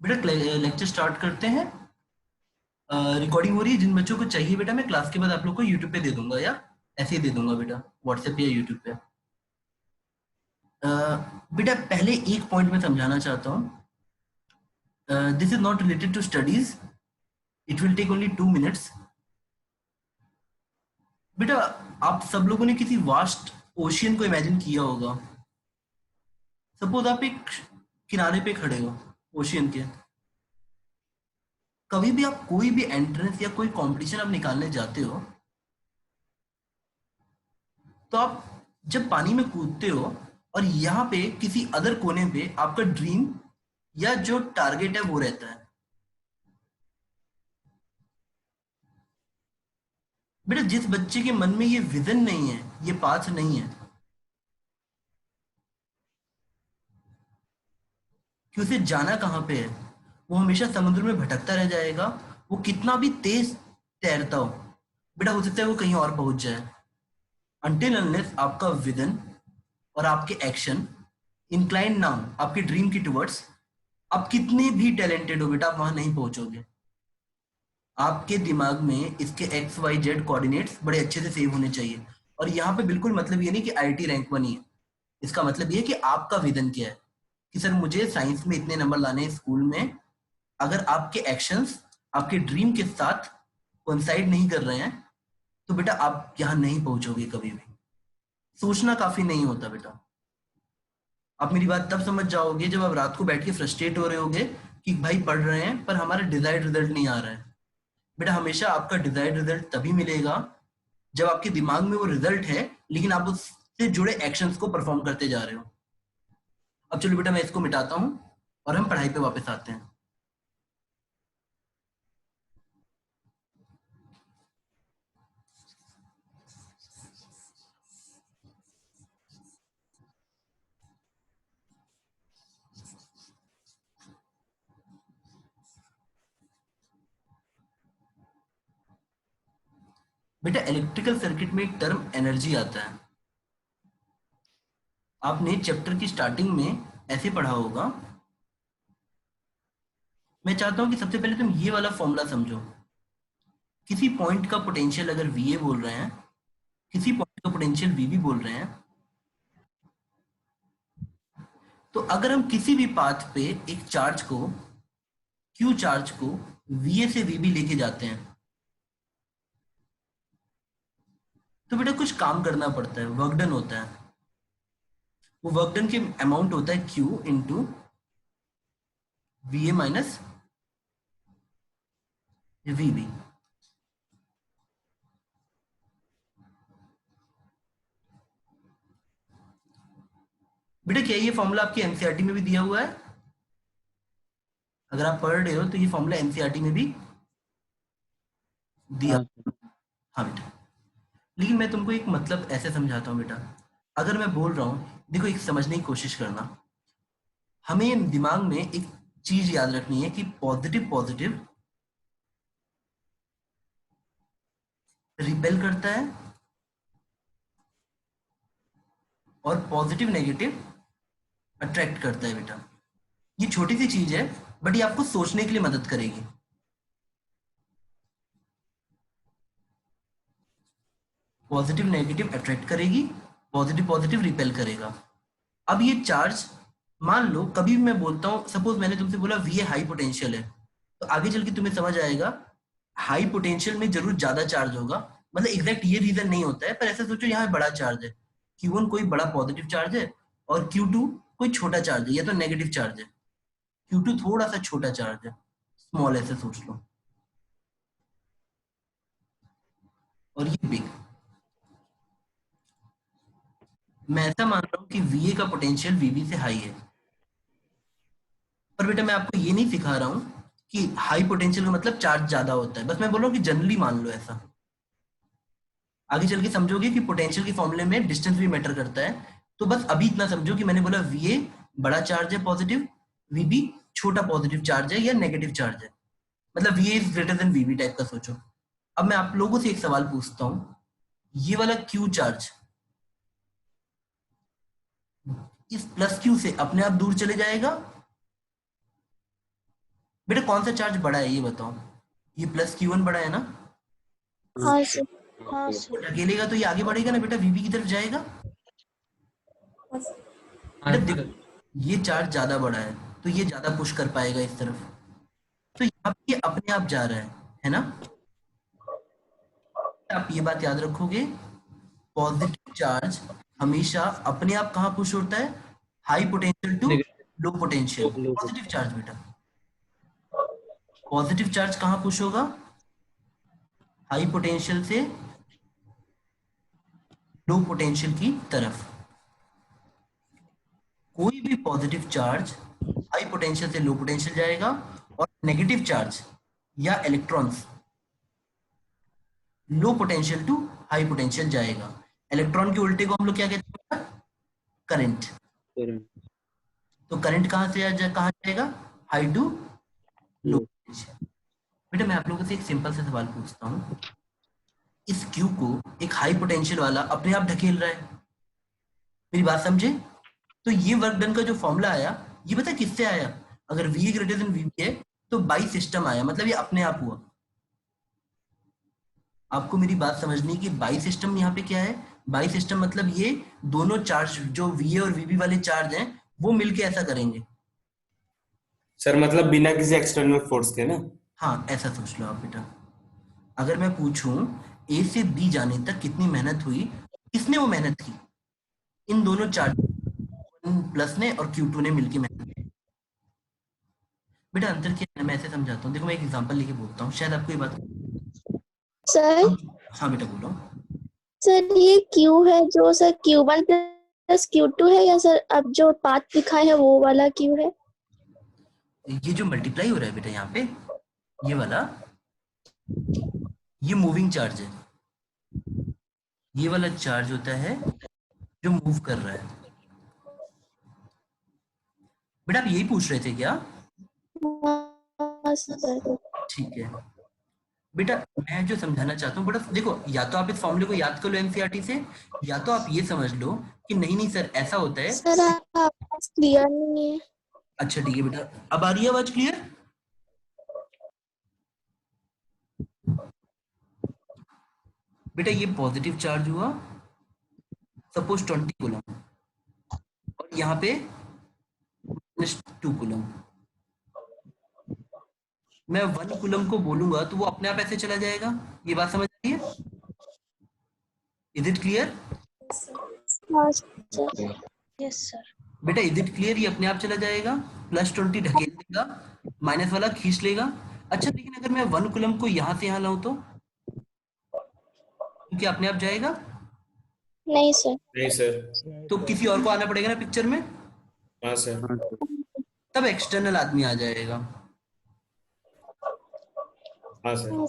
बेटा lecture start करते हैं। रिकॉर्डिंग हो रही है। जिन बच्चों को चाहिए बेटा मैं क्लास के बाद आप लोग को यूट्यूब पे दे दूंगा या ऐसे ही दे दूंगा बेटा, व्हाट्सएप या यूट्यूब पे। बेटा पहले एक पॉइंट में समझाना चाहता हूँ। This is not related to studies, it will take only 2 minutes. बेटा आप सब लोगों ने किसी वास्ट ओशियन को इमेजिन किया होगा। सपोज आप एक किनारे पे खड़े हो ओशियन के। कभी भी आप कोई भी एंट्रेंस या कोई कंपटीशन आप निकालने जाते हो तो आप जब पानी में कूदते हो और यहाँ पे किसी अदर कोने पे आपका ड्रीम या जो टारगेट है वो रहता है। बेटा जिस बच्चे के मन में ये विजन नहीं है, ये पाथ नहीं है कि उसे जाना कहाँ पे है, वो हमेशा समुद्र में भटकता रह जाएगा। वो कितना भी तेज तैरता हो बेटा, हो सकता है वो कहीं और पहुंच जाए। अनटिल अनलेस आपका विजन और आपके एक्शन इंक्लाइन ना हो आपके ड्रीम की टुवर्ड्स, आप कितने भी टैलेंटेड हो बेटा आप वहां नहीं पहुंचोगे। आपके दिमाग में इसके एक्स वाई जेड कोऑर्डिनेट्स बड़े अच्छे से सेव होने चाहिए। और यहाँ पे बिल्कुल मतलब ये नहीं कि आईआईटी रैंक बनी है। इसका मतलब ये है कि आपका विजन क्या है कि सर मुझे साइंस में इतने नंबर लाने हैं स्कूल में। अगर आपके एक्शंस आपके ड्रीम के साथ कोइंसाइड नहीं कर रहे हैं तो बेटा आप यहाँ नहीं पहुंचोगे कभी भी। सोचना काफी नहीं होता बेटा। आप मेरी बात तब समझ जाओगे जब आप रात को बैठ के फ्रस्ट्रेट हो रहे होगे कि भाई पढ़ रहे हैं पर हमारा डिजायर्ड रिजल्ट नहीं आ रहा है। बेटा हमेशा आपका डिजायर्ड रिजल्ट तभी मिलेगा जब आपके दिमाग में वो रिजल्ट है लेकिन आप उससे जुड़े एक्शंस को परफॉर्म करते जा रहे हो। अब चलो बेटा मैं इसको मिटाता हूँ और हम पढ़ाई पे वापस आते हैं। बेटा इलेक्ट्रिकल सर्किट में एक टर्म एनर्जी आता है। आपने चैप्टर की स्टार्टिंग में ऐसे पढ़ा होगा। मैं चाहता हूं कि सबसे पहले तुम ये वाला फॉर्मूला समझो। किसी पॉइंट का पोटेंशियल अगर वीए बोल रहे हैं, किसी पॉइंट का पोटेंशियल वीबी बोल रहे हैं, तो अगर हम किसी भी पाथ पे एक चार्ज को, क्यू चार्ज को वीए से वीबी लेके जाते हैं तो बेटा कुछ काम करना पड़ता है, वर्क डन होता है। वो वर्क डन के अमाउंट होता है क्यू इंटू वीए माइनस वीबी। बेटा क्या ये फॉर्मूला आपकी एनसीईआरटी में भी दिया हुआ है? अगर आप पढ़ रहे हो तो ये फॉर्मूला एनसीईआरटी में भी दिया। हाँ सर। हाँ बेटा, लेकिन मैं तुमको एक मतलब ऐसे समझाता हूँ बेटा। अगर मैं बोल रहा हूँ, देखो एक समझने की कोशिश करना। हमें दिमाग में एक चीज याद रखनी है कि पॉजिटिव पॉजिटिव रिपेल करता है और पॉजिटिव नेगेटिव अट्रैक्ट करता है बेटा। ये छोटी सी चीज है बट ये आपको सोचने के लिए मदद करेगी। पॉजिटिव नेगेटिव अट्रैक्ट करेगी, पॉजिटिव पॉजिटिव रिपेल करेगा। अब ये चार्ज, मान लो कभी भी मैं बोलता हूँ, सपोज मैंने तुमसे बोला वी हाई पोटेंशियल है, तो आगे चल के तुम्हें समझ आएगा हाई पोटेंशियल में जरूर ज्यादा चार्ज होगा। मतलब एग्जैक्ट ये रीजन नहीं होता है पर ऐसा सोचो यहाँ बड़ा चार्ज है, Q1 कोई बड़ा पॉजिटिव चार्ज है और Q2 कोई छोटा चार्ज है या तो नेगेटिव चार्ज है। Q2 थोड़ा सा छोटा चार्ज है, स्मॉल ऐसे सोच लो, और ये बिग। मैं ऐसा मान रहा हूँ कि VA का पोटेंशियल VB से हाई है। पर बेटा मैं आपको ये नहीं सिखा रहा हूँ कि हाई पोटेंशियल का मतलब चार्ज ज्यादा होता है, बस मैं बोल रहा हूँ कि जनरली मान लो ऐसा। आगे चल के समझोगे कि पोटेंशियल के फॉर्मूले में डिस्टेंस भी मैटर करता है। तो बस अभी इतना समझो कि मैंने बोला VA बड़ा चार्ज है पॉजिटिव, VB छोटा पॉजिटिव चार्ज है या नेगेटिव चार्ज है। मतलब VA is greater than VB type का सोचो। अब मैं आप लोगों से एक सवाल पूछता हूँ, ये वाला Q चार्ज इस प्लस Q से अपने आप दूर चले जाएगा बेटा कौन सा चार्ज बड़ा है ये बताओ? ये प्लस Q1 बड़ा है ना? हाँ सर। हाँ तो सर। ढकेलेगा तो ये आगे बढ़ेगा ना बेटा, VB की तरफ जाएगा। बेटा देखो ये चार्ज ज्यादा बड़ा है तो ये ज्यादा पुश कर पाएगा इस तरफ, तो यहाँ पे ये अपने आप जा रहा है ना? आप ये बात याद रखोगे, पॉजिटिव चार्ज हमेशा अपने आप कहाँ पुश होता है? High potential to low potential. Positive charge बेटा, पॉजिटिव चार्ज कहाँ पुश होगा? हाई पोटेंशियल से लो पोटेंशियल की तरफ। कोई भी पॉजिटिव चार्ज हाई पोटेंशियल से लो पोटेंशियल जाएगा, और नेगेटिव चार्ज या electrons low potential to high potential जाएगा। इलेक्ट्रॉन के उल्टे को हम लोग क्या कहते हैं? करंट। तो करंट कहाँ से कहाँ जाएगा? High to low potential. बेटा मैं आप लोगों से एक सिंपल सा सवाल पूछता हूँ, इस क्यू को एक हाई पोटेंशियल वाला अपने आप ढकेल रहा है, मेरी बात समझे? तो ये वर्क डन का जो फॉर्मूला आया, ये पता है किससे आया? अगर V ग्रेटर देन VB है तो बाई सिस्टम आया, मतलब ये अपने आप हुआ। आपको मेरी बात समझनी कि बाई सिस्टम यहाँ पे क्या है? बाई सिस्टम मतलब ये दोनों चार्ज जो VA और VB वाले चार्ज हैं वो मिलके ऐसा करेंगे। सर मतलब बिना किसी एक्सटर्नल फोर्स के ना? हाँ ऐसा सोच लो आप बेटा। अगर मैं पूछूं A से B जाने तक कितनी मेहनत हुई, किसने वो मेहनत की? इन दोनों चार्ज प्लस ने और Q2 ने मिलकर मेहनत की। बेटा अंतर क्या है मैं ऐसे समझाता हूँ, देखो मैं एक एग्जांपल लेके बोलता हूँ, शायद आपको ये बात। सर हाँ बेटा बोलो। सर ये क्यू है जो सर Q1 प्लस Q2 है, या सर अब जो पाथ दिखाए हैं वो वाला क्यू है? ये जो मल्टीप्लाई हो रहा है बेटा यहाँ पे, ये वाला, ये मूविंग चार्ज है। ये वाला चार्ज होता है जो मूव कर रहा है। बेटा आप यही पूछ रहे थे क्या? हाँ सर। ठीक है बेटा, मैं जो समझाना चाहता हूँ बेटा देखो, या तो आप इस फॉर्मूले को याद कर लो एनसीईआरटी से, या तो आप ये समझ लो कि नहीं नहीं सर ऐसा होता है। सर आवाज क्लियर नहीं है। अच्छा ठीक है बेटा, अब आ रही है आवाज क्लियर? बेटा ये पॉजिटिव चार्ज हुआ, सपोज 20 कूलम, और यहाँ पे -2 कूलम। मैं 1 कूलम को बोलूंगा तो वो अपने आप ऐसे चला जाएगा। ये बात समझ आती है? Is it clear? हाँ सर। Yes sir. बेटा इज इट क्लियर, ये अपने आप चला जाएगा, +20 ढकेल देगा, माइनस वाला खींच लेगा। अच्छा लेकिन अगर मैं 1 कूलम को यहाँ से यहाँ लाऊं तो क्या अपने आप जाएगा? नहीं सर। नहीं सर। तो किसी और को आना पड़ेगा ना पिक्चर में, हाँ सर। तब एक्सटर्नल आदमी आ जाएगा। हाँ सर।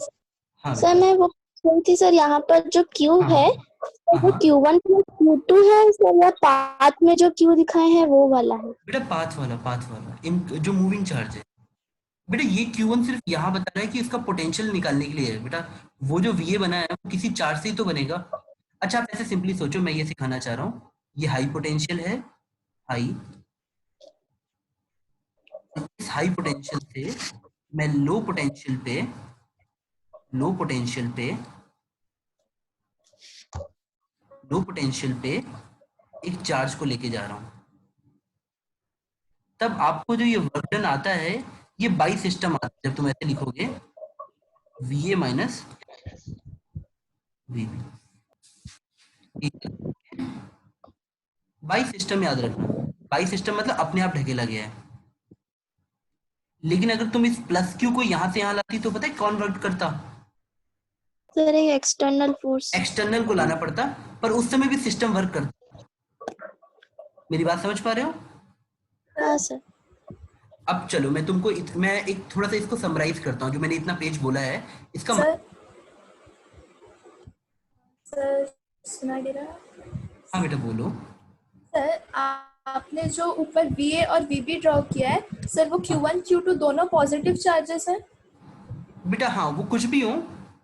हाँ सर मैं वो पूछ थी सर, यहाँ पर जो क्यू हाँ है हाँ वो हाँ। Q1 प्लस Q2 है सर, या पाथ में जो क्यू दिखाए हैं वो वाला है? बेटा पाथ वाला इन जो मूविंग चार्ज है। बेटा ये Q1 सिर्फ यहाँ बता रहा है कि इसका पोटेंशियल निकालने के लिए है बेटा, वो जो VA बना है वो किसी चार्ज से ही तो बनेगा। अच्छा आप ऐसे सिंपली सोचो, मैं ये सिखाना चाह रहा हूँ, ये हाई पोटेंशियल है, हाई, इस हाई पोटेंशियल से मैं लो पोटेंशियल पे एक चार्ज को लेके जा रहा हूँ। तब आपको जो ये वर्क डन आता है ये बाई सिस्टम आता है, जब तुम ऐसे लिखोगे VA minus VB, by system याद रखना। बाई सिस्टम मतलब अपने आप ढकेला गया है। लेकिन अगर तुम इस प्लस क्यू को यहाँ से यहाँ लाती तो पता है कौन वर्क करता? सर एक एक्सटर्नल फोर्स। एक्सटर्नल को लाना पड़ता, पर उस समय भी सिस्टम वर्क करता। मेरी बात समझ पा रहे हो? हाँ सर। अब चलो मैं तुमको मैं एक थोड़ा सा इसको समराइज करता हूँ, जो मैंने इतना पेज बोला है इसका सर सुना दे रहा? हाँ बेटा बोलो। सर आपने जो ऊपर VA और VB ड्रॉ किया है सर, वो Q1 Q2 दोनों पॉजिटिव चार्जेस हैं? बेटा हाँ वो कुछ भी हो,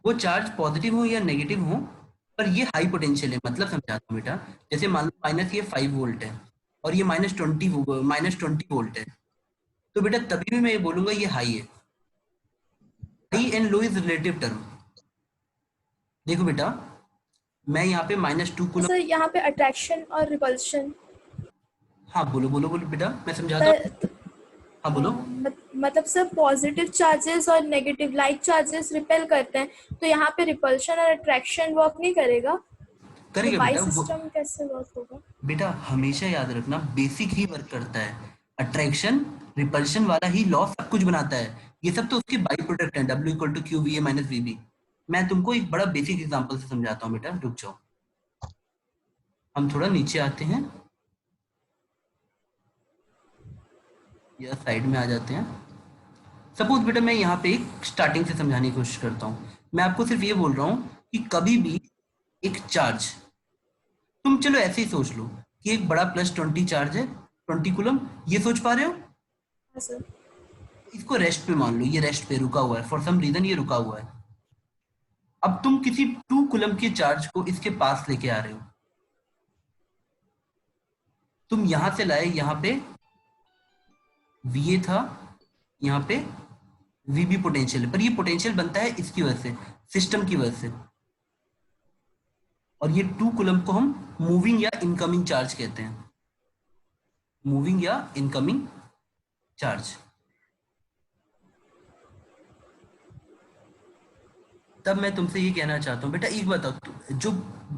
वो चार्ज पॉजिटिव हो या नेगेटिव हो, पर ये हाई पोटेंशियल है। मतलब समझाता हूँ बेटा, जैसे मान लो माइनस ये 5 वोल्ट है और ये -20 वोल्ट है, तो बेटा तभी भी मैं ये बोलूंगा ये हाई है। High and low is relative term. देखो बेटा, मैं यहाँ पे -2 कूलम। सर यहाँ पे अट्रैक्शन और रिपल्शन। हाँ बोलो बोलो बोलो बेटा, मैं समझाता हूँ। हाँ बोलो। मतलब सर पॉजिटिव चार्जेस और नेगेटिव लाइक चार्जेस रिपेल करते हैं, तो यहाँ पे रिपल्शन और अट्रैक्शन वर्क नहीं करेगा, तो करेगा वाई बेटा वो, सिस्टम कैसे वर्क होगा? बेटा हमेशा याद रखना बेसिक ही वर्क करता है। अट्रैक्शन रिपल्शन वाला ही लॉ सब कुछ बनाता है। ये सब तो उसके बाई प्रोडक्ट है, W equal to Q V A minus V B. मैं तुमको एक बड़ा बेसिक एग्जांपल से समझाता हूँ बेटा, रुक जाओ। हम थोड़ा नीचे आते हैं या साइड में आ जाते हैं। सपोज बेटा मैं यहाँ पे एक स्टार्टिंग से समझाने की कोशिश करता हूँ। मैं आपको सिर्फ ये बोल रहा हूँ कि कभी भी एक चार्ज, तुम चलो ऐसे ही सोच लो कि एक बड़ा +20 चार्ज है, 20 कूलम, ये सोच पा रहे हो? हाँ सर। इसको रेस्ट पे मान लो, ये रेस्ट पे रुका हुआ है, फॉर सम रीजन ये रुका हुआ है। अब तुम किसी 2 कूलम के चार्ज को इसके पास लेके आ रहे हो। तुम यहां से लाए, यहाँ पे VA था, यहाँ पे VB पोटेंशियल है, पर ये पोटेंशियल बनता है इसकी वजह से, सिस्टम की वजह से। और ये 2 कूलम को हम मूविंग या इनकमिंग चार्ज कहते हैं, मूविंग या इनकमिंग चार्ज। तब मैं तुमसे ये कहना चाहता हूँ बेटा, एक बताओ, जो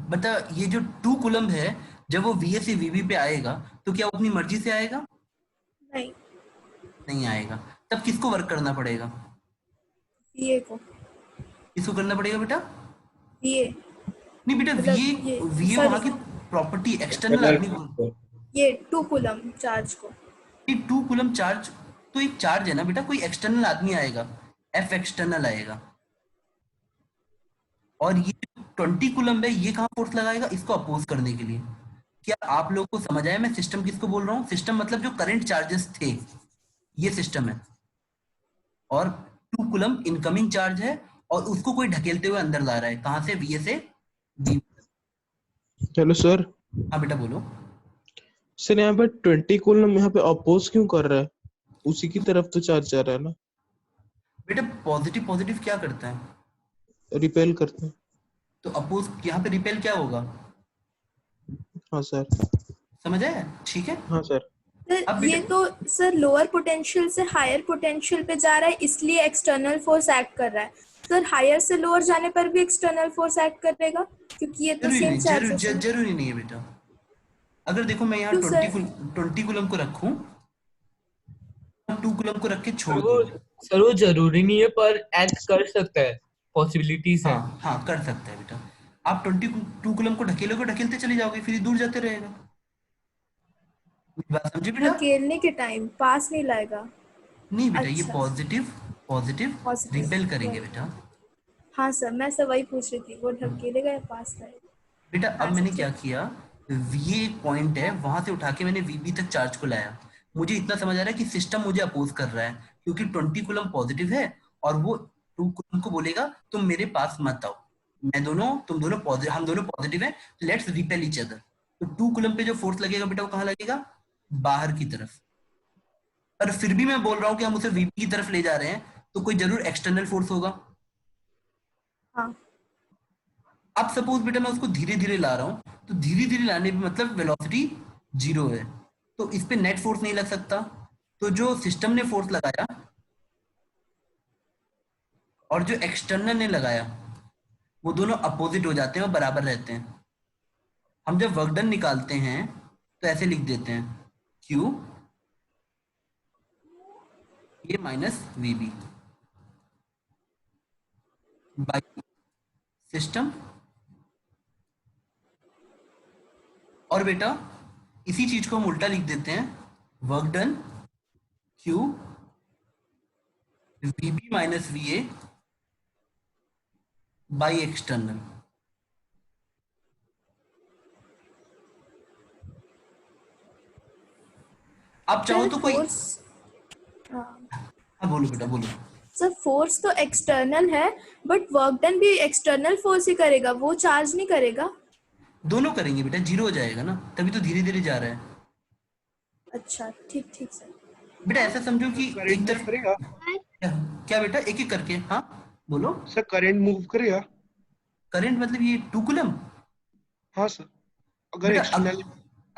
बता ये जो 2 कूलम है, जब वो VA से VB पे आएगा तो क्या वो अपनी मर्जी से आएगा? नहीं, नहीं आएगा। तब किसको वर्क करना पड़ेगा? VA को। किसको करना पड़ेगा बेटा? VA नहीं बेटा, मतलब VA वहां की प्रॉपर्टी, एक्सटर्नल आदमी को। ये 2 कूलम चार्ज को। 2 कूलम चार्ज तो एक चार्ज है ना बेटा, कोई एक्सटर्नल आदमी आएगा, F एक्सटर्नल आएगा। और ये 20 कूलम है, ये कहाँ फोर्स लगाएगा? इसको अपोज करने के लिए। क्या आप लोग को समझ आया मैं सिस्टम किसको बोल रहा हूँ? सिस्टम मतलब जो करंट चार्जेस थे, ये सिस्टम है। और 2 कूलम इनकमिंग चार्ज है, और उसको कोई ढकेलते हुए अंदर ला रहा है, कहां से? VA से B। Hello sir. हाँ बेटा बोलो। सर यहाँ पे 20 कूलम यहाँ पे अपोज क्यों कर रहा है? उसी की तरफ तो चार्ज जा रहा है ना। बेटा पॉजिटिव पॉजिटिव क्या करता है? रिपेल करते हैं। तो अपोज यहाँ पे रिपेल क्या होगा? हाँ सर। समझ आया? ठीक है। हाँ सर। अब ये बेटा तो सर लोअर पोटेंशियल से हायर पोटेंशियल पे जा रहा है, इसलिए एक्सटर्नल फोर्स एक्ट कर रहा है। सर हायर से लोअर जाने पर भी एक्सटर्नल फोर्स एक्ट करेगा, क्योंकि ये तो जरूरी सेम नहीं, चार्जेस है। जरूरी नहीं है बेटा। अगर देखो मैं यहाँ क्यों सर? 20 कूलम को रखूं, 2 कूलम को रख के छोड़ सर दूं। वो जरूरी नहीं है, पर एक्ट कर सकता है, पॉसिबिलिटीज है। हाँ हाँ कर सकता है बेटा। आप 2 कूलम को ढकेलोगे, ढकेलते चले जाओगे, फिर ये दूर जाते रहेगा। बात समझे बेटा? धकेलने के टाइम पास नहीं लाएगा। नहीं बेटा, ये अच्छा। पॉजिटिव पॉजिटिव Positive, रिपेल करेंगे right. बेटा। हाँ सर, मैं सब वही पूछ रही थी, वो ढकेलेगा या पास लाएगा? बेटा अब हाँ, मैंने ठीक। क्या किया, ये एक पॉइंट है, वहां से उठा के मैंने VB तक चार्ज को लाया। मुझे इतना समझ आ रहा है कि सिस्टम मुझे अपोज कर रहा है, क्योंकि 20 कूलम पॉजिटिव है, और वो 2 कूलम को बोलेगा तुम मेरे पास मत आओ, तुम दोनों पॉजिटिव, हम दोनों पॉजिटिव हैं, लेट्स रिपेल ईच अदर। तो 2 कूलम पे जो फोर्स लगेगा बेटा, वो कहाँ लगेगा? बाहर की तरफ। पर फिर भी मैं बोल रहा हूँ कि हम उसे VB की तरफ ले जा रहे हैं, तो कोई जरूर एक्सटर्नल फोर्स होगा। हाँ। अब सपोज बेटा मैं उसको धीरे धीरे ला रहा हूं, तो धीरे धीरे लाने में मतलब वेलोसिटी 0 है, तो इस पे नेट फोर्स नहीं लग सकता। तो जो सिस्टम ने फोर्स लगाया और जो एक्सटर्नल ने लगाया, वो दोनों अपोजिट हो जाते हैं और बराबर रहते हैं। हम जब वर्क डन निकालते हैं तो ऐसे लिख देते हैं, Q ये माइनस VB बाई सिस्टम। और बेटा इसी चीज को हम उल्टा लिख देते हैं, work done Q VB minus VA by external. आप चाहो तो कोई, फोर्स, हाँ बोलो बेटा बोलो। सर फोर्स तो एक्सटर्नल है, बट वर्क डन भी एक्सटर्नल फोर्स ही करेगा, वो चार्ज नहीं करेगा। दोनों करेंगे बेटा, 0 हो जाएगा ना, तभी तो धीरे धीरे जा रहा है। अच्छा ठीक ठीक सर। बेटा ऐसा समझो कि एक तरफ करेगा। क्या बेटा, एक एक करके। हाँ बोलो। सर करंट मूव करेगा? करंट मतलब ये 2 कूलम? हाँ सर, अगर बेटा एक्सटर्नल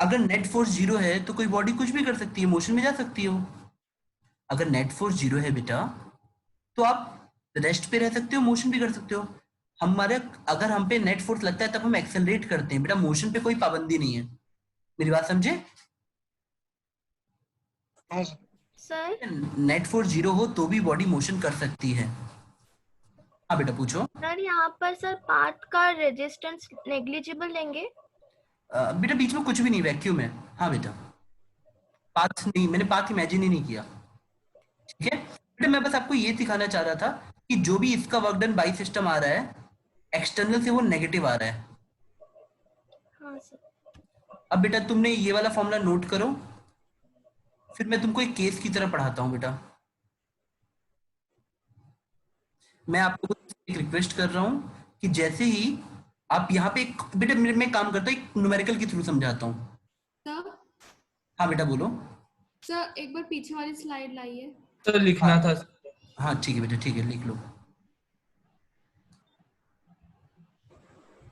अगर नेट फोर्स 0 है तो कोई बॉडी कुछ भी कर सकती है, मोशन में जा सकती है वो। अगर नेट फोर्स 0 है बेटा तो आप रेस्ट पे रह सकते हो, मोशन भी कर सकते हो। हमारे अगर हम पे नेट फोर्स लगता है तब हम एक्सेलरेट करते हैं बेटा, मोशन पे कोई पाबंदी नहीं है। मेरी बात समझे? हाँ सर। सर नेट फोर्स 0 हो तो भी बॉडी मोशन कर सकती है। हाँ बेटा पूछो। सर यहाँ पर सर पाथ का रेजिस्टेंस नेग्लिजिबल लेंगे? बेटा बीच में कुछ भी नहीं, वैक्यूम है। हाँ बेटा, पाथ नहीं, मैंने पाथ इमेजिन ही नहीं किया। ठीक है बेटा, मैं बस आपको ये सिखाना चाह रहा था कि जो भी इसका वर्क डन बाई सिस्टम आ रहा है एक्सटर्नल से वो नेगेटिव आ रहा है। हाँ सर। अब बेटा तुमने ये वाला फॉर्मूला नोट करो, फिर मैं तुमको एक केस की तरह पढ़ाता हूँ बेटा। मैं आप लोगों से एक रिक्वेस्ट कर रहा हूँ कि जैसे ही आप यहाँ पे बेटा मैं काम करता हूँ, एक न्यूमेरिकल के थ्रू समझाता हूँ। सर हाँ बेटा बोलो। सर एक बार पीछे वाली स्लाइड लाइए। तो लिखना हाँ था। हाँ ठीक है बेटा, ठीक है लिख लो।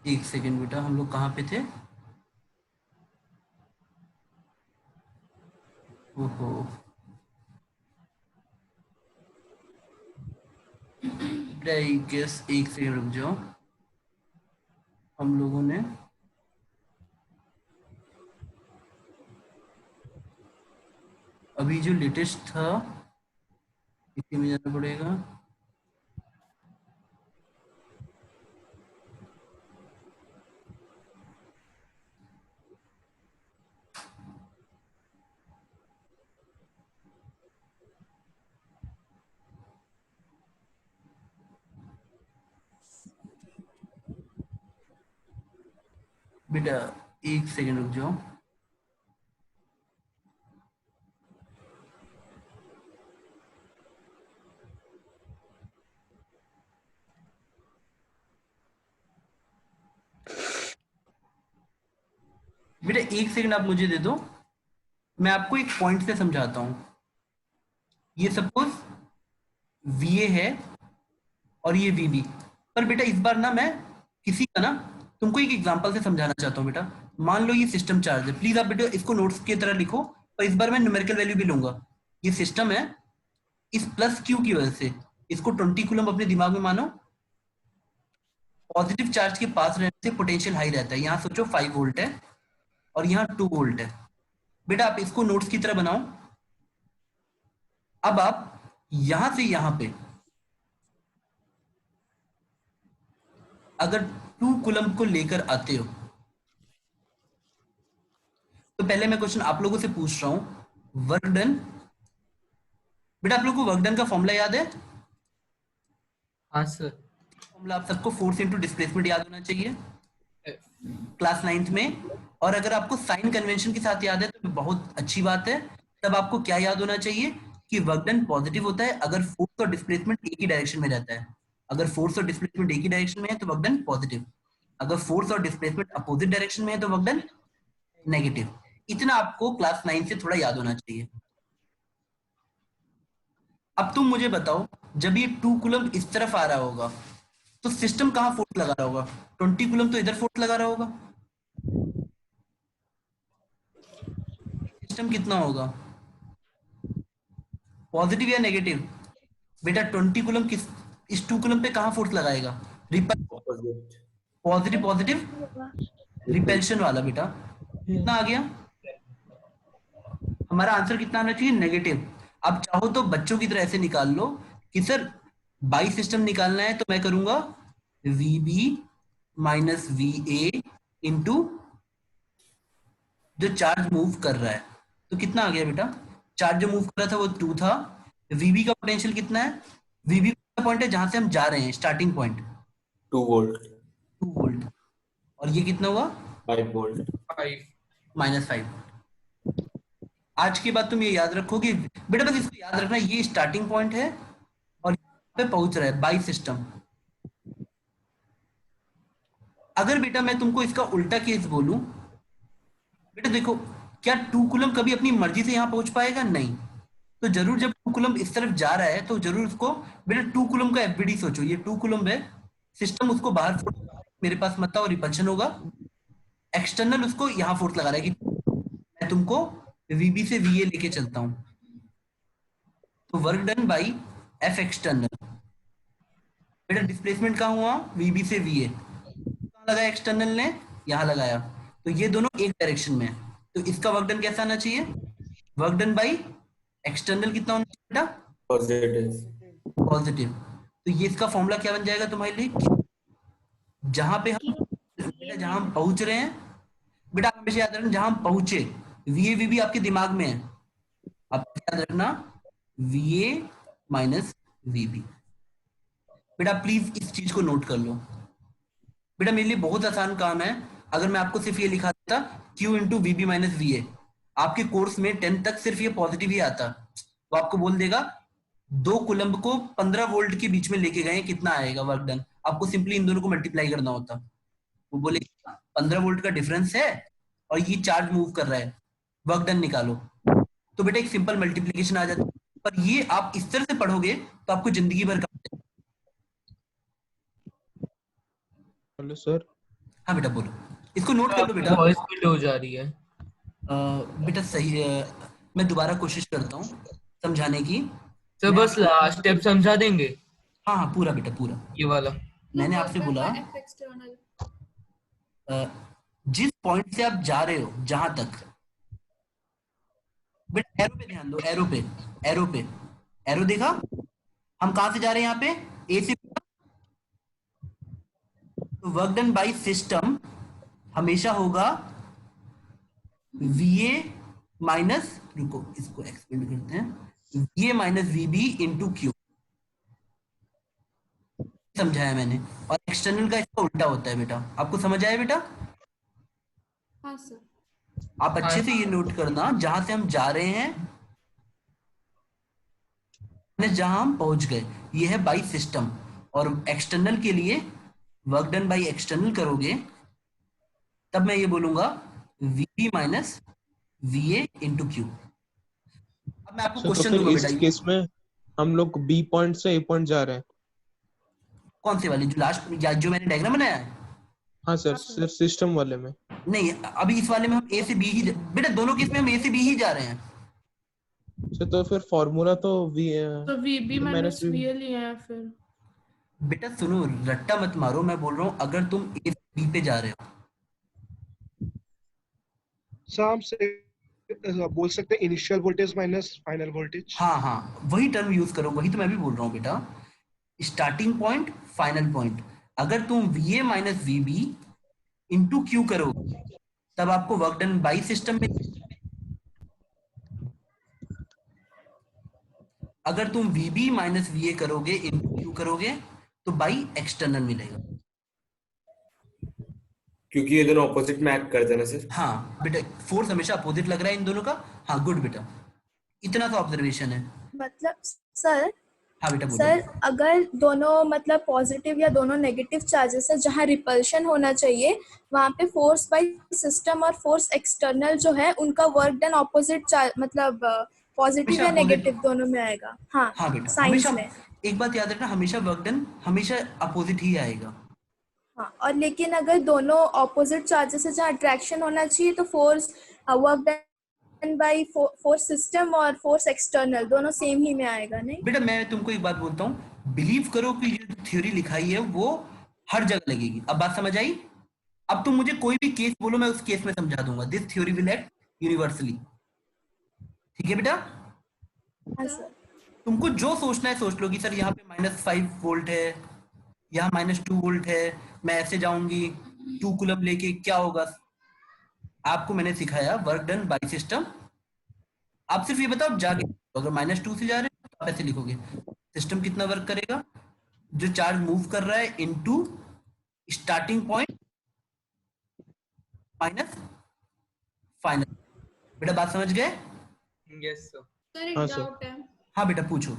एक सेकेंड बेटा, हम लोग कहाँ पे थे? ओहो, गेस एक सेकेंड रुक जाओ। हम लोगों ने अभी जो लेटेस्ट था इसी में जाना पड़ेगा। बेटा एक सेकेंड रुक जाओ। बेटा एक सेकंड आप मुझे दे दो, मैं आपको एक पॉइंट से समझाता हूं। ये सपोज VA है और ये VB, पर बेटा इस बार ना मैं किसी का ना तुमको एक एग्जांपल से समझाना चाहता हूँ बेटा। मान लो ये सिस्टम चार्ज है, प्लीज आप बेटा इसको नोट्स की तरह लिखो, और इस बार मैं न्यूमेरिकल वैल्यू भी लूंगा। ये सिस्टम है, इस प्लस क्यू की वजह से इसको 20 कूलम अपने दिमाग में मानो। पॉजिटिव चार्ज के पास रहने से पोटेंशियल हाई रहता है। यहाँ सोचो 5 वोल्ट है और यहाँ 2 वोल्ट है। बेटा आप इसको नोट्स की तरह बनाओ। अब आप यहां से यहां पे अगर 2 कूलम को लेकर आते हो तो पहले मैं क्वेश्चन आप लोगों से पूछ रहा हूं, वर्क डन। बेटा आप लोगों को वर्क डन का फॉर्मूला याद है? हाँ सर। फॉर्मूला आप सबको फोर्स इंटू डिस्प्लेसमेंट याद होना चाहिए क्लास 9th में। और अगर आपको साइन कन्वेंशन के साथ याद है तो बहुत अच्छी बात है। तब आपको क्या याद होना चाहिए कि वर्क डन पॉजिटिव होता है अगर फोर्स और डिस्प्लेसमेंट एक ही डायरेक्शन में रहता है। अगर फोर्स और डिस्प्लेसमेंट एक ही डायरेक्शन में है तो वर्क डन पॉजिटिव, अगर फोर्स और डिस्प्लेसमेंट अपोजिट डायरेक्शन में है तो वर्क डन नेगेटिव। इतना आपको क्लास 9 से थोड़ा याद होना चाहिए। अब तुम मुझे बताओ, जब ये 2 कूलम इस तरफ आ रहा होगा तो सिस्टम कहां फोर्स लगा रहा होगा? 20 कूलम तो इधर फोर्स लगा रहा होगा। सिस्टम कितना होगा, पॉजिटिव या नेगेटिव? बेटा 20 कूलम किस इस 2 कूलम पे कहां फोर्स लगाएगा? Ripple, opposite. Positive positive repulsion वाला। बेटा कितना आ गया? हमारा आंसर कितना आना चाहिए? नेगेटिव। अब चाहो तो बच्चों की तरह ऐसे निकाल लो कि सर बाई सिस्टम निकालना है तो मैं करूंगा VB माइनस VA इंटू जो चार्ज मूव कर रहा है। तो कितना आ गया बेटा? चार्ज जो मूव कर रहा था वो 2 था। VB का पोटेंशियल कितना है? VB का पॉइंट है जहां से हम जा रहे हैं, स्टार्टिंग पॉइंट 2 वोल्ट। 2 वोल्ट। और ये कितना हुआ? 5 वोल्ट। 5। -5। आज के बाद तुम ये याद रखोगे बेटा, बस इसको याद रखना, ये स्टार्टिंग पॉइंट है और यहाँ पे पहुंच रहा है बाई सिस्टम। अगर बेटा मैं तुमको इसका उल्टा केस बोलूं, बेटा देखो क्या 2 कूलम कभी अपनी मर्जी से यहां पहुंच पाएगा? नहीं। तो तो जरूर जब 2 कूलम इस तरफ जा रहा है तो जरूर उसको, बेटा 2 कूलम का एफबीडी सोचो, ये 2 कूलम है, सिस्टम उसको बाहर फोर्स, मेरे पास मत और रिपल्शन होगा, एक्सटर्नल उसको यहाँ फोर्स लगा रहा है कि मैं तुमको वीबी से वीए लेके चलता हूँ, तो work done by F external. बेटा डिस्प्लेसमेंट कहाँ हुआ, वीबी से वीए, कहाँ लगाया एक्सटर्नल ने, यहाँ लगाया, तो ये दोनों एक डायरेक्शन में है, तो इसका वर्क डन कैसा आना चाहिए, वर्क डन बाई एक्सटर्नल कितना होना चाहिए बेटा, पॉजिटिव। पॉजिटिव। तो ये इसका फॉर्मूला क्या बन जाएगा तुम्हारे लिए, जहां पे हम बेटा जहां हम पहुंच रहे हैं, बेटा आप हमेशा याद रखना जहां हम पहुंचे, वीए वीबी आपके दिमाग में है, आप याद रखना वीए माइनस वीबी। बेटा प्लीज इस चीज को नोट कर लो, बेटा मेरे लिए बहुत आसान काम है, अगर मैं आपको सिर्फ ये लिखा देता Q इंटू वीबी माइनस वीए, आपके कोर्स में 10 तक सिर्फ ये पॉजिटिव ही आता, तो आपको बोल देगा 2 कूलम्ब को 15 वोल्ट के बीच में लेके गए, कितना आएगा वर्क डन, आपको सिंपली इन दोनों को मल्टीप्लाई करना होता, वो बोलेगा 15 वोल्ट का डिफरेंस है और ये चार्ज मूव कर रहा है, वर्क डन निकालो, तो बेटा एक सिंपल मल्टीप्लीकेशन आ जाता है, पर ये आप इस तरह से पढ़ोगे तो आपको जिंदगी भर का। Hello sir. हाँ बेटा बोलो, इसको नोट कर लो बेटा। वॉइस भी लो जा रही है। बेटा सही मैं दोबारा कोशिश करता हूँ समझाने की। सर बस लास्ट स्टेप समझा देंगे, हाँ हाँ पूरा बेटा पूरा, ये वाला। मैंने आपसे बोला एफ एक्सटर्नल। जिस पॉइंट से आप जा रहे हो जहां तक, बेटा एरो पे ध्यान दो, एरो पे, एरो पे, एरो देखा, हम कहां से जा रहे हैं यहाँ पे, ए से, तो वर्क डन बाय सिस्टम हमेशा होगा वीए माइनस, रुको इसको एक्सपेंड करते हैं, वीए माइनस वीबी इंटू क्यू, समझाया मैंने, और एक्सटर्नल का इसका उल्टा होता है बेटा, आपको समझ आया बेटा, हाँ सर। आप अच्छे से ये नोट करना, जहां से हम जा रहे हैं जहां हम पहुंच गए, ये है बाई सिस्टम, और एक्सटर्नल के लिए वर्क डन बाई एक्सटर्नल करोगे तब मैं ये बोलूंगा वीबी माइनस वीए इंटू क्यू। अब मैं आपको सर तो क्वेश्चन फिर दूंगा इस बेटा, केस में हम लोग बी पॉइंट से ए पॉइंट जा रहे हैं। कौन से वाली, जो लास्ट या जो मैंने डायग्राम बनाया है, हाँ सर, सर सिस्टम वाले में। नहीं अभी इस वाले में हम ए से बी ही, बेटा दोनों केस में हम ए से बी ही जा रहे हैं। सर तो फिर फॉर्मूला तो वी तो V B minus minus V. V A लिया है फिर। बेटा सुनो रट्टा मत मारो, मैं बोल रहा हूँ अगर तुम ए से बी पे जा रहे हो, साम से बोल सकते हैं initial voltage minus final voltage. हाँ हाँ वही टर्म यूज करो, वही तो मैं भी बोल रहा हूँ बेटा, स्टार्टिंग पॉइंट फाइनल पॉइंट, अगर तुम वीए माइनस वीबी इंटू क्यू करो तब आपको वर्क डन बाई सिस्टम में, अगर तुम वीबी माइनस वीए करोगे इंटू क्यू करोगे तो बाई एक्सटर्नल मिलेगा, क्योंकि ये दोनों ऑपोजिट में एक्ट करते हैं ना सर। हाँ बेटा फोर्स हमेशा अपोजिट लग रहा है इन दोनों का, हाँ गुड बेटा, इतना तो ऑब्जर्वेशन है। मतलब सर, हाँ बेटा बोलो। सर अगर दोनों मतलब पॉजिटिव या दोनों नेगेटिव चार्जेस है, जहाँ रिपल्शन होना चाहिए वहाँ पे फोर्स बाय सिस्टम और फोर्स एक्सटर्नल जो है उनका वर्क डन ऑपोजिट मतलब पॉजिटिव या हमेशा नेगेटिव opposite- दोनों में आएगा। हाँ हाँ बेटा साइंस हमेशा, में। एक बात याद रखना, हमेशा वर्क डन हमेशा अपोजिट ही आएगा। हाँ, और लेकिन अगर दोनों ऑपोजिट चार्जेस है जहाँ अट्रैक्शन होना चाहिए तो force work done by force system और फोर्स एक्सटर्नल दोनों सेम ही में आएगा, नहीं? बेटा मैं तुमको एक बात बोलता हूँ, बिलीव करो कि ये थ्योरी लिखाई है वो हर जगह लगेगी। अब बात समझ आई? अब तुम मुझे कोई भी केस बोलो, मैं उस केस में समझा दूंगा, this theory will act universally. ठीक है बेटा? हाँ सर। तुमको जो सोचना है सोच लो कि सर यहाँ पे -5 वोल्ट है, यहाँ -2 वोल्ट है, मैं ऐसे जाऊंगी 2 कूलम लेके, क्या होगा? आपको मैंने सिखाया वर्क डन बाय सिस्टम। आप सिर्फ ये बताओ जाके, अगर -2 से जा रहे हैं तो आप ऐसे लिखोगे, सिस्टम कितना वर्क करेगा, जो चार्ज मूव कर रहा है into starting point minus final. बेटा बात समझ गए? Yes sir. सर एक हाँ, सर। डाउट है। हाँ बेटा पूछो।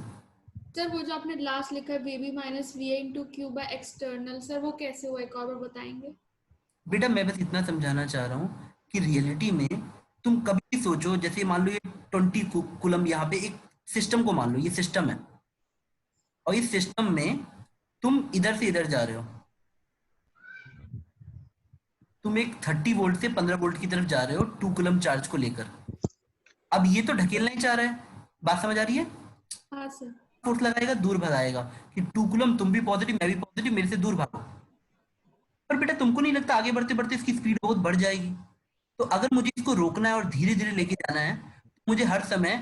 सर वो जो आपने लास्ट लिखा है VB minus वीए into Q by external, sir वो कैसे हुआ, एक और बार बताएंगे? बेटा मैं बस इतना समझाना चाह रहा हूँ कि रियलिटी में तुम कभी भी सोचो, जैसे मान लो ये 20 कूलम यहाँ पे एक सिस्टम को मान लो, ये सिस्टम है और इस सिस्टम में तुम इधर से इधर जा रहे हो, तुम एक 30 वोल्ट से 15 वोल्ट की तरफ जा रहे हो 2 कूलम चार्ज को लेकर। अब ये तो ढकेलना ही चाह रहा है, बात समझ आ रही है? हाँ सर। फोर्स लगाएगा, दूर भगाएगा कि 2 कूलम तुम भी पॉजिटिव मैं भी पॉजिटिव, मेरे से दूर भागो। पर बेटा तुमको नहीं लगता आगे बढ़ते बढ़ते इसकी स्पीड बहुत बढ़ जाएगी? तो अगर मुझे इसको रोकना है और धीरे धीरे लेके जाना है तो मुझे हर समय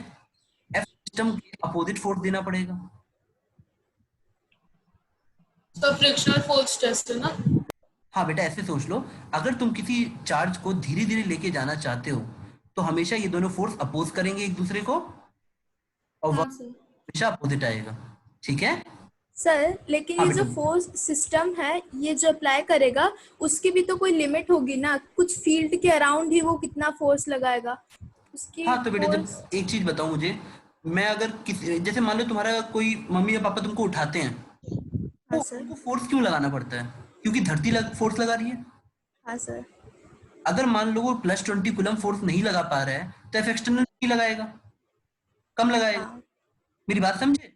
एफ सिस्टम के अपोजिट फोर्स देना पड़ेगा। तो फ्रिक्शनल फोर्स टेस्ट है ना? हाँ बेटा ऐसे सोच लो, अगर तुम किसी चार्ज को धीरे धीरे लेके जाना चाहते हो तो हमेशा ये दोनों फोर्स अपोज करेंगे एक दूसरे को और वह हाँ सर। हमेशा अपोजिट आएगा, ठीक है? सर लेकिन हाँ ये जो बेटा। फोर्स सिस्टम है ये जो अप्लाई करेगा उसकी भी तो कोई लिमिट होगी ना, कुछ फील्ड के अराउंड ही वो कितना फोर्स लगाएगा उसकी। हाँ तो बेटा जब force- एक चीज बताओ मुझे, मैं अगर किसी जैसे मान लो तुम्हारा कोई मम्मी या पापा तुमको उठाते हैं हाँ तो सर। उनको फोर्स क्यों लगाना पड़ता है? क्योंकि धरती फोर्स लगा रही है। हाँ सर। अगर मान लो वो +20 कूलम फोर्स नहीं लगा पा रहा है तो एफ एक्सटर्नल नहीं लगाएगा, कम लगाएगा। हाँ। मेरी बात समझे?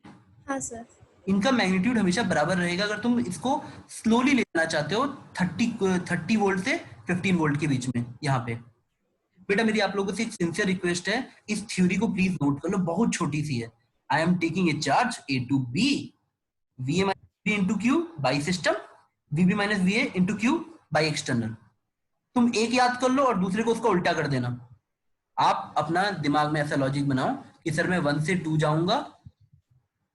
हाँ सर। इनका मैग्नीट्यूड हमेशा बराबर रहेगा अगर तुम इसको स्लोली लेना चाहते हो 30 वोल्ट से 15 वोल्ट के बीच में। यहाँ पे बेटा मेरी आप लोगों से एक सिंसियर रिक्वेस्ट है, इस थ्योरी को प्लीज नोट कर लो, बहुत छोटी सी है। I am taking a charge A to B, VA minus V into Q by system, VB minus VA into Q by external. तुम एक याद कर लो और दूसरे को उसका उल्टा कर देना। आप अपना दिमाग में ऐसा लॉजिक बनाओ कि सर मैं 1 से 2 जाऊंगा,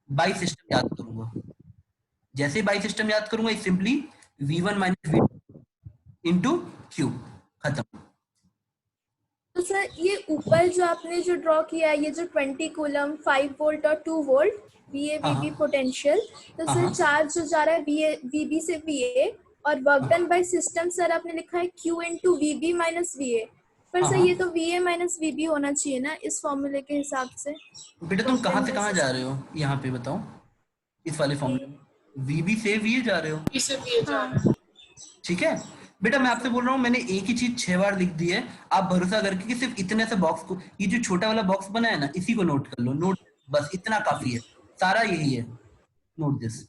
बाई सिस्टम याद करूंगा। जैसे बाई सिस्टम याद करूंगा इस simply V1 minus V into Q, खत्म। तो सर ये ऊपर जो आपने जो ड्रॉ किया है ये जो 20 कूलम 5 वोल्ट और 2 वोल्ट VA हाँ, VB हाँ। पोटेंशियल, तो हाँ, सर हाँ। चार्ज जो जा रहा है VB से VA और work done by system sir आपने लिखा है Q into VB minus VA, पर हाँ, सर हाँ। ये तो VA minus VB होना चाहिए ना इस फॉर्मूले के हिसाब से। बेटा तुम Work कहाँ done से by कहाँ जा system। रहे हो? यहाँ पे बताओ, इस वाले फॉर्मूले में VB से VA जा रहे हो, इसे भी जा रहा है। ठीक है? बेटा मैं आपसे बोल रहा हूँ मैंने एक ही चीज 6 बार लिख दी है, आप भरोसा करके कि सिर्फ इतने से बॉक्स को, ये जो छोटा वाला बॉक्स बना है ना इसी को नोट कर लो, नोट बस इतना काफी है, सारा यही है, नोट दिस।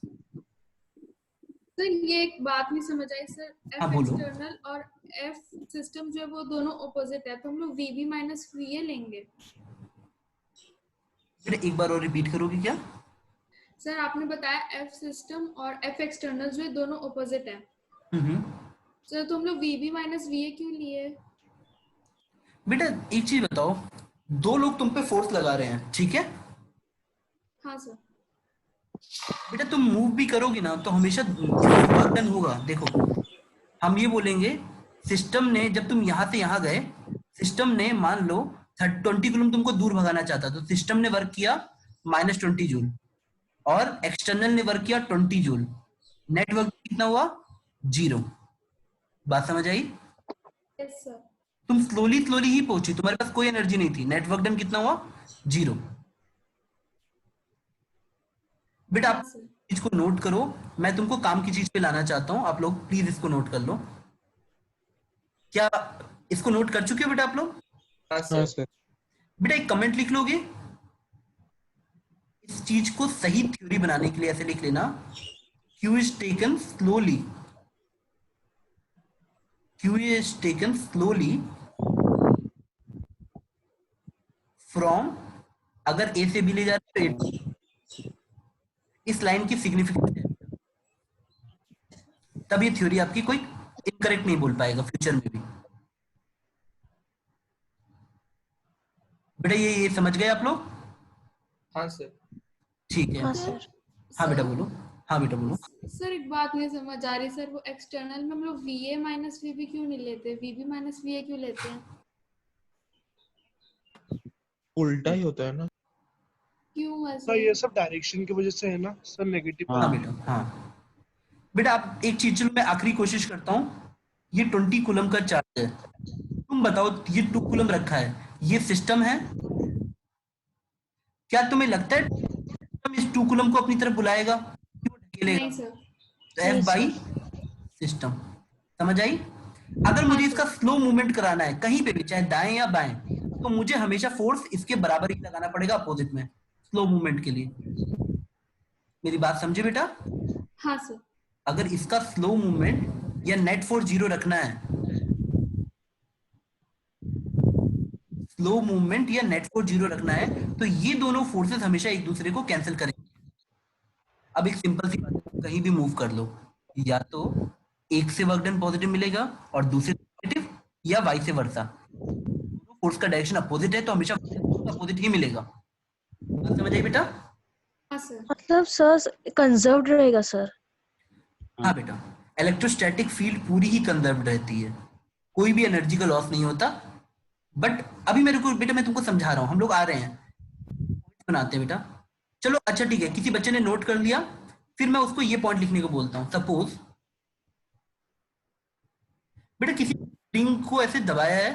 सर ये एक बात नहीं समझ आई सर, हाँ, एफ बोलो। एक्सटर्नल और एफ सिस्टम जो है वो दोनों ऑपोजिट है, तो हम लोग VB माइनस VA लेंगे। बेटा एक बार और रिपीट करोगे क्या? सर आपने बताया एफ सिस्टम और एफ एक्सटर्नल जो है दोनों ऑपोजिट है, हम्म। सर तो हम लोग VB माइनस VA क्यों लिए? बेटा एक चीज बताओ, दो लोग तुम पे फोर्स लगा रहे हैं, ठीक है? हाँ सर। बेटा तुम मूव भी करोगी ना तो हमेशा वर्क होगा। देखो हम ये बोलेंगे सिस्टम ने, जब तुम यहाँ से यहाँ गए, सिस्टम ने मान लो 20 कूलम तुमको दूर भगाना चाहता तो सिस्टम ने वर्क किया -20 जूल और एक्सटर्नल ने वर्क किया 20 जूल, नेट वर्क कितना हुआ? 0। बात समझ आई? Yes sir. तुम स्लोली स्लोली ही पहुंची, तुम्हारे पास कोई एनर्जी नहीं थी, नेटवर्क डन कितना हुआ? 0। बेटा आप चीज को नोट करो, मैं तुमको काम की चीज पे लाना चाहता हूं, आप लोग प्लीज इसको नोट कर लो। क्या इसको नोट कर चुके हो बेटा आप लोग? हाँ हाँ सर। सर। बेटा एक कमेंट लिख लोगे, इस चीज को सही थ्योरी बनाने के लिए ऐसे लिख लेना, Q is taken slowly, Q is taken slowly from, अगर A से B ले जा रहे हो तो इस लाइन की सिग्निफिकेंस है, तब ये थ्योरी आपकी कोई इनकरेक्ट नहीं बोल पाएगा फ्यूचर में भी। बेटा ये समझ गए आप लोग? हाँ सर। ठीक है। हाँ सर। हाँ बेटा बोलो। हाँ बेटा बोलो। सर एक बात नहीं समझ आ रही सर, वो एक्सटर्नल में हम लोग VA माइनस VB क्यों नहीं लेते, VB माइनस VA क्यों लेते हैं? उल्टा ही होता है ना। क्यों सर ऐसे? ये सब डायरेक्शन की वजह से है ना सर, नेगेटिव। हाँ बेटा, हाँ बेटा आप एक चीज, चलो मैं आखिरी कोशिश करता हूँ। ये 20 कूलम का चार्ज है, तुम बताओ ये 2 कूलम रखा है, ये सिस्टम है, क्या तुम्हें लगता है सिस्टम इस 2 कूलम को अपनी तरफ बुलाएगा? क्यों ढकेलेगा? नहीं सर। तो F बाई सिस्टम, समझ आई? अगर मुझे इसका स्लो मूवमेंट कराना है कहीं पे भी, चाहे दाएं या बाएं, तो मुझे हमेशा फोर्स इसके बराबर ही लगाना पड़ेगा अपोजिट में। स्लो मूवमेंट के लिए। मेरी बात समझे बेटा? हाँ सर। अगर इसका स्लो मूवमेंट या नेट फोर्स 0 रखना है, स्लो मूवमेंट या नेट फोर्स 0 रखना है, तो ये दोनों फोर्सेस हमेशा एक दूसरे को कैंसिल करेंगे। अब एक सिंपल सी बात है, कहीं भी मूव कर लो, या तो एक से वर्क डन पॉजिटिव मिलेगा और दूसरे नेगेटिव, या वाइस वर्सा। दोनों फोर्स का डायरेक्शन अपोजिट है तो हमेशा अपोजिट ही मिलेगा। बात समझ आई बेटा? हाँ सर। मतलब सर कंजर्व्ड रहेगा सर। हाँ बेटा, इलेक्ट्रोस्टैटिक फील्ड पूरी ही कंजर्व्ड रहती है, कोई भी एनर्जी का लॉस नहीं होता। बट अभी मेरे को बेटा, मैं तुमको समझा रहा हूँ, हम लोग आ रहे हैं, बनाते हैं बेटा। चलो अच्छा ठीक है, किसी बच्चे ने नोट कर लिया, फिर मैं उसको ये पॉइंट लिखने को बोलता हूँ। सपोज बेटा किसी स्प्रिंग को ऐसे दबाया है,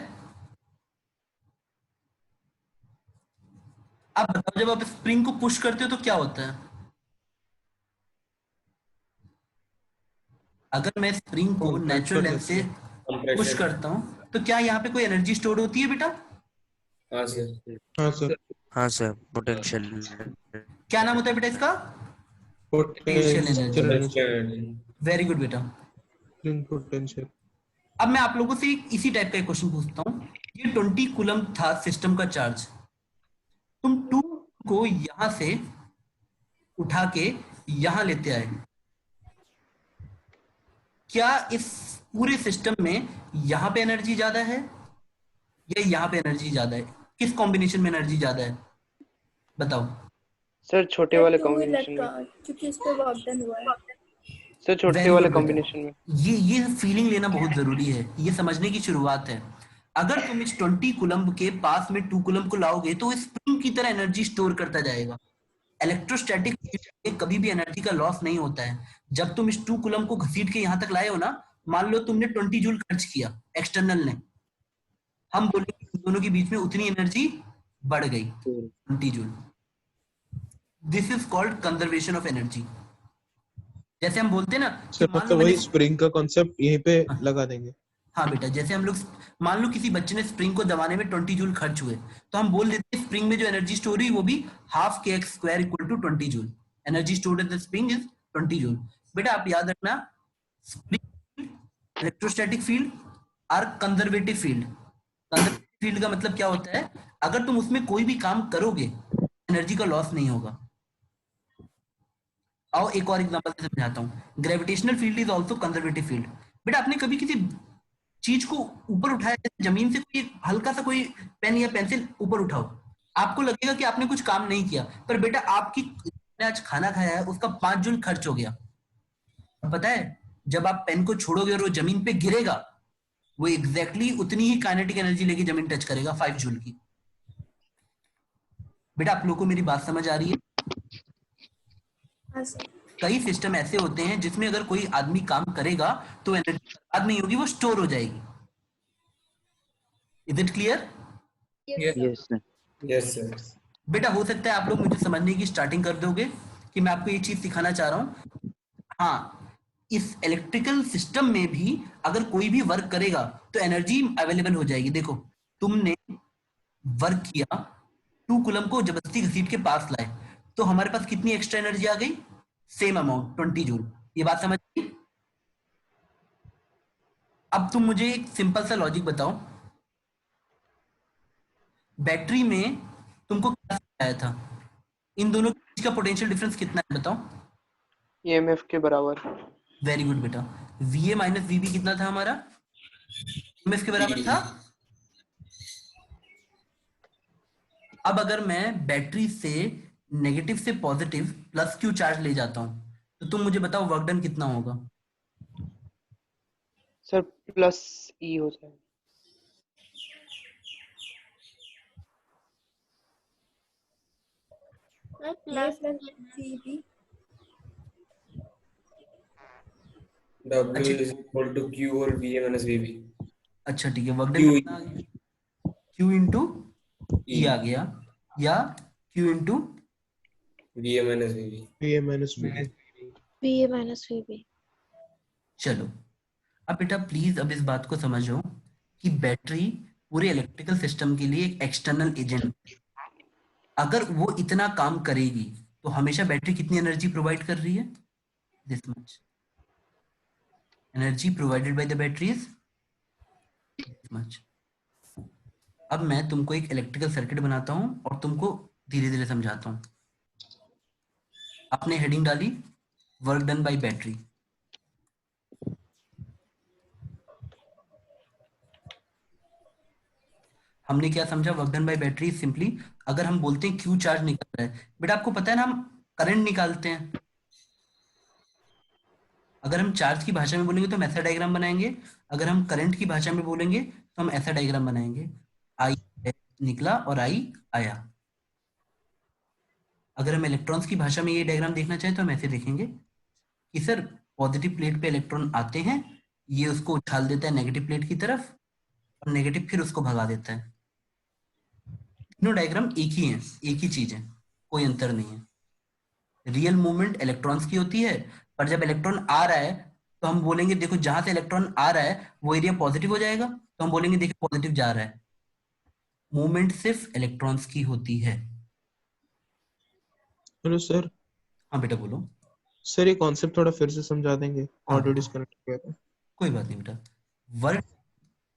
आप बताओ जब आप स्प्रिंग को पुश करते हो तो क्या होता है? अगर मैं स्प्रिंग को Compress नेचुरल कर लेंथ देते से हैं। Push compression. करता हूँ तो क्या यहाँ पे कोई एनर्जी स्टोर होती है बेटा? हाँ सर। हाँ सर, हाँ सर, पोटेंशियल। क्या नाम होता है बेटा इसका? Potential energy. Potential very good बेटा। Energy, potential. अब मैं आप लोगों से इसी टाइप का एक क्वेश्चन पूछता हूँ। ये 20 कूलम था सिस्टम का चार्ज, तुम 2 को यहां से उठा के यहां लेते आए, क्या इस पूरे सिस्टम में यहां पे एनर्जी ज्यादा है या यहां पे एनर्जी ज्यादा है? किस कॉम्बिनेशन में एनर्जी ज्यादा है बताओ? सर छोटे वाले टू कॉम्बिनेशन में। इलेक्ट्रॉन, क्योंकि इस पे वर्क डन हुआ है। सर छोटे वेरी वाले गुड बेटा, कॉम्बिनेशन में। ये फीलिंग लेना बहुत जरूरी है, ये समझने की शुरुआत है। अगर तुम इस 20 कूलम्ब के पास में 2 कूलम्ब को लाओगे तो स्प्रिंग की तरह एनर्जी स्टोर करता जाएगा। इलेक्ट्रोस्टैटिक में कभी भी एनर्जी का लॉस नहीं होता है। जब तुम इस 2 कूलम्ब को घसीट के यहां तक लाए हो ना, मान लो तुमने 20 जूल खर्च किया एक्सटर्नल ने, हम बोलेंगे इन दोनों के बीच में उतनी एनर्जी बढ़ गई 20 joule. This is called conservation of energy. जैसे हम बोलते हैं ना कि सर मान लो मतलब वही मैंने, स्प्रिंग का कॉन्सेप्ट यहीं पे हाँ, लगा देंगे। हाँ बेटा, जैसे हम लोग मान लो किसी बच्चे ने स्प्रिंग को दबाने में 20 जूल खर्च हुए, तो हम बोल देते हैं स्प्रिंग में जो एनर्जी स्टोर हुई वो भी हाफ के x square equal to 20 joule. Energy stored in the spring is 20 joule. बेटा आप याद रखना, spring, electrostatic field are conservative field. Conservative field का मतलब क्या होता है? अगर तुम उसमें कोई भी काम करोगे एनर्जी का लॉस नहीं होगा। आओ एक और एग्जांपल से समझाता हूँ। Gravitational field is also conservative field. बेटा आपने कभी किसी चीज को ऊपर उठाया, जैसे जमीन से कोई हल्का सा कोई पेन या पेंसिल ऊपर उठाओ, आपको लगेगा कि आपने कुछ काम नहीं किया, पर बेटा आपकी आज खाना खाया है उसका 5 जूल खर्च हो गया। पता है जब आप पेन को छोड़ोगे और वो जमीन पे गिरेगा, वो एग्जैक्टली उतनी ही काइनेटिक एनर्जी लेके जमीन टच करेगा, 5 जूल की। बेटा आप लोगों को मेरी बात समझ आ रही है? हाँ सर। कई सिस्टम ऐसे होते हैं जिसमें अगर कोई आदमी काम करेगा तो एनर्जी बर्बाद नहीं होगी, वो स्टोर हो जाएगी। Is it clear? Yes sir. Yes sir. बेटा हो सकता है आप लोग मुझे समझने की स्टार्टिंग कर दोगे कि मैं आपको ये चीज सिखाना चाह रहा हूं। हाँ, इस इलेक्ट्रिकल सिस्टम में भी अगर कोई भी वर्क करेगा तो एनर्जी अवेलेबल हो जाएगी। देखो तुमने वर्क किया, 2 कूलम को जबरदस्ती घसीट के पास लाए, तो हमारे पास कितनी एक्स्ट्रा एनर्जी आ गई? Same amount 20 joule. ये बात समझ गई? अब तुम मुझे एक सिंपल सा लॉजिक बताओ, बैटरी में तुमको क्या समझाया था? इन दोनों के बीच का पोटेंशियल डिफरेंस कितना है बताओ? ईएमएफ के बराबर। वेरी गुड बेटा। VA माइनस VB कितना था हमारा? EMF के बराबर था। अब अगर मैं बैटरी से नेगेटिव से पॉजिटिव प्लस Q चार्ज ले जाता हूं तो तुम मुझे बताओ वर्क डन कितना होगा? सर प्लस ई हो जाएगा। Plus VB। W is equal to Q और VA minus VB। अच्छा ठीक है, वर्क डन Q कितना आ गया? Q इंटू E आ गया, या Q into VA minus VB। VA minus VB। VA minus VB। चलो अब बेटा प्लीज अब इस बात को समझो कि बैटरी पूरे इलेक्ट्रिकल सिस्टम के लिए एक एक्सटर्नल एजेंट। अगर वो इतना काम करेगी तो हमेशा बैटरी कितनी एनर्जी प्रोवाइड कर रही है? This much energy provided by the battery is this much. अब मैं तुमको एक इलेक्ट्रिकल सर्किट बनाता हूं और तुमको धीरे धीरे समझाता हूं। आपने हेडिंग डाली वर्क डन बाय बैटरी। हमने क्या समझा? Work done by battery simply, अगर हम बोलते हैं क्यू चार्ज निकल रहा है, बेटा आपको पता है ना हम करंट निकालते हैं। अगर हम चार्ज की भाषा में बोलेंगे तो हम ऐसा डायग्राम बनाएंगे, अगर हम करंट की भाषा में बोलेंगे तो हम ऐसा डायग्राम बनाएंगे, आई निकला और आई आया। अगर हम इलेक्ट्रॉन्स की भाषा में ये डायग्राम देखना चाहें तो हम ऐसे देखेंगे कि सर पॉजिटिव प्लेट पे इलेक्ट्रॉन आते हैं, ये उसको उछाल देता है नेगेटिव प्लेट की तरफ और नेगेटिव फिर उसको भगा देता है। तीनों डायग्राम एक ही हैं, एक ही चीज है, कोई अंतर नहीं है। रियल मूवमेंट इलेक्ट्रॉन्स की होती है, पर जब इलेक्ट्रॉन आ रहा है तो हम बोलेंगे देखो जहां से इलेक्ट्रॉन आ रहा है वो एरिया पॉजिटिव हो जाएगा, तो हम बोलेंगे देखो पॉजिटिव जा रहा है। मूवमेंट सिर्फ इलेक्ट्रॉन्स की होती है। Hello sir. हाँ बेटा बोलो। सर ये कॉन्सेप्ट थोड़ा फिर से समझा देंगे, ऑडियो डिस्कनेक्ट हो गया था। कोई बात नहीं बेटा। वर्क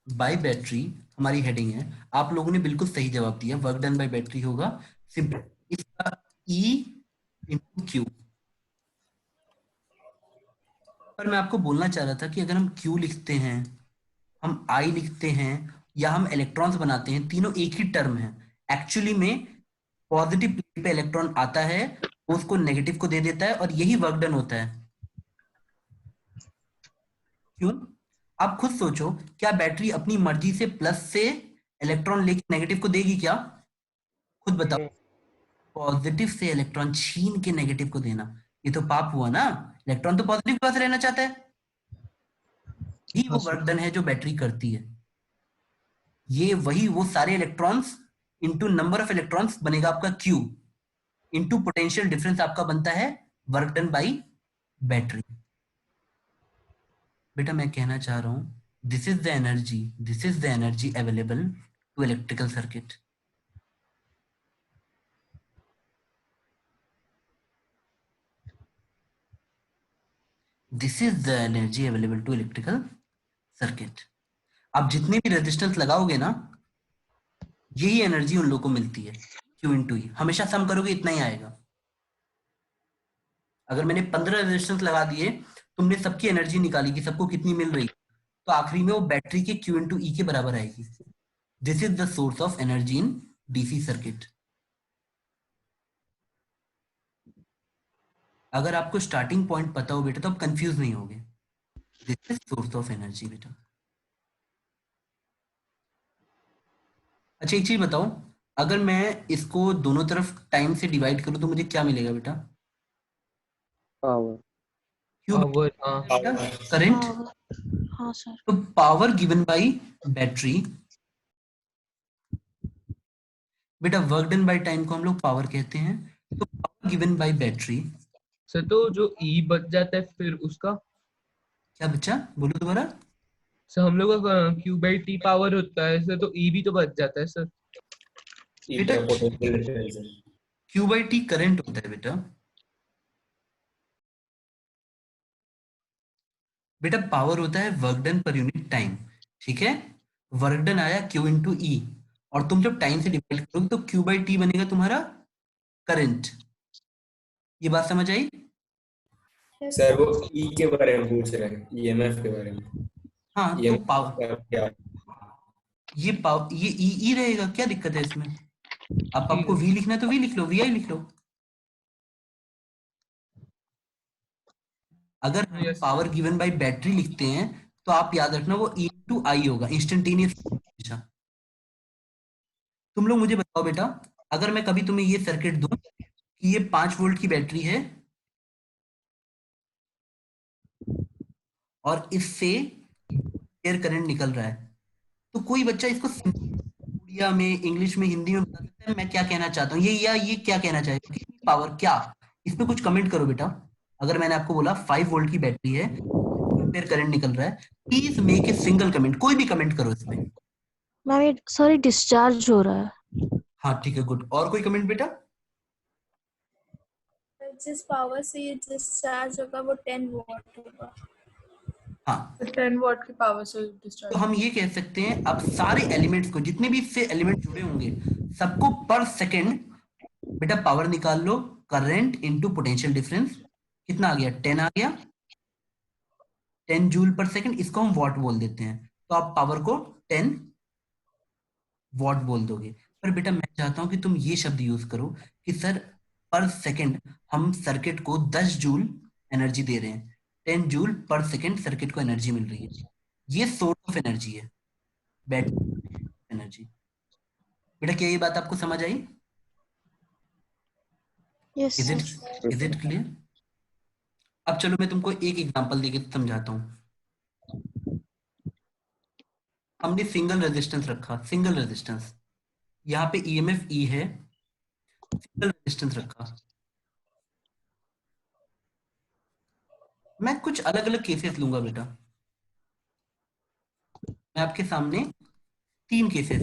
बाय बैटरी हमारी हेडिंग है, आप लोगों ने बिल्कुल सही जवाब दिया। वर्क डन बाय बैटरी होगा सिंपल इसका E इंटू क्यू। पर मैं आपको बोलना चाह रहा था कि अगर हम Q लिखते हैं, हम I लिखते हैं या हम इलेक्ट्रॉन्स बनाते हैं, तीनों एक ही टर्म है। एक्चुअली में पॉजिटिव प्लेट पे इलेक्ट्रॉन आता है, उसको नेगेटिव को दे देता है और यही वर्क डन होता है। क्यों? आप खुद सोचो, क्या बैटरी अपनी मर्जी से प्लस से इलेक्ट्रॉन लेके नेगेटिव को देगी क्या? खुद बताओ। पॉजिटिव से इलेक्ट्रॉन छीन के नेगेटिव को देना, ये तो पाप हुआ ना। इलेक्ट्रॉन तो पॉजिटिव के पास रहना चाहता है। ये वो वर्क डन है जो बैटरी करती है। ये वही वो सारे electrons into number of electrons बनेगा आपका Q, इंटू पोटेंशियल डिफरेंस आपका बनता है वर्क डन बाई बैटरी। बेटा मैं कहना चाह रहा हूं this is the energy available to electrical circuit. This is the energy available to electrical circuit. आप जितने भी रेजिस्टेंस लगाओगे ना, यही एनर्जी उन लोगों को मिलती है, Q इंटू ई। हमेशा सम करोगे इतना ही आएगा। अगर मैंने 15 रेजिस्टेंस लगा दिए, तुमने सबकी एनर्जी निकाली कि सबको कितनी मिल रही, तो आखिरी में वो बैटरी के Q इंटू ई के बराबर आएगी। This is the source of energy in DC circuit. अगर आपको स्टार्टिंग पॉइंट पता हो बेटा तो आप कंफ्यूज नहीं होगे। This is source of energy बेटा। अच्छा एक चीज बताओ, अगर मैं इसको दोनों तरफ टाइम से डिवाइड करूं तो मुझे क्या मिलेगा बेटा? पावर। पावर, हाँ। करंट। हाँ सर। तो पावर गिवन बाय बैटरी बेटा, वर्क डन बाय टाइम को हम लोग पावर कहते हैं। तो power given by battery sir तो जो ई बच जाता है फिर उसका, क्या बच्चा? बोलो दोबारा। सर हम लोग का क्यू बाई टी पावर होता है सर, तो ई भी तो बच जाता है सर। बेटा Q बाई टी करंट होता है बेटा। बेटा पावर होता है work done per unit time, ठीक है। वर्क डन आया Q इंटू ई, और तुम जब टाइम से डिवाइड करोगे तो Q बाई टी बनेगा तुम्हारा करंट। ये बात समझ आई? सर वो ई के बारे में पूछ रहे हैं, ईएमएफ के बारे में। हाँ तो पावर, क्या ये ई रहेगा, क्या दिक्कत है इसमें? आपको V लिखना है तो V लिख लो, VI लिख लो। अगर हम पावर गिवन बाय बैटरी लिखते हैं तो आप याद रखना वो E टू आई होगा, इंस्टेंटेनियस। तुम लोग मुझे बताओ बेटा, अगर मैं कभी तुम्हें ये सर्किट दूं कि ये 5 वोल्ट की बैटरी है और इससे एयर करंट निकल रहा है, तो कोई बच्चा इसको उड़िया में, इंग्लिश में, हिंदी में बता सकता है मैं क्या कहना चाहता हूँ, ये क्या कहना चाहेगा? पावर क्या? इस पे कुछ कमेंट करो बेटा। अगर मैंने आपको बोला 5 वोल्ट की बैटरी है, एम्पीयर करंट निकल रहा है, please make a single comment, कोई भी कमेंट करो इसमें। मैम ये सॉरी डिस्चार्ज हो रहा है। हाँ ठीक है, गुड। और कोई कमेंट बेटा? जिस पावर से ये डिस्चार्ज होगा वो 10 वॉट होगा। हाँ, 10 वॉट की पावर से तो डिस्चार्ज। हम ये कह सकते हैं अब सारे एलिमेंट्स को, जितने भी इससे एलिमेंट जुड़े होंगे, सबको पर सेकंड बेटा पावर निकाल लो। करंट इनटू पोटेंशियल डिफरेंस कितना आ गया? 10 आ गया। 10 जूल पर सेकंड, इसको हम वॉट बोल देते हैं, तो आप पावर को 10 वॉट बोल दोगे। पर बेटा मैं चाहता हूं कि तुम ये शब्द यूज करो कि सर पर सेकंड हम सर्किट को 10 जूल एनर्जी दे रहे हैं, 10 जूल पर सेकंड सर्किट को एनर्जी मिल रही है। ये सोर्स ऑफ एनर्जी है, बैटरी एनर्जी। बेटा क्या ये बात आपको समझ आई? Yes is sir. It clear? अब चलो मैं तुमको एक एग्जांपल देके समझाता हूं। हमने सिंगल रेजिस्टेंस रखा, सिंगल रेजिस्टेंस, यहाँ पे ईएमएफ ई है, सिंगल रेजिस्टेंस रखा। मैं कुछ अलग अलग केसेस लूंगा बेटा, मैं आपके सामने 3 केसेस।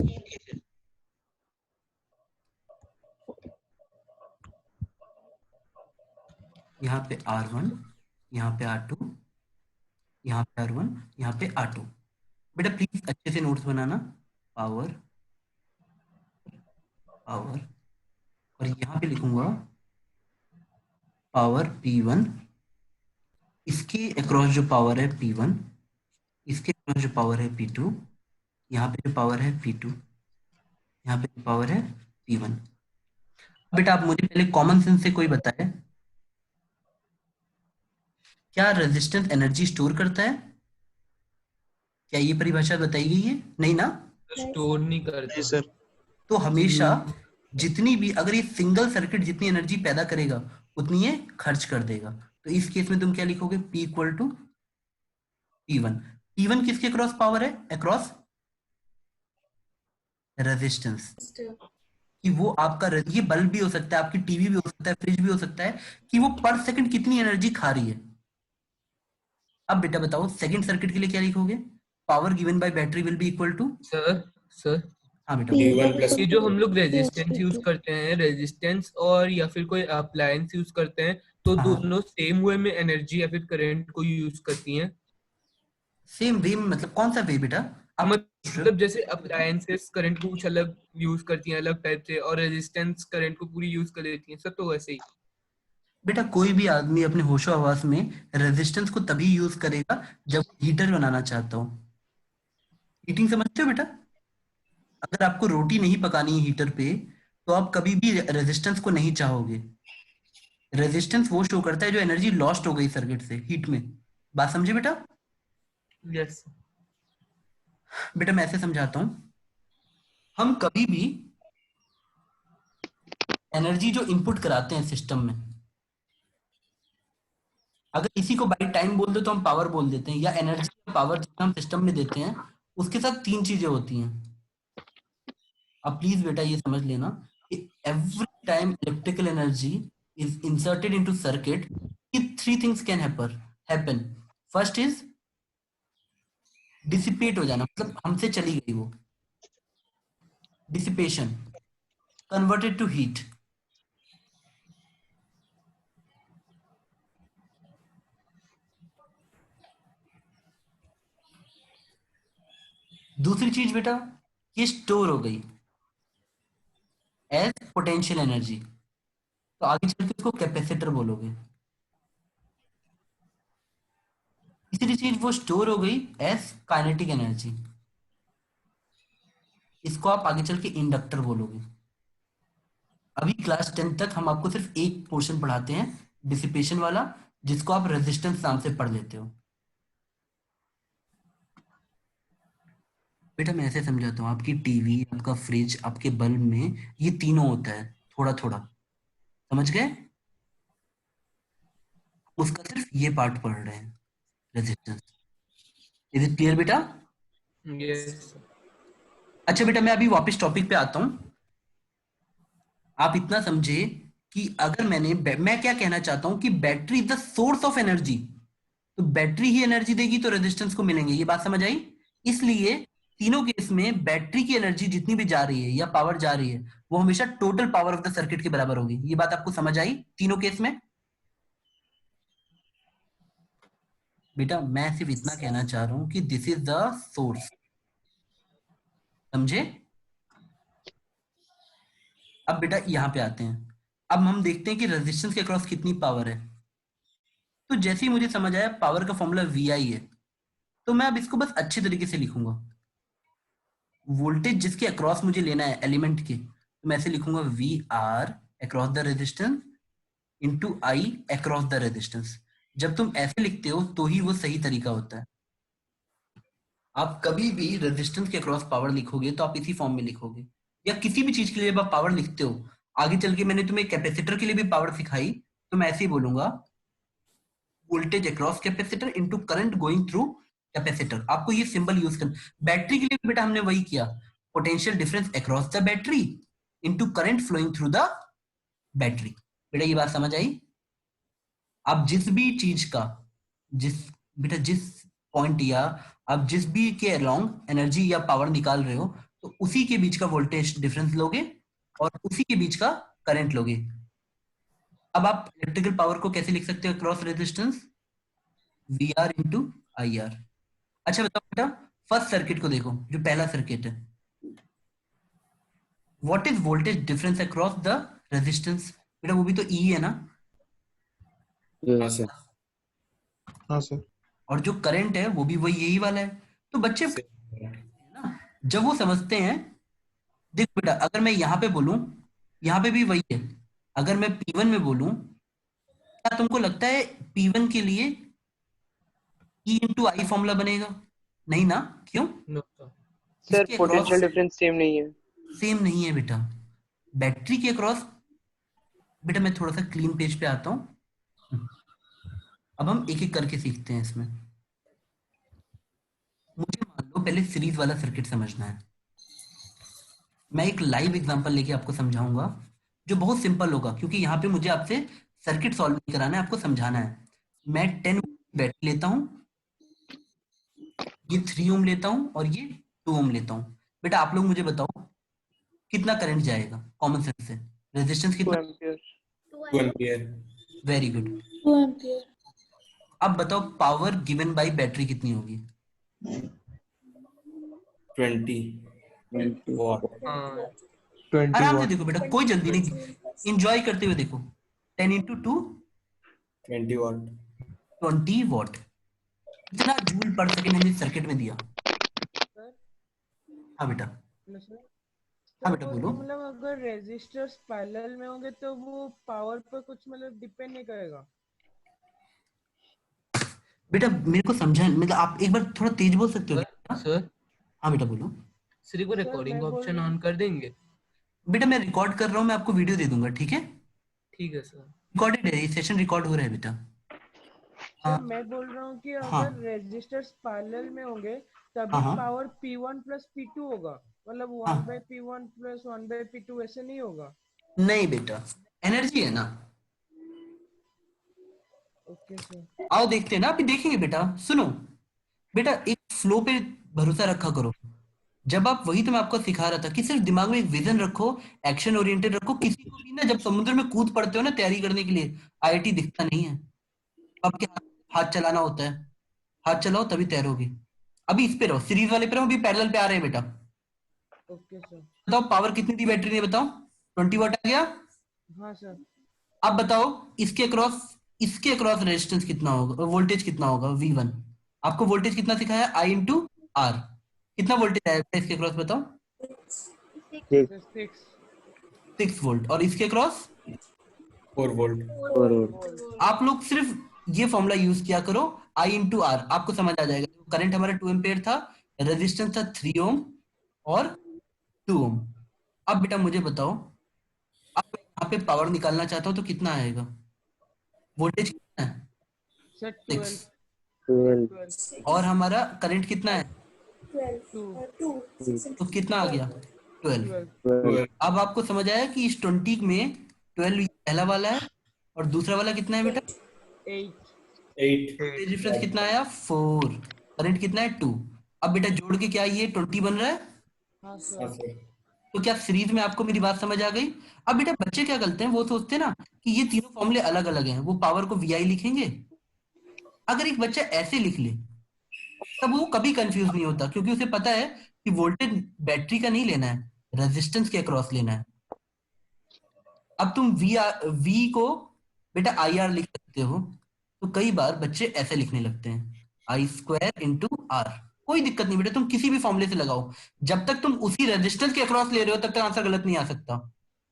यहाँ पे R1, यहाँ पे R2, यहाँ पे R1, यहाँ पे R2। बेटा प्लीज अच्छे से नोट्स बनाना। पावर पावर, और यहाँ पे लिखूंगा पावर P1, इसके अक्रॉस जो पावर है P1, इसके अक्रॉस जो पावर है P2, यहाँ पे जो पावर है P2, यहाँ पे जो पावर है P1। बेटा आप मुझे पहले कॉमन सेंस से कोई बताए, क्या रेजिस्टेंस एनर्जी स्टोर करता है? क्या ये परिभाषा बताई गई है? नहीं ना? स्टोर नहीं करता। नहीं सर। तो हमेशा जितनी भी, अगर ये सिंगल सर्किट जितनी एनर्जी पैदा करेगा उतनी ये खर्च कर देगा। तो इस केस में तुम क्या लिखोगे? P equal to P1। P1 किसके अक्रॉस पावर है? Across resistance. कि वो आपका ये बल्ब भी हो सकता है, आपकी टीवी भी हो सकता है, फ्रिज भी हो सकता है, कि वो पर सेकंड कितनी एनर्जी खा रही है। अब बेटा बताओ सेकंड सर्किट के लिए क्या लिखोगे? Power given by battery will be equal to. Sir हाँ बेटा। P1 प्लस ये जो हम लोग रेजिस्टेंस यूज करते हैं, रेजिस्टेंस और या फिर कोई अप्लायंस यूज करते हैं, तो हाँ। दोनों सेम वे में एनर्जी या फिर करंट को यूज करती हैं। सेम वे में मतलब कौन सा वे बेटा? मतलब जैसे अप्लायंसेस करंट को कुछ अलग यूज करती हैं अलग टाइप से, और रेजिस्टेंस करंट को पूरी यूज कर लेती हैं सब, तो वैसे ही। बेटा कोई भी आदमी अपने होशो हवास में रेजिस्टेंस को तभी यूज करेगा जब हीटर बनाना चाहता हो। हीटिंग समझते हो बेटा? अगर आपको रोटी नहीं पकानी है हीटर पे, तो आप कभी भी रेजिस्टेंस को नहीं चाहोगे। रेजिस्टेंस वो शो करता है जो एनर्जी लॉस्ट हो गई सर्किट से हीट में। बात समझे बेटा? यस बेटा मैं ऐसे समझाता हूं, हम कभी भी एनर्जी जो इनपुट कराते हैं सिस्टम में, अगर इसी को बाई टाइम बोल दो तो हम पावर बोल देते हैं, या एनर्जी पावर जितना हम सिस्टम में देते हैं उसके साथ 3 चीजें होती हैं। अब प्लीज बेटा ये समझ लेना कि every time electrical energy is inserted into circuit, 3 things can happen. First is dissipate हो जाना, मतलब हमसे चली गई वो, डिसिपेशन, कन्वर्टेड टू हीट। दूसरी चीज बेटा, ये स्टोर हो गई एज पोटेंशियल एनर्जी, तो आगे चल के इसको कैपेसिटर बोलोगे। तीसरी चीज वो स्टोर हो गई एज काइनेटिक एनर्जी, इसको आप आगे चल के इंडक्टर बोलोगे। अभी क्लास 10 तक हम आपको सिर्फ एक पोर्शन पढ़ाते हैं डिसिपेशन वाला, जिसको आप रेजिस्टेंस नाम से पढ़ लेते हो। बेटा मैं ऐसे समझाता हूँ, आपकी टीवी, आपका फ्रिज, आपके बल्ब में ये तीनों होता है थोड़ा थोड़ा, समझ गए? उसका सिर्फ ये पार्ट पढ़ रहे हैं, रेजिस्टेंस। इज इट क्लियर बेटा? यस। अच्छा बेटा मैं अभी वापस टॉपिक पे आता हूं। आप इतना समझे कि अगर मैं क्या कहना चाहता हूं कि battery is the source of energy, तो बैटरी ही एनर्जी देगी तो रेजिस्टेंस को मिलेंगे। ये बात समझ आई? इसलिए तीनों केस में बैटरी की एनर्जी जितनी भी जा रही है या पावर जा रही है वो हमेशा total power of the circuit के बराबर होगी। ये बात आपको समझ आई तीनों केस में? बेटा मैं सिर्फ इतना कहना चाह रहा हूं कि दिस इज द सोर्स, समझे? अब बेटा यहां पे आते हैं। अब हम देखते हैं कि रेजिस्टेंस के अक्रॉस कितनी पावर है। तो जैसे ही मुझे समझ आया पावर का फॉर्मूला VI है, तो मैं अब इसको बस अच्छे तरीके से लिखूंगा। वोल्टेज जिसके अक्रॉस मुझे लेना है एलिमेंट के, तो मैं ऐसे लिखूंगा VR across the resistance into I across the resistance. जब तुम ऐसे लिखते हो तो ही वो सही तरीका होता है। आप कभी भी रेजिस्टेंस के अक्रॉस पावर लिखोगे तो आप इसी फॉर्म में लिखोगे, या किसी भी चीज के लिए जब आप पावर लिखते हो, आगे चल के मैंने तुम्हें कैपेसिटर के लिए भी पावर सिखाई, तो मैं ऐसे ही बोलूंगा voltage across capacitor into current going through capacitor. आपको ये सिंबल यूज करना। बैटरी के लिए बेटा हमने वही किया, potential difference across the battery into current flowing through the battery. बेटा ये बात समझ आई? आप जिस भी चीज का जिस पॉइंट या आप जिस भी के अलोंग एनर्जी या पावर निकाल रहे हो, तो उसी के बीच का वोल्टेज डिफरेंस लोगे और उसी के बीच का करंट लोगे। अब आप इलेक्ट्रिकल पावर को कैसे लिख सकते हो cross resistance? VR into IR। अच्छा बताओ बेटा, फर्स्ट सर्किट को देखो, जो पहला सर्किट है, what is voltage difference across the resistance? बेटा वो भी तो E है ना? हाँ सर। हाँ सर। और जो करंट है वो भी वही यही वाला है। तो बच्चे ना जब वो समझते हैं, देखो बेटा अगर मैं यहाँ पे बोलूं, यहाँ पे भी वही है। अगर मैं P1 में बोलूं, क्या तुमको लगता है P1 के लिए E इंटू I फॉर्मूला बनेगा? नहीं ना, क्यों? No sir. सर इसके पोटेंशियल across डिफरेंस सेम नहीं है। सेम नहीं है बेटा। बैटरी के अक्रॉस, बेटा मैं थोड़ा सा क्लीन पेज पे आता हूं। अब हम एक एक करके सीखते हैं इसमें। मुझे मान लो पहले सीरीज वाला सर्किट समझना है। मैं एक लाइव एग्जांपल लेके आपको समझाऊंगा जो बहुत सिंपल होगा, क्योंकि यहाँ पे मुझे आपसे सर्किट सॉल्व नहीं कराना है, आपको समझाना है। मैं 10 बैटरी लेता हूँ, ये 3 ओम लेता हूँ और ये 2 ओम लेता हूँ। बेटा आप लोग मुझे बताओ कितना करंट जाएगा कॉमन सेंस से? रेजिस्टेंस 2 कितना? Ampere. 2 ampere. Very good. 2 ampere. अब बताओ पावर गिवन बाय बैटरी कितनी होगी? 20 वॉट। हाँ 20 आराम से वॉट। देखो बेटा, कोई जल्दी नहीं, इंजॉय करते हुए देखो। 10 इंटू 2 20 वॉट। 20 वॉट। कितना जूल पर सेकेंड हमने सर्किट में दिया? हाँ बेटा, हाँ बेटा बोलो। मतलब अगर रेजिस्टर्स पैरेलल में होंगे तो वो पावर पर कुछ मतलब डिपेंड नहीं करेगा? बेटा मेरे को समझा, मतलब आप एक बार थोड़ा तेज बोल सकते हो क्या? सर हाँ बेटा बोलो। सिर्फ वो सर, रिकॉर्डिंग मैं बोल ऑप्शन रहा हूँ- ऑन कर देंगे? बेटा मैं रिकॉर्ड कर रहा हूँ, मैं आपको वीडियो दे दूंगा, ठीक है? ठीक है सर। रिकॉर्डेड है, ये सेशन रिकॉर्ड हो रहा है बेटा। हाँ सर मैं बोल रहा हूँ कि हाँ अगर रेजिस्टर्स पैरेलल में होंगे तभी हाँ हाँ पावर P1 प्लस P2 होगा, मतलब 1 हाँ। Bye P1 plus 1 bye P2 ऐसे नहीं होगा? नहीं बेटा, एनर्जी है ना। Okay sir. आओ देखते हैं ना, अभी देखेंगे बेटा। सुनो बेटा, एक फ्लो पे भरोसा रखा करो। जब आप, वही तो मैं आपको सिखा रहा था कि सिर्फ दिमाग में एक विजन रखो, एक्शन ओरिएंटेड रखो। किसी को भी ना जब समुद्र में कूद पड़ते हो ना तैयारी करने के लिए, IIT दिखता नहीं है, आपके हाथ चलाना होता है। हाथ चलाओ तभी तैरोगे। अभी इस पे रहो, सीरीज वाले पे रहो, अभी पैरेलल पे आ रहे हैं बेटा। Okay sir. बताओ पावर कितनी दी बैटरी ने, बताओ। 20 वॉट आ गया। हाँ सर। अब बताओ इसके अक्रॉस रेजिस्टेंस कितना होगा, वोल्टेज कितना होगा? V1। आपको वोल्टेज कितना सिखाया? I into R। कितना वोल्टेज आया इसके अक्रॉस बताओ? 6 वोल्ट। और इसके अक्रॉस 4 वोल्ट। 4 वोल्ट। आप लोग सिर्फ ये फॉर्मूला यूज किया करो, I इंटू R, आपको समझ आ जाएगा। करंट हमारा 2 एम्पियर था, रेजिस्टेंस था 3 ओम और 2 ओम। अब बेटा मुझे बताओ, अब मैं यहाँ पे पावर निकालना चाहता हूँ तो कितना आएगा? वोल्टेज कितना है? सर 6। 12। और हमारा करंट कितना है? 2। तो कितना आ गया? 12। 12। अब आपको समझ आया कि इस 20 में 12 पहला वाला है और दूसरा वाला कितना है बेटा? 8। 8। डिफरेंस कितना आया? 4। करंट कितना है? 2। अब बेटा जोड़ के क्या ये 20 बन रहा है? हाँ हाँ सर। सर। तो क्या सीरीज में आपको मेरी बात समझ आ गई? अब बेटा बच्चे क्या करते हैं, वो सोचते हैं ना कि ये तीनों फॉर्मूले अलग अलग हैं, वो पावर को VI लिखेंगे। अगर एक बच्चा ऐसे लिख ले तब वो कभी कंफ्यूज नहीं होता, क्योंकि उसे पता है कि वोल्टेज बैटरी का नहीं लेना है, रेजिस्टेंस के अक्रॉस लेना है। अब तुम वी को बेटा IR लिख सकते हो, तो कई बार बच्चे ऐसे लिखने लगते हैं I² × R। कोई दिक्कत नहीं बेटा, तुम किसी भी फॉर्मूले से लगाओ, जब तक तुम उसी रेजिस्टेंस के अक्रॉस ले रहे हो तब तक आंसर गलत नहीं आ सकता।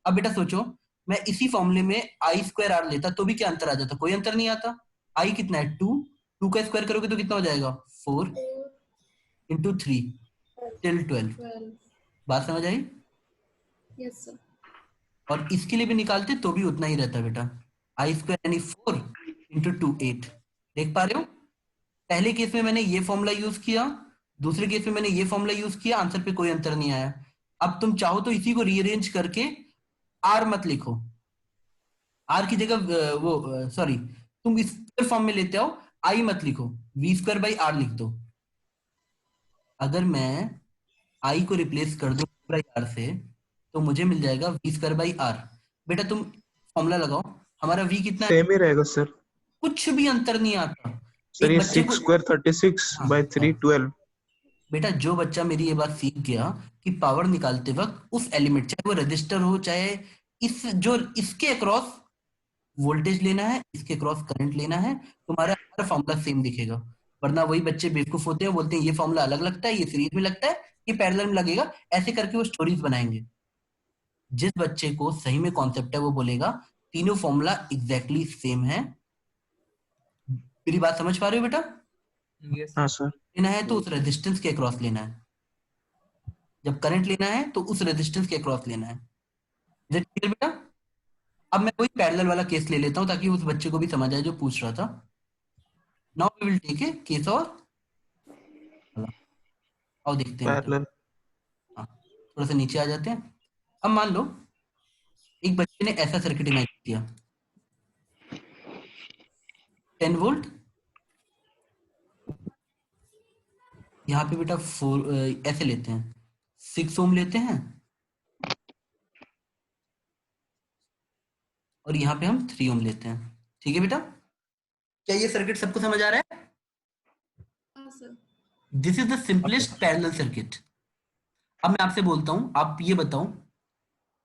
अब बेटा सोचो, मैं इसी फॉर्मूले में I² R लेता तो भी क्या अंतर आ जाता? कोई अंतर नहीं आता। I कितना है? 2, 2 का स्क्वायर करोगे तो कितना हो जाएगा? 4 × 3 टिल 12। 12। बात समझ आई? Yes sir. और इसके लिए भी निकालते तो भी उतना ही रहता बेटा, I² यानी 4 × 2 8। देख पा रहे हो? पहले केस में मैंने ये फॉर्मूला यूज किया, दूसरे केस में मैंने ये फॉर्मूला यूज किया, आंसर पे कोई अंतर नहीं आया। अब तुम चाहो तो इसी को रीअरेंज करके R मत लिखो, R की जगह सॉरी, तुम इस फॉर्म में लेते आओ, I मत लिखो, V²/R लिख दो। अगर मैं I को रिप्लेस कर दूं R से तो मुझे मिल जाएगा V²/R। बेटा तुम फॉर्मूला लगाओ, हमारा V कितना है? सेम ही रहेगा सर। कुछ भी अंतर नहीं आता। सर एक ये बच्चे 6 को स्क्वायर 36/3 12। बेटा जो बच्चा मेरी ये बात सीख गया कि पावर निकालते वक्त उस एलिमेंट, चाहे वो रजिस्टर हो, चाहे इसके अक्रॉस वोल्टेज लेना है, इसके अक्रॉस करंट लेना है, तुम्हारा हर फॉर्मूला सेम दिखेगा। वरना वही बच्चे बेवकूफ होते हैं, बोलते हैं ये फॉर्मूला अलग लगता है, ये सीरीज में लगता है, ये पैरेलल में लगेगा, ऐसे करके वो स्टोरीज बनाएंगे। जिस बच्चे को सही में कॉन्सेप्ट है वो बोलेगा तीनों फॉर्मूला एग्जैक्टली सेम है। मेरी बात समझ पा रहे हो बेटा? यस हाँ सर। सर। लेना है तो उस रेजिस्टेंस के अक्रॉस लेना है, जब करंट लेना है तो उस रेजिस्टेंस के अक्रॉस लेना है। इज इट क्लियर बेटा? अब मैं वही पैरेलल वाला केस ले लेता हूं ताकि उस बच्चे को भी समझ आए जो पूछ रहा था। Now we will take a case और और देखते हैं बेटा। पैरेलल। हाँ, थोड़ा सा नीचे आ जाते हैं। अब मान लो एक बच्चे ने ऐसा सर्किट इमेजिन किया, 10 वोल्ट, यहाँ पे बेटा 4 ऐसे लेते हैं, 6 ओम लेते हैं, और यहाँ पे हम 3 ओम लेते हैं। ठीक है बेटा? क्या ये सर्किट सबको समझ आ रहा है? हाँ sir. This is the simplest parallel circuit. अब मैं आपसे बोलता हूं, आप ये बताओ,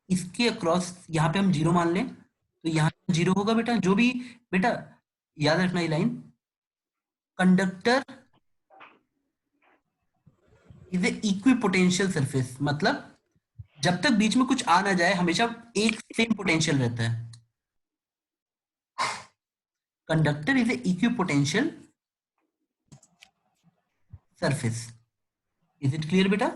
इसके अक्रॉस यहाँ पे हम 0 मान लें तो यहाँ 0 होगा बेटा। जो भी बेटा याद रखना ये line, conductor is a equipotential surface, मतलब जब तक बीच में कुछ आ ना जाए हमेशा एक सेम पोटेंशियल रहता है। Conductor is a equipotential surface. Is it clear बेटा?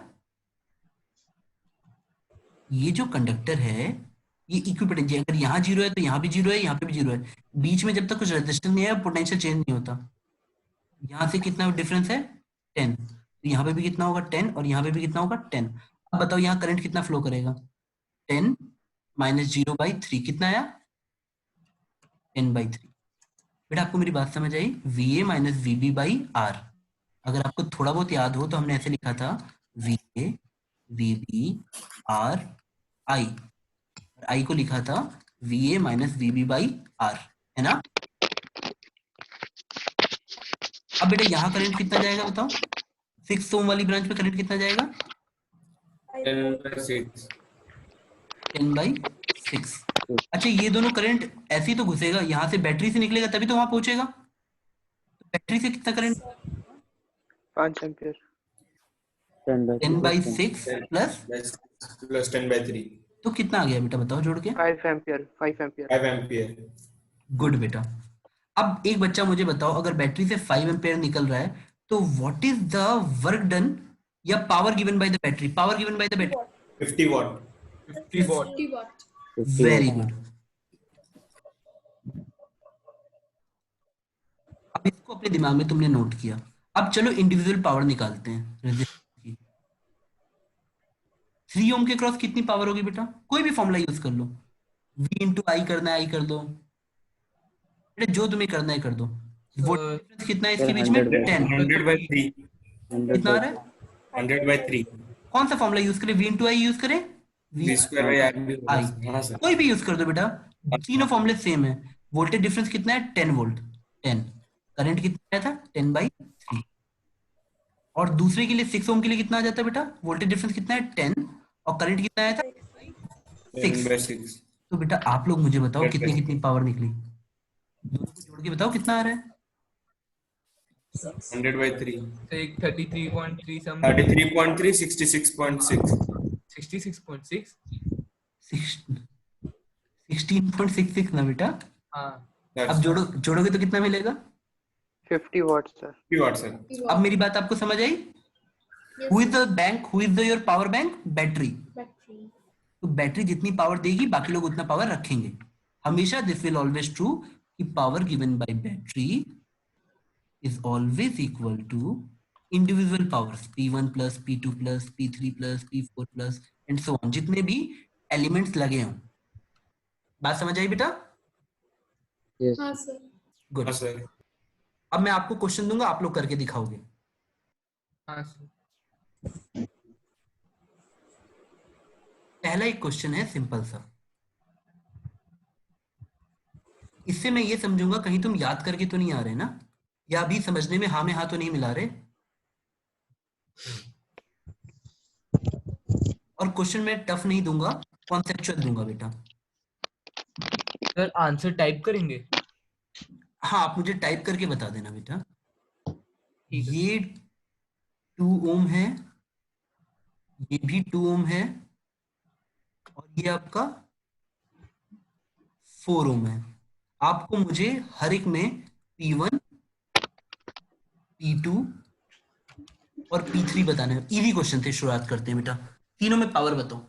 ये जो कंडक्टर है ये इक्विपोटेंशियल, अगर यहाँ 0 है तो यहाँ भी 0 है, यहाँ पे भी 0 है, बीच में जब तक कुछ रेजिस्टेंस नहीं है पोटेंशियल चेंज नहीं होता। यहाँ से कितना डिफरेंस है? 10, तो यहाँ पे भी कितना होगा? 10, और यहाँ पे भी कितना होगा? 10। अब बताओ यहाँ करंट कितना फ्लो करेगा? 10 - 0/3 कितना आया? 10/3। बेटा आपको मेरी बात समझ आई? VA - VB/R। अगर आपको थोड़ा बहुत याद हो तो हमने ऐसे लिखा था VA VB R I, और I को लिखा था VA - VB/R, है ना? अब बेटा यहाँ करंट कितना जाएगा बताओ? 6 ओम वाली ब्रांच पे करंट कितना जाएगा? 10/6। 10/6। अच्छा ये दोनों करंट ऐसे ही तो घुसेगा, यहाँ से बैटरी से निकलेगा तभी तो वहां पहुंचेगा। तो बैटरी से कितना करंट? 5 एम्पियर। 10/6 प्लस 10/3। तो कितना आ गया बेटा बताओ जोड़ के? 5 एम्पियर। 5 एम्पियर। 5 एम्पियर। गुड बेटा। अब एक बच्चा मुझे बताओ, अगर बैटरी से 5 एम्पियर निकल रहा है तो what is the work done या power given by the battery? Power given by the battery 50 watt. 50 watt. 50 watt। Very good. अब इसको अपने दिमाग में तुमने नोट किया। अब चलो इंडिविजुअल पावर निकालते हैं रेजिस्टेंस की। 3 ओम के क्रॉस कितनी पावर होगी बेटा? कोई भी फॉर्मूला यूज कर लो, V × I करना है I कर दो बेटा, जो तुम्हें करना है कर दो। वोल्टेज डिफरेंस कितना है इसके बीच में? 10। 100/3। कितना आ रहा है? 100/3 कौन सा फॉर्मूला यूज करें? वी इंटू आई यूज करें? v square by r भी होगा। आई हाँ सर। कोई भी यूज कर दो बेटा, तीनों फॉर्मूले सेम है। वोल्टेज डिफरेंस कितना है? 10 वोल्ट 10। करंट कितना आया था? 10/3। और दूसरे के लिए 6 ओम के लिए कितना आ जाता है बेटा? वोल्टेज डिफरेंस कितना है? 10 और करंट कितना आया था? 6। 10/6 तो बेटा आप लोग मुझे बताओ 10/6 कितनी कितनी पावर निकली? दोनों को जोड़ के बताओ कितना आ रहा है? 100/3 तो एक 33.3 सम 33.3 66.6 66.6। 16.66 ना बेटा? हाँ अब जोड़ोगे तो कितना मिलेगा? 50 watts sir. 50 वाट सर। अब मेरी बात आपको समझ आई? Who is the bank, who is the your power bank? Battery. तो बैटरी जितनी पावर देगी बाकी लोग उतना पावर रखेंगे हमेशा। दिस विल ऑलवेज ट्रू कि power given by battery is always equal to individual powers P1 plus P2 plus P3 plus P4 plus and so on, जितने भी एलिमेंट्स लगे हों। बात समझ आई बेटा? हाँ सर। गुड। हाँ सर। अब मैं आपको क्वेश्चन दूंगा, आप लोग करके दिखाओगे। हाँ सर। पहला एक क्वेश्चन है सिंपल सा, इससे मैं ये समझूंगा कहीं तुम याद करके तो नहीं आ रहे ना, या अभी समझने में हाँ में हाँ तो नहीं मिला रहे। और क्वेश्चन मैं टफ नहीं दूंगा, कॉन्सेप्चुअल दूंगा बेटा। सर आंसर टाइप करेंगे? हाँ आप मुझे टाइप करके बता देना बेटा। ठीक है। ये 2 ओम है, ये भी 2 ओम है, और ये आपका 4 ओम है। आपको मुझे हर एक में P1 P2 और P3 बताना है। इजी क्वेश्चन से शुरुआत करते हैं बेटा। तीनों में पावर बताओ।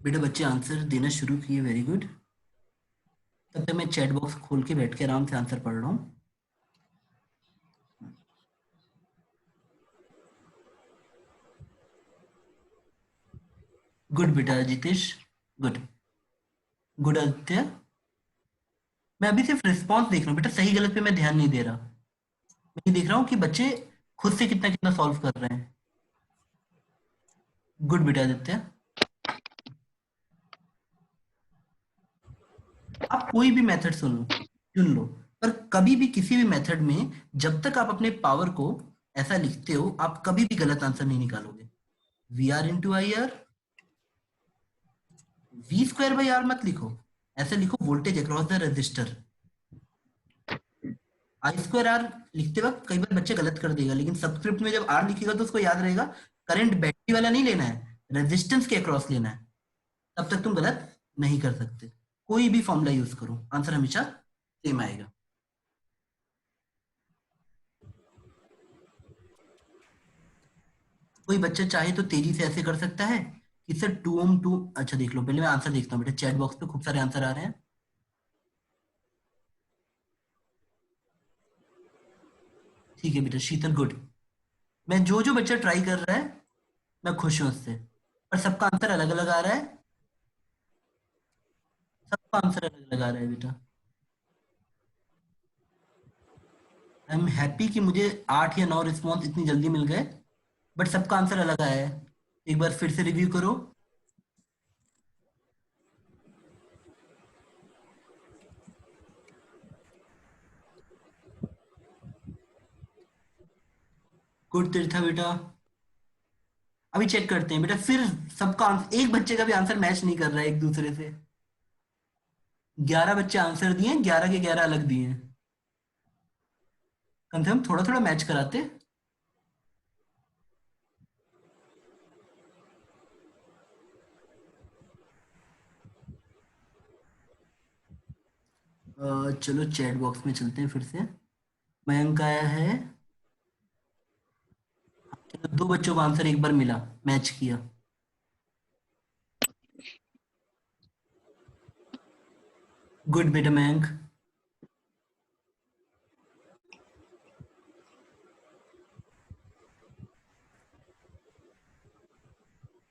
बेटा बच्चे आंसर देना शुरू किए, वेरी गुड। तब तक मैं चैट बॉक्स खोल के बैठ के आराम से आंसर पढ़ रहा हूँ। गुड बेटा जितेश, गुड गुड आदित्य। मैं अभी सिर्फ रिस्पॉन्स देख रहा हूँ बेटा, सही गलत पे मैं ध्यान नहीं दे रहा। मैं ये देख रहा हूँ कि बच्चे खुद से कितना कितना सॉल्व कर रहे हैं। गुड बेटा आदित्य। आप कोई भी मेथड चुन लो, पर कभी भी किसी भी मेथड में जब तक आप अपने पावर को ऐसा लिखते हो, आप कभी भी गलत आंसर नहीं निकालोगे। VR into I R, V square by R मत लिखो, ऐसे लिखो voltage across the resistor. I square R लिखते वक्त कई बार बच्चे गलत कर देगा, लेकिन सबस्क्रिप्ट में जब आर लिखेगा तो उसको याद रहेगा करंट बैटरी वाला नहीं लेना है, रेजिस्टेंस के अक्रॉस लेना है। तब तक तुम गलत नहीं कर सकते। कोई भी फॉर्मूला यूज करो, आंसर हमेशा सेम आएगा। कोई बच्चा चाहे तो तेजी से ऐसे कर सकता है कि सर 2 ओम 2। अच्छा देख लो, पहले मैं आंसर देखता हूँ बेटा, चैट बॉक्स पे खूब सारे आंसर आ रहे हैं। ठीक है बेटा शीतल, गुड। मैं जो जो बच्चा ट्राई कर रहा है मैं खुश हूं उससे, पर सबका आंसर अलग अलग आ रहा है। सबका आंसर अलग अलग आ रहा है बेटा। आई एम हैप्पी कि मुझे 8 या 9 रिस्पॉन्स इतनी जल्दी मिल गए, बट सबका आंसर अलग आया है। एक बार फिर से रिव्यू करो। गुड तीर्था बेटा। अभी चेक करते हैं बेटा, फिर सबका आंसर, एक बच्चे का भी आंसर मैच नहीं कर रहा है एक दूसरे से। 11 बच्चे आंसर दिए, 11 के 11 अलग दिए हैं। कम से कम थोड़ा थोड़ा मैच कराते। चलो चैट बॉक्स में चलते हैं फिर से। मयंक आया है। चलो 2 बच्चों का आंसर एक बार मिला, मैच किया। गुड बेटा मयंक।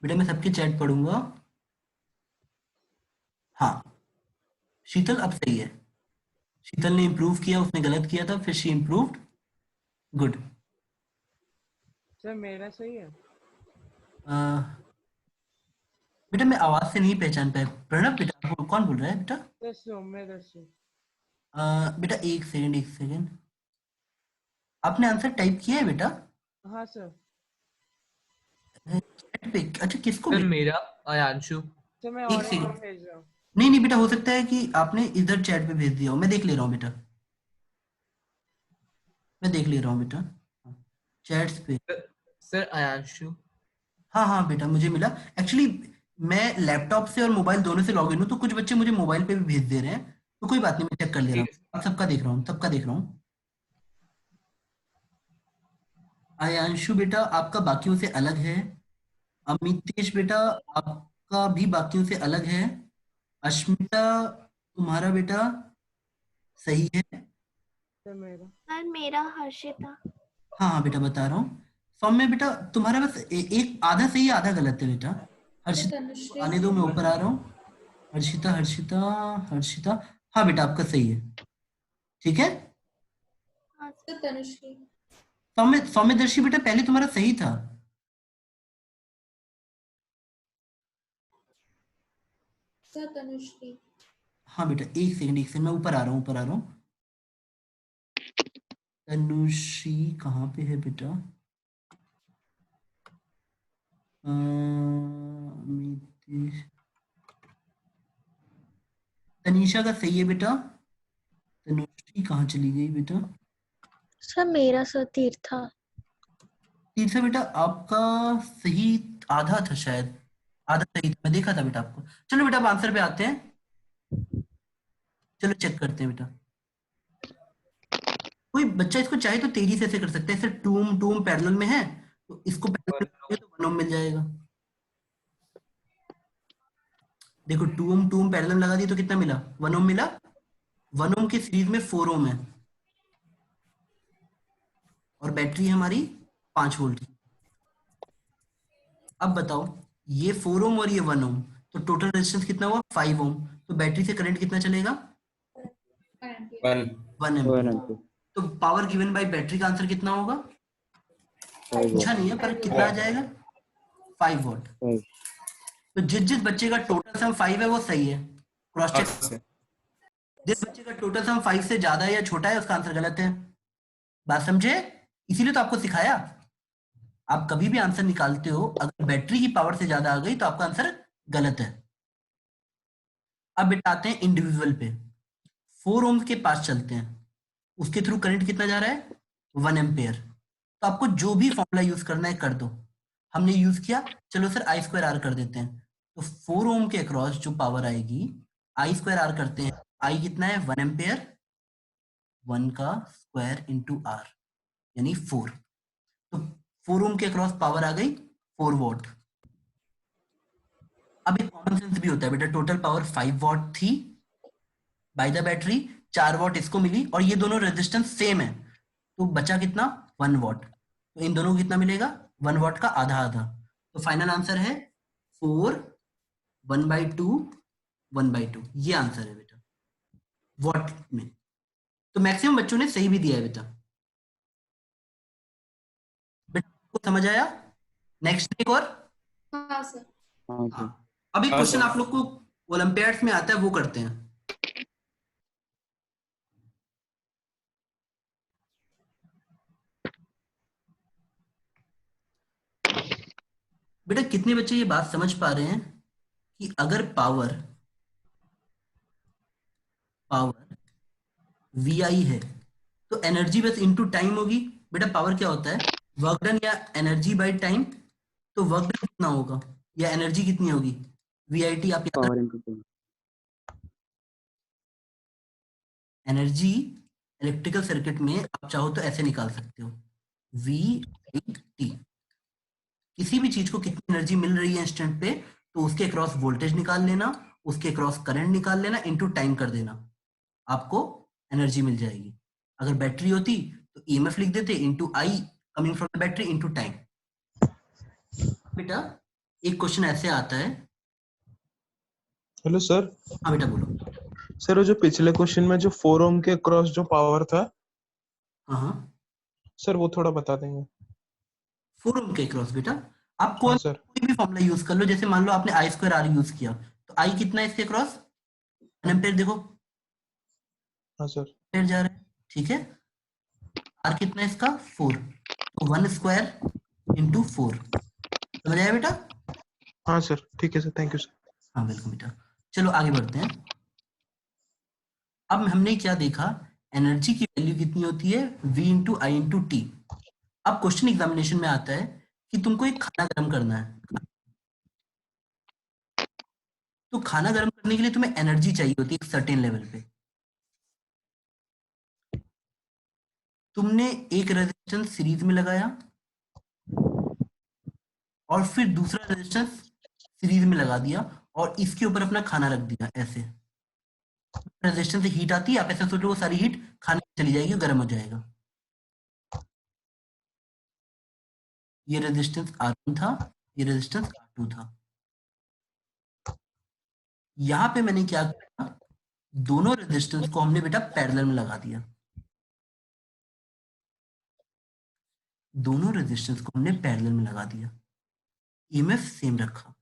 बेटा मैं सबके चैट पढ़ूंगा। हाँ, शीतल अब सही है। शीतल ने इम्प्रूव किया, उसने गलत किया था, फिर शी इम्प्रूव्ड। गुड। सर मेरा सही है। बेटा मैं आवाज से नहीं पहचान पाया। प्रणव बेटा आपको कौन बोल रहा है बेटा? दसो मैं दसो। बेटा एक सेकंड, एक सेकंड। आपने आंसर टाइप किया है बेटा? हाँ सर। चैट पे? अच्छा किसको सर भेज? मेरा आयांशु। सर मैं एक ऑरेंज सेकंड। में भेज रहा हूँ। नहीं नहीं बेटा, हो सकता है कि आपने इधर चैट पे भेज दिया हो। मैं देख ले रहा हूँ बेटा, मैं देख ले रहा हूँ बेटा चैट्स पे। सर आयांशु। हाँ हाँ बेटा मुझे मिला। एक्चुअली मैं लैपटॉप से और मोबाइल दोनों से लॉग इन हूँ, तो कुछ बच्चे मुझे मोबाइल पे भी भेज दे रहे हैं, तो कोई बात नहीं, मैं चेक कर ले रहा ठीक हूँ। अब सबका देख रहा हूँ, सबका देख रहा हूँ। आयांशु बेटा आपका बाकियों से अलग है। अमितेश बेटा आपका भी बाकियों से अलग है। अश्मिता तुम्हारा बेटा सही है। सर मेरा। सर मेरा हर्षिता। हाँ हाँ बेटा बता रहा हूँ। सौम्य बेटा तुम्हारा बस एक आधा सही है, आधा गलत है बेटा। सर हर्षिता तनुश्री। आने दो, मैं ऊपर आ रहा हूँ। हर्षिता हर्षिता हर्षिता, हाँ बेटा आपका सही है। ठीक है। हाँ सर तनुश्री। सौम्य सौम्यदर्शी बेटा पहले तुम्हारा सही था। सर तनुश्री। हाँ बेटा एक सेकंड, एक सेकंड, मैं ऊपर आ रहा हूँ, ऊपर आ रहा हूँ। तनुश्री कहाँ पे है बेटा? अमितेश, तनीषा का सही है बेटा। तनुश्री कहाँ चली गई बेटा? सर मेरा सर तीर्था। तीसरा बेटा आपका सही आधा था शायद, आधा सही था, मैं देखा था बेटा आपको। चलो बेटा अब आंसर पे आते हैं। चलो चेक करते हैं बेटा। कोई बच्चा इसको चाहे तो तेजी से ऐसे कर सकता है, ऐसे टूम टूम पैरेलल में है, तो इसको पैरेलल में लगाएंगे तो 1 ओम मिल जाएगा। देखो टूम टूम पैरेलल लगा दिए तो कितना मिला? 1 ओम मिला। 1 ओम की सीरीज में 4 ओम है, और बैटरी है हमारी 5 वोल्ट की। अब बताओ ये 4 ओम और ये 1 ओम, तो टोटल रेजिस्टेंस कितना हुआ? 5 ओम। तो बैटरी से करंट कितना चलेगा? 1 1 एम्पियर। तो पावर गिवन बाय बैटरी का आंसर कितना होगा? पूछा नहीं है पर कितना आ जाएगा? 5 वॉट। तो जिस जिस बच्चे का टोटल सम 5 है वो सही है, क्रॉस चेक। जिस बच्चे का टोटल सम 5 से ज्यादा है या छोटा है उसका आंसर गलत है। बात समझे? इसीलिए तो आपको सिखाया। आप कभी भी आंसर निकालते हो, अगर बैटरी की पावर से ज्यादा आ गई तो आपका आंसर गलत है। अब बेटा आते हैं इंडिविजुअल पे। 4 ओम के पास चलते हैं, उसके थ्रू करंट कितना जा रहा है? 1 एम्पेयर। तो आपको जो भी फॉर्मूला यूज करना है कर दो। हमने यूज किया, चलो सर आई स्क्वायर आर कर देते हैं। तो 4 ओम के अक्रॉस जो पावर आएगी, आई स्क्वायर आर करते हैं। आई कितना है? 1 एम्पेयर, 1 का स्क्वायर इंटू आर यानी 4। तो 4 ओम के अक्रॉस पावर आ गई 4 वॉट। अब एक कॉमन सेंस भी होता है बेटा, टोटल पावर 5 वॉट थी बाय द बैटरी, 4 वॉट इसको मिली, और ये दोनों रेजिस्टेंस सेम है, तो बचा कितना? 1 वॉट। तो इन दोनों को कितना मिलेगा? 1 वॉट का आधा आधा। तो फाइनल आंसर है 4, 1/2, 1/2। ये आंसर है बेटा वॉट में। तो मैक्सिमम बच्चों ने सही भी दिया है बेटा। बेटा को समझ आया? नेक्स्ट एक और। हाँ सर। हाँ, अब एक क्वेश्चन आप लोग को ओलंपियाड्स में आता है, वो करते हैं। बेटा कितने बच्चे ये बात समझ पा रहे हैं कि अगर पावर वी आई है तो एनर्जी बस इनटू टाइम होगी? बेटा पावर क्या होता है? वर्क डन या एनर्जी बाय टाइम। तो वर्क डन कितना होगा या एनर्जी कितनी होगी? V I T. आप याद रखो, एनर्जी इलेक्ट्रिकल सर्किट में आप चाहो तो ऐसे निकाल सकते हो, वी आई टी। किसी भी चीज को कितनी एनर्जी मिल रही है इंस्टेंट पे, तो उसके अक्रॉस वोल्टेज निकाल लेना, उसके अक्रॉस करंट निकाल लेना, इनटू टाइम कर देना। आपको एनर्जी मिल जाएगी। अगर बैटरी होती तो ईएमएफ लिख देते into I coming from the battery into time. बेटा एक क्वेश्चन ऐसे आता है। Hello sir. हाँ बेटा बोलो। सर वो जो पिछले क्वेश्चन में जो 4 ओम के क्रॉस जो पावर था, हाँ सर वो थोड़ा बता देंगे। 4 ओम के क्रॉस बेटा आप हाँ सर। कोई भी फॉर्मूला यूज कर लो। जैसे मान लो आपने आई स्क्वायर आर यूज किया तो आई कितना है इसके क्रॉस, 1 एम्पेयर देखो हाँ सर। एम्पेयर जा रहा है, ठीक है। आर कितना है इसका 4, तो 1 स्क्वायर इंटू 4। समझ आया बेटा? हाँ सर ठीक है सर, थैंक यू सर। हाँ वेलकम बेटा। चलो आगे बढ़ते हैं। अब हमने क्या देखा, एनर्जी की वैल्यू कितनी होती है V इंटू आई इंटू टी। अब क्वेश्चन एग्जामिनेशन में आता है कि तुमको एक खाना गर्म करना है, तो खाना गर्म करने के लिए तुम्हें एनर्जी चाहिए होती है एक सर्टेन लेवल पे। तुमने एक रेजिस्टेंस सीरीज में लगाया और फिर दूसरा रेजिस्टेंस सीरीज में लगा दिया और इसके ऊपर अपना खाना रख दिया। ऐसे रेजिस्टेंस से हीट आती है, आप ऐसे सोचो वो सारी हीट खाने में चली जाएगी, गर्म हो जाएगा। ये रेजिस्टेंस R1 था, ये रेजिस्टेंस R2 था। यहां पे मैंने क्या किया, दोनों रेजिस्टेंस को हमने बेटा पैरेलल में लगा दिया। दोनों रेजिस्टेंस को हमने पैरेलल में लगा दिया, ईएमएफ सेम रखा।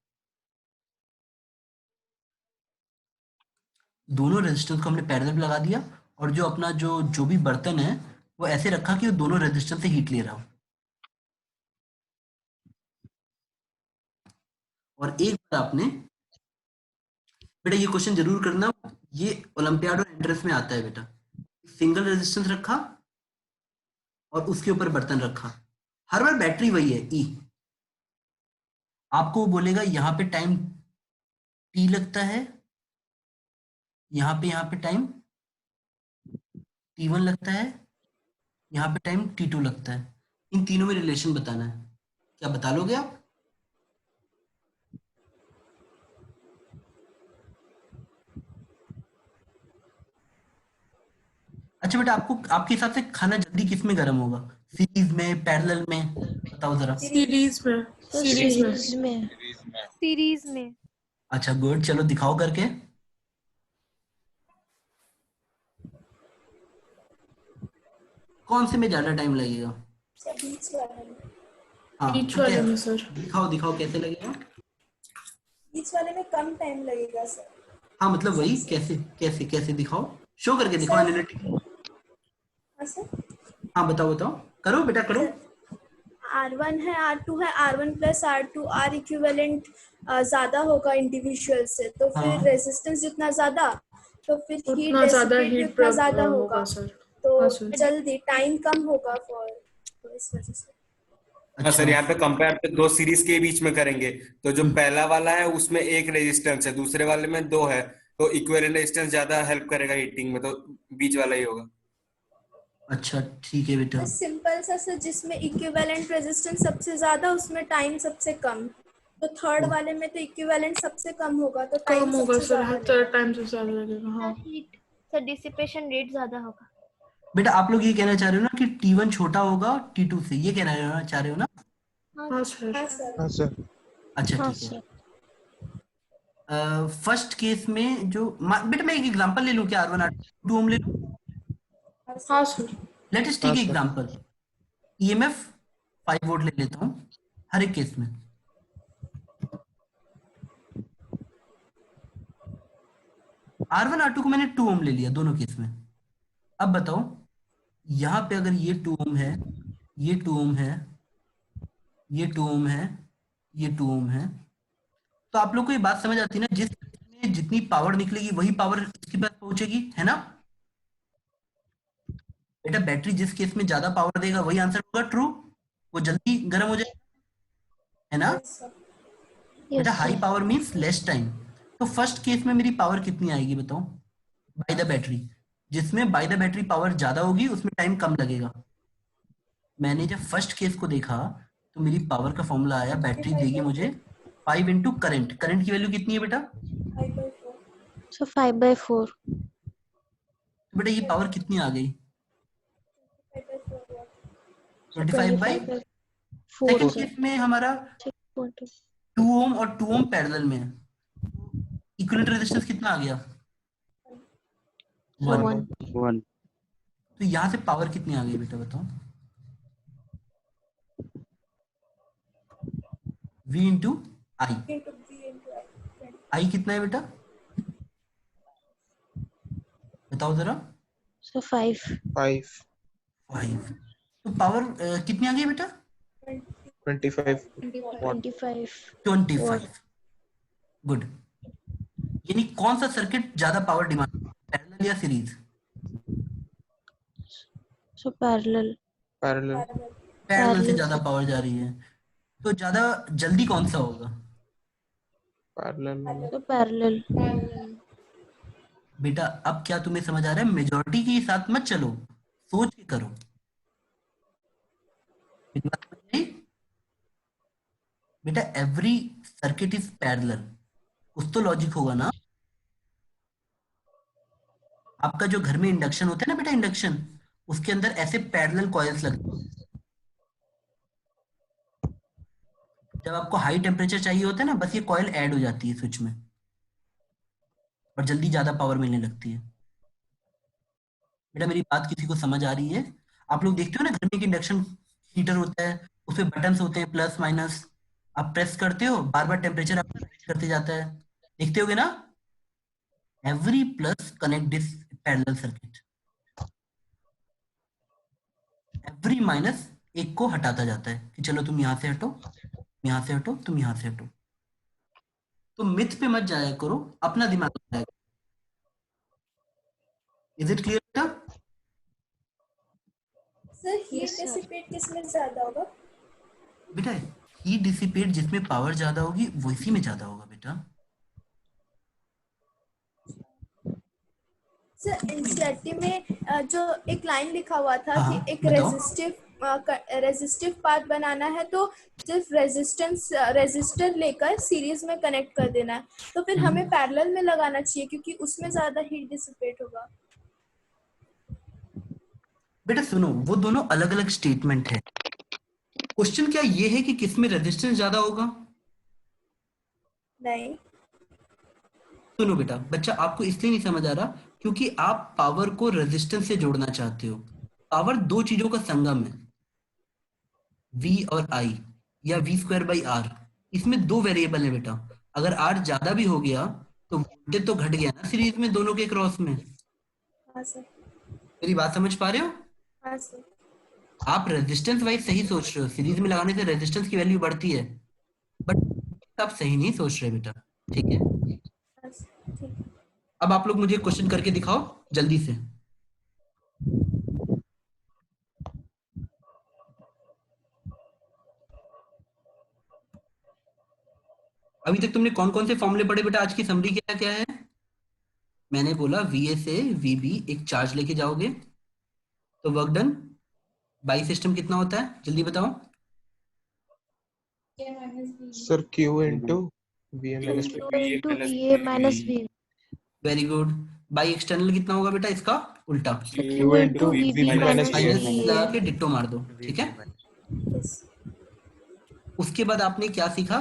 दोनों रेजिस्टेंस को हमने पैरेलल में लगा दिया और जो अपना जो भी बर्तन है वो ऐसे रखा कि वो दोनों रेजिस्टेंस से हीट ले रहा हो। और एक बार आपने बेटा ये क्वेश्चन जरूर करना, ये ओलंपियाड और एंट्रेंस में आता है बेटा। सिंगल रेजिस्टेंस रखा और उसके ऊपर बर्तन रखा, हर बार बैटरी वही है ई। आपको बोलेगा यहाँ पे टाइम टी लगता है, यहाँ पे टाइम T1 लगता है, यहाँ पे टाइम T2 लगता है। इन तीनों में रिलेशन बताना है, क्या बता लोगे आप? अच्छा बेटा आपको आपके हिसाब से खाना जल्दी किस में गर्म होगा, सीरीज में पैरेलल में, बताओ जरा। सीरीज में। सीरीज में। अच्छा गुड, चलो दिखाओ करके। कौन से में ज्यादा टाइम लगेगा? हाँ बीच वाले में सर। दिखाओ कैसे लगेगा। बीच वाले में कम टाइम लगेगा सर। हाँ मतलब वही कैसे दिखाओ, शो करके दिखाओ एनालिटिक। हाँ बताओ करो बेटा करो। R1 है, R2 है, R1 plus R2 R equivalent ज्यादा होगा इंडिविजुअल से, तो फिर रेजिस्टेंस जितना ज्यादा तो फिर हीट डेसिपेट उतना ज्यादा होगा सर। तो जल्दी टाइम कम होगा फॉर, तो इस वजह से। हाँ सर, यहाँ पे कंपेयर पे दो सीरीज के बीच में करेंगे तो जो पहला वाला है उसमें एक रेजिस्टेंस है, दूसरे वाले में दो है, तो इक्विवेलेंट रेजिस्टेंस ज्यादा हेल्प करेगा हीटिंग में, तो बीच वाला ही होगा। अच्छा ठीक है बेटा। सिंपल सा सर, जिसमें इक्विवेलेंट रेजिस्टेंस सबसे ज्यादा उसमें टाइम सबसे कम, तो थर्ड वाले में तो इक्विवेलेंट सबसे कम होगा तो टाइम होगा सर, हर टाइम से ज्यादा लगेगा। हाँ हीट सर डिसिपेशन रेट ज्यादा होगा। बेटा आप लोग ये कहना चाह रहे हो ना कि T1 छोटा होगा T2 से, ये कहना चाह रहे हो ना? हाँ सर। हाँ सर। अच्छा ठीक है। फर्स्ट केस में जो बेटा मैं एक एग्जांपल ले लूं क्या, R1 R2 ओम ले लूं? हाँ sir. Let us take example, EMF 5 volt ले लेता हूं हर एक केस में। R1 R2 को मैंने 2 ओम ले लिया दोनों केस में। अब बताओ यहाँ पे अगर ये 2 ओम है, ये 2 ओम है, ये 2 ओम है, ये 2 ओम है, तो आप लोग को ये बात समझ आती है ना, जिसमें जितनी पावर निकलेगी वही पावर इसके पास पहुंचेगी, है ना बेटा? बैटरी जिस केस में ज्यादा पावर देगा वही आंसर होगा ट्रू, वो जल्दी गर्म हो जाएगा, है ना बेटा? High power means less time. तो फर्स्ट केस में मेरी पावर कितनी आएगी बताओ, बाय द बैटरी। जिसमें बाय द बैटरी पावर ज्यादा होगी उसमें टाइम कम लगेगा। मैंने जब फर्स्ट केस को देखा तो मेरी पावर का फॉर्मूला आया, बैटरी देगी मुझे 5 इंटू करंट। करंट की वैल्यू कितनी है बेटा? 5/4। बेटा ये पावर कितनी आ गई? 25/4। 4 सेकंड सर। केस में हमारा 2 ओम और 2 ओम पैरेलल में है, इक्विवेलेंट रेजिस्टेंस कितना आ गया? 1। 1 तो यहाँ से पावर कितनी आ गई बेटा बताओ? V इंटू आई। आई कितना है बेटा बताओ जरा? सर 5 5 तो पावर कितनी आ गई बेटा? 25 25। गुड। यानी कौन सा सर्किट ज्यादा पावर डिमांड, पैरेलल या सीरीज? सर पैरेलल पैरेलल से ज्यादा पावर जा रही है, तो ज्यादा जल्दी कौन सा होगा? पैरेलल। बेटा अब क्या तुम्हें समझ आ रहा है? मेजॉरिटी के साथ मत चलो, सोच के करो। मेरी बात समझ आई? बेटा एवरी सर्किट इज पैरेलल, कुछ तो लॉजिक होगा ना। आपका जो घर में इंडक्शन होता है ना बेटा, इंडक्शन, उसके अंदर ऐसे पैरेलल कॉइल्स लगते हैं। जब आपको हाई टेम्परेचर चाहिए होता है ना, बस ये कॉइल ऐड हो जाती है स्विच में और जल्दी ज्यादा पावर मिलने लगती है। बेटा मेरी बात किसी को समझ आ रही है? आप लोग देखते हो ना घर में इंडक्शन हीटर होता है, उसमें बटन्स होते हैं प्लस माइनस, आप प्रेस करते हो, बार बार टेम्परेचर आपका राइज करते जाता है, देखते होगे ना? Every plus connect this parallel circuit, every minus एक को हटाता जाता है कि चलो तुम यहाँ से हटो, यहाँ से हटो, तुम यहाँ से हटो। तो मिथ पे मत जाया करो, अपना दिमाग लगाया करो। इज इट क्लियर बेटा? सर हीट डिसिपेट किसमें ज्यादा होगा? बेटा हीट डिसिपेट जिसमें पावर ज्यादा होगी वो इसी में ज्यादा होगा बेटा। सर एनसीईआरटी में जो एक लाइन लिखा हुआ था हाँ, कि एक बताओ। रेजिस्टिव पाथ बनाना है तो सिर्फ रेजिस्टर लेकर सीरीज में कनेक्ट कर देना है, तो फिर हमें पैरेलल में लगाना चाहिए क्योंकि उसमें ज्यादा हीट डिसिपेट होगा। बेटा सुनो, वो दोनों अलग अलग स्टेटमेंट है। क्वेश्चन क्या ये है कि किसमें रेजिस्टेंस ज्यादा होगा? नहीं। सुनो बेटा, बच्चा आपको इसलिए नहीं समझ आ रहा क्योंकि आप पावर को रेजिस्टेंस से जोड़ना चाहते हो। पावर दो चीजों का संगम है, V और I या V²/R। इसमें दो वेरिएबल है बेटा, अगर R ज्यादा भी हो गया तो वोल्टेज तो घट गया ना सीरीज में दोनों के क्रॉस में। हाँ सर। मेरी बात समझ पा रहे हो? हाँ सर। आप रेजिस्टेंस वाइज सही सोच रहे हो, सीरीज में लगाने से रेजिस्टेंस की वैल्यू बढ़ती है, बट आप सही नहीं सोच रहे बेटा, ठीक है? हाँ सर, ठीक है। अब आप लोग मुझे क्वेश्चन करके दिखाओ जल्दी से। अभी तक तुमने कौन कौन से फॉर्मूले पढ़े बेटा? आज की समरी क्या क्या है? मैंने बोला VA से VB एक चार्ज लेके जाओगे तो वर्क डन बाई सिस्टम कितना होता है, जल्दी बताओ। Sir Q into VA minus V। Very good. By external कितना होगा बेटा? इसका उल्टा, Q into VB minus minus VA। लगा के डिट्टो मार दो, ठीक है? उसके बाद आपने क्या सीखा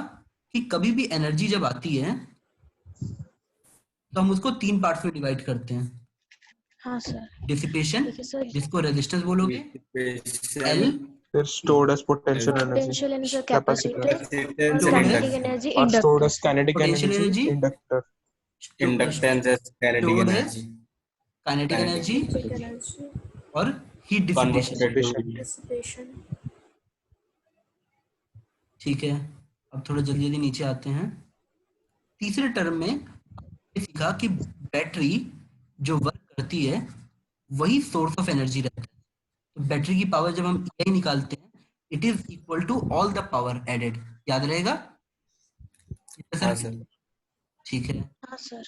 कि कभी भी एनर्जी जब आती है तो हम उसको तीन पार्ट्स में डिवाइड करते हैं। हाँ सर। डिसिपेशन, जिसको रेजिस्टेंस बोलोगे, L, फिर stored as potential Potential energy, energy capacitor, Capacitance और and kinetic inductance. energy और stored inductor। as kinetic Potential energy, energy, inductor। Inductance as kinetic stored as energy. kinetic energy और heat dissipation, Converted to dissipation. ठीक है? अब थोड़ा जल्दी जल्दी नीचे आते हैं। तीसरे टर्म में ये सीखा कि बैटरी जो वर्क करती है वही सोर्स ऑफ एनर्जी रहता है। तो बैटरी की पावर जब हम EI निकालते हैं, it is equal to all the power added. याद रहेगा? हाँ सर। ठीक है। हाँ सर।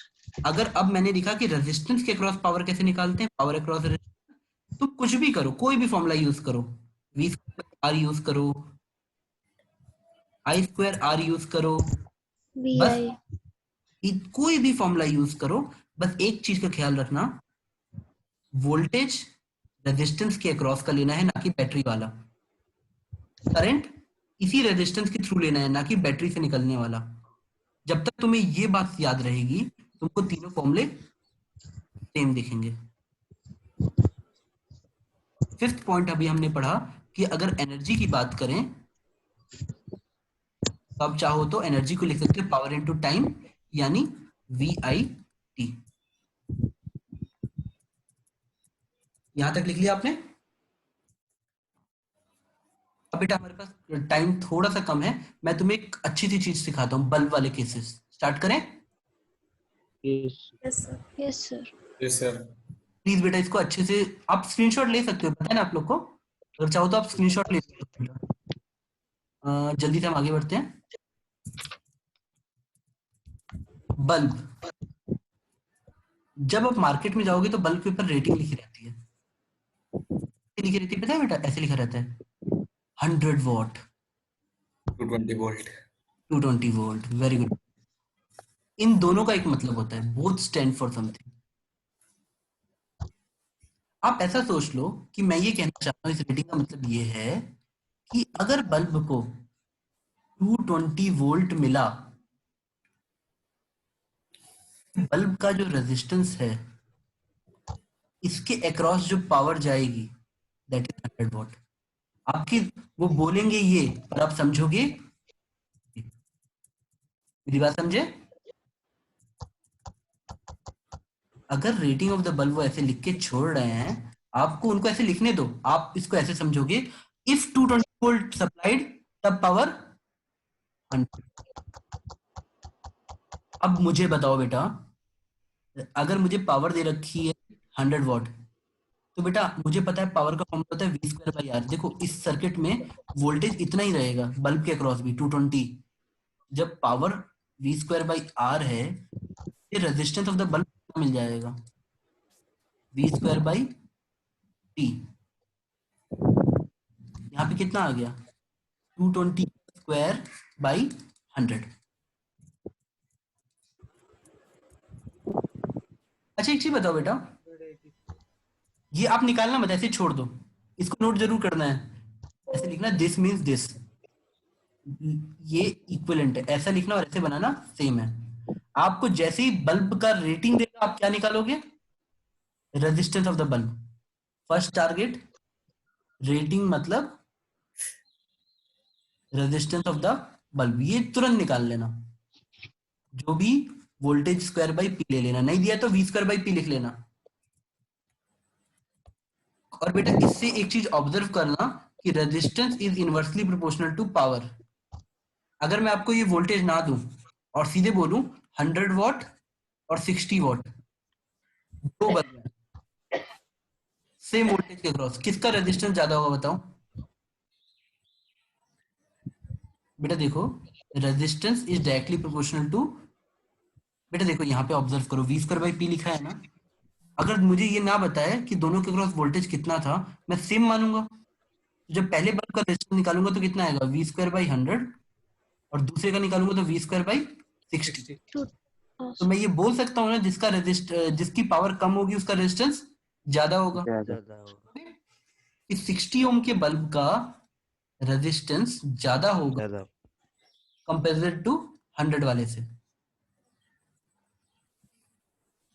अगर अब मैंने लिखा कि रेजिस्टेंस के अक्रॉस पावर कैसे निकालते हैं, पावर अक्रॉस रेजिस्टेंस, तो कुछ भी करो, कोई भी फॉर्मूला यूज करो, V²R यूज करो, I²R यूज करो, बस कोई भी फॉर्मूला यूज करो, बस एक चीज का ख्याल रखना, वोल्टेज रेजिस्टेंस के अक्रॉस का लेना है, ना कि बैटरी वाला। करंट इसी रेजिस्टेंस के थ्रू लेना है, ना कि बैटरी से निकलने वाला। जब तक तुम्हें ये बात याद रहेगी, तुमको तीनों फॉर्मूले सेम दिखेंगे। फिफ्थ पॉइंट अभी हमने पढ़ा कि अगर एनर्जी की बात करें तो आप चाहो तो एनर्जी को लिख सकते हो पावर इनटू टाइम, यानी VIT। यहां तक लिख लिया आपने? अब बेटा हमारे पास टाइम थोड़ा सा कम है, मैं तुम्हें एक अच्छी सी चीज सिखाता हूँ, बल्ब वाले केसेस। स्टार्ट करें? Yes sir. Yes sir. Yes sir. Please बेटा इसको अच्छे से आप स्क्रीनशॉट ले सकते हो, पता है ना आप लोग को? अगर चाहो तो आप स्क्रीनशॉट ले सकते हो। जल्दी से हम आगे बढ़ते हैं। बल्ब, जब आप मार्केट में जाओगे तो बल्ब के ऊपर रेटिंग लिखी रहती है। लिखी रहती है, पता है बेटा? ऐसे लिखा रहता है 100 watt, 220 volt, 220 volt. Very good. इन दोनों का एक मतलब होता है, बोथ स्टैंड फॉर समथिंग। आप ऐसा सोच लो कि मैं ये कहना चाहता हूँ, इस रेटिंग का मतलब ये है कि अगर बल्ब को 220 वोल्ट मिला, बल्ब का जो रेजिस्टेंस है, इसके अक्रॉस जो पावर जाएगी दैट इज 100 वॉट। आपकी वो बोलेंगे ये, पर आप समझोगे, मेरी बात समझे? अगर रेटिंग ऑफ द बल्ब वो ऐसे लिख के छोड़ रहे हैं, आपको उनको ऐसे लिखने दो, आप इसको ऐसे समझोगे, इफ 220 वोल्ट सप्लाइड तब पावर 100। अब मुझे बताओ बेटा, अगर मुझे पावर दे रखी है 100 वॉट, तो बेटा मुझे पता है पावर का फॉर्मूला होता है V²/R। देखो इस सर्किट में वोल्टेज इतना ही रहेगा, बल्ब के अक्रॉस भी 220। जब पावर V²/R है, ये रेजिस्टेंस ऑफ द बल्ब मिल जाएगा V²/T। यहाँ पे कितना आ गया? 220² 100। अच्छा एक चीज बताओ बेटा, ये आप निकालना मत, ऐसे छोड़ दो, इसको नोट जरूर करना है। ऐसे लिखना दिस मीन्स दिस, ये इक्विवेलेंट है, ऐसा लिखना और ऐसे बनाना सेम है। आपको जैसे ही बल्ब का रेटिंग देगा, आप क्या निकालोगे? Resistance of the bulb. First target rating मतलब रेजिस्टेंस ऑफ द बल्ब, ये तुरंत निकाल लेना। जो भी वोल्टेज स्क्वायर बाई पी ले लेना, नहीं दिया तो V²/P लिख लेना। और बेटा इससे एक चीज ऑब्जर्व करना कि resistance is inversely proportional to power. अगर मैं आपको ये वोल्टेज ना दूं और सीधे बोलूं 100 वॉट और 60 वॉट, दो बल्ब हैं सेम वोल्टेज के क्रॉस, किसका रेजिस्टेंस ज्यादा होगा बताओ? बेटा देखो, resistance is directly proportional to, बेटा देखो यहाँ पे ऑब्जर्व करो, V²/P लिखा है ना। अगर मुझे ये ना बताए कि दोनों के क्रॉस वोल्टेज कितना था, मैं सेम मानूंगा। जब पहले बल्ब का रेजिस्टेंस निकालूंगा तो कितना आएगा? V²/100, और दूसरे का निकालूंगा तो V²/60। तो मैं ये बोल सकता हूँ ना, जिसकी पावर कम होगी उसका रेजिस्टेंस ज्यादा होगा। ज्यादा होगा। इस 60 ओम के बल्ब का रेजिस्टेंस ज्यादा होगा ज्यादा। कंपेयर टू 100 वाले से।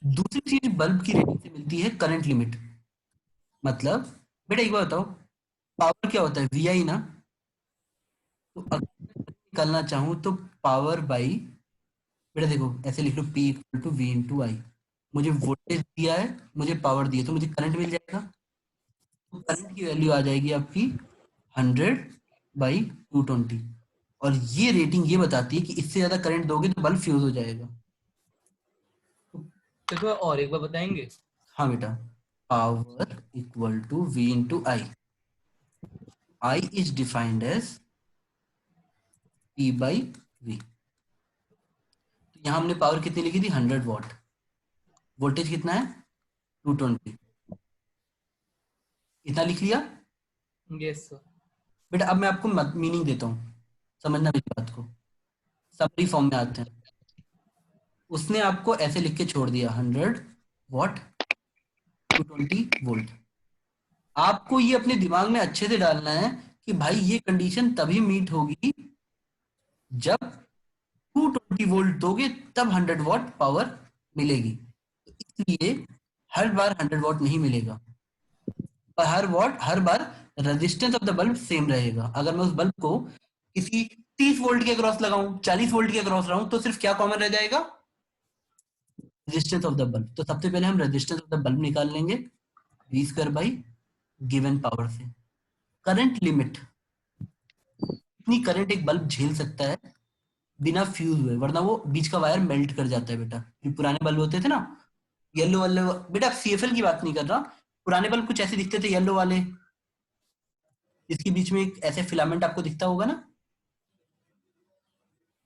दूसरी चीज बल्ब की रेटिंग से मिलती है करंट लिमिट। मतलब बेटा एक बात बताओ, पावर क्या होता है? VI ना। तो अगर निकालना चाहूं तो पावर बाई, बेटा देखो ऐसे लिख लो P=V/I। मुझे वोल्टेज दिया है, मुझे पावर दी है, तो मुझे करंट मिल जाएगा। तो करंट की वैल्यू आ जाएगी आपकी 100/220। और ये रेटिंग ये बताती है कि इससे ज्यादा करंट दोगे तो बल्ब फ्यूज हो जाएगा। तो थोड़ा और एक बार बताएंगे? हाँ बेटा, power equal to V/I। I is defined as P/V। तो यहाँ हमने पावर कितनी लिखी थी? 100 वॉट। वोल्टेज कितना है? 220। इतना लिख लिया? Yes sir. बेटा अब मैं आपको मीनिंग देता हूँ, समझना मेरी बात को। समरी फॉर्म में आते हैं। उसने आपको ऐसे लिख के छोड़ दिया 100 वॉट 220 वोल्ट। आपको ये अपने दिमाग में अच्छे से डालना है कि भाई ये कंडीशन तभी मीट होगी जब 220 वोल्ट दोगे तब 100 वॉट पावर मिलेगी। तो इसलिए हर बार 100 वॉट नहीं मिलेगा, पर हर बार resistance of the bulb same रहेगा। अगर मैं उस बल्ब को किसी 30 वोल्ट के अक्रॉस लगाऊं, 40 वोल्ट के अक्रॉस लगाऊं, तो सिर्फ क्या कॉमन रह जाएगा? Resistance of the bulb. तो सबसे पहले हम रेजिस्टेंस ऑफ द बल्ब निकाल लेंगे V square by given power से। करंट लिमिट, इतनी करंट एक बल्ब झेल सकता है बिना फ्यूज हुए, वरना वो बीच का वायर मेल्ट कर जाता है बेटा। जो पुराने बल्ब होते थे ना, येलो वाले, बेटा CFL की बात नहीं कर रहा, पुराने बल्ब कुछ ऐसे दिखते थे येलो वाले, इसके बीच में एक ऐसे फिलामेंट आपको दिखता होगा ना,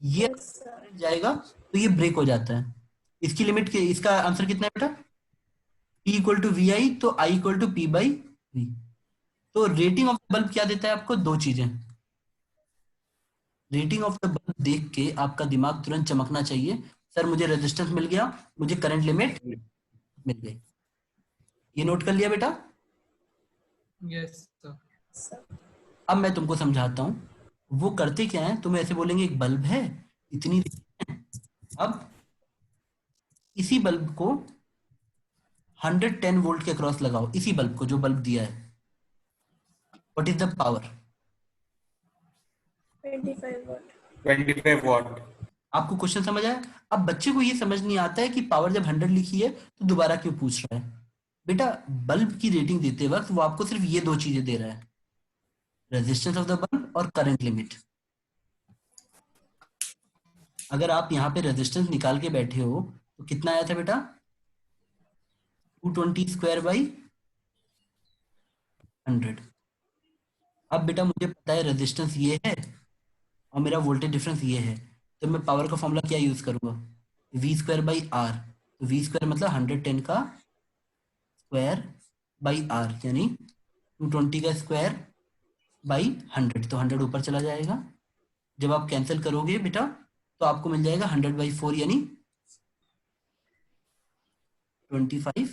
ये जाएगा तो ये ब्रेक हो जाता है। इसकी लिमिट, इसका आंसर कितना है बेटा? P इक्वल टू VI, तो I equal to P by V। तो रेटिंग ऑफ द बल्ब क्या देता है आपको? दो चीजें। रेटिंग ऑफ द बल्ब देख के आपका दिमाग तुरंत चमकना चाहिए, सर मुझे रेजिस्टेंस मिल गया, मुझे करंट लिमिट मिल गई। ये नोट कर लिया बेटा? Yes sir. अब मैं तुमको समझाता हूँ वो करते क्या है। तुम्हें ऐसे बोलेंगे एक बल्ब है, इतनी, अब इसी बल्ब को 110 वोल्ट के क्रॉस लगाओ, इसी बल्ब को, जो बल्ब दिया है। What is the power? 25 what. आपको क्वेश्चन समझ आया? अब बच्चे को ये समझ नहीं आता है कि पावर जब 100 लिखी है तो दोबारा क्यों पूछ रहा है। बेटा बल्ब की रेटिंग देते वक्त वो आपको सिर्फ ये दो चीजें दे रहा है, रेजिस्टेंस ऑफ द बल्ब और करंट लिमिट। अगर आप यहाँ पे रेजिस्टेंस निकाल के बैठे हो तो कितना आया था बेटा? 220 स्क्वायर बाई 100। अब बेटा मुझे पता है रेजिस्टेंस ये है और मेरा वोल्टेज डिफरेंस ये है, तो मैं पावर का फॉर्मूला क्या यूज करूंगा? V square by R. तो V स्क्वायर मतलब 110 का स्क्वायर बाई आर, यानी 220 का स्क्वायर बाई 100। तो 100 ऊपर चला जाएगा। जब आप कैंसिल करोगे बेटा तो आपको मिल जाएगा 100 बाई 4 यानी 25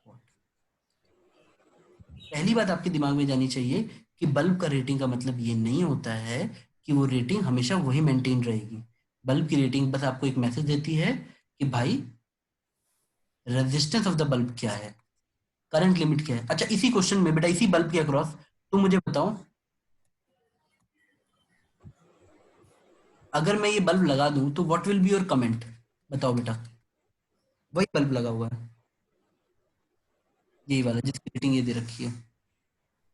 वॉट। पहली बात आपके दिमाग में जानी चाहिए कि बल्ब का रेटिंग का मतलब ये नहीं होता है कि वो रेटिंग हमेशा वही मेंटेन रहेगी। बल्ब की रेटिंग बस आपको एक मैसेज देती है कि भाई रेजिस्टेंस ऑफ द बल्ब क्या है, करंट लिमिट क्या है। अच्छा इसी क्वेश्चन में बेटा, इसी बल्ब के अक्रॉस तुम मुझे बताओ, अगर मैं ये बल्ब लगा दूं तो what will be your comment? बताओ बेटा, वही बल्ब लगा हुआ है, यही वाला जिसकी रेटिंग ये दे रखी है,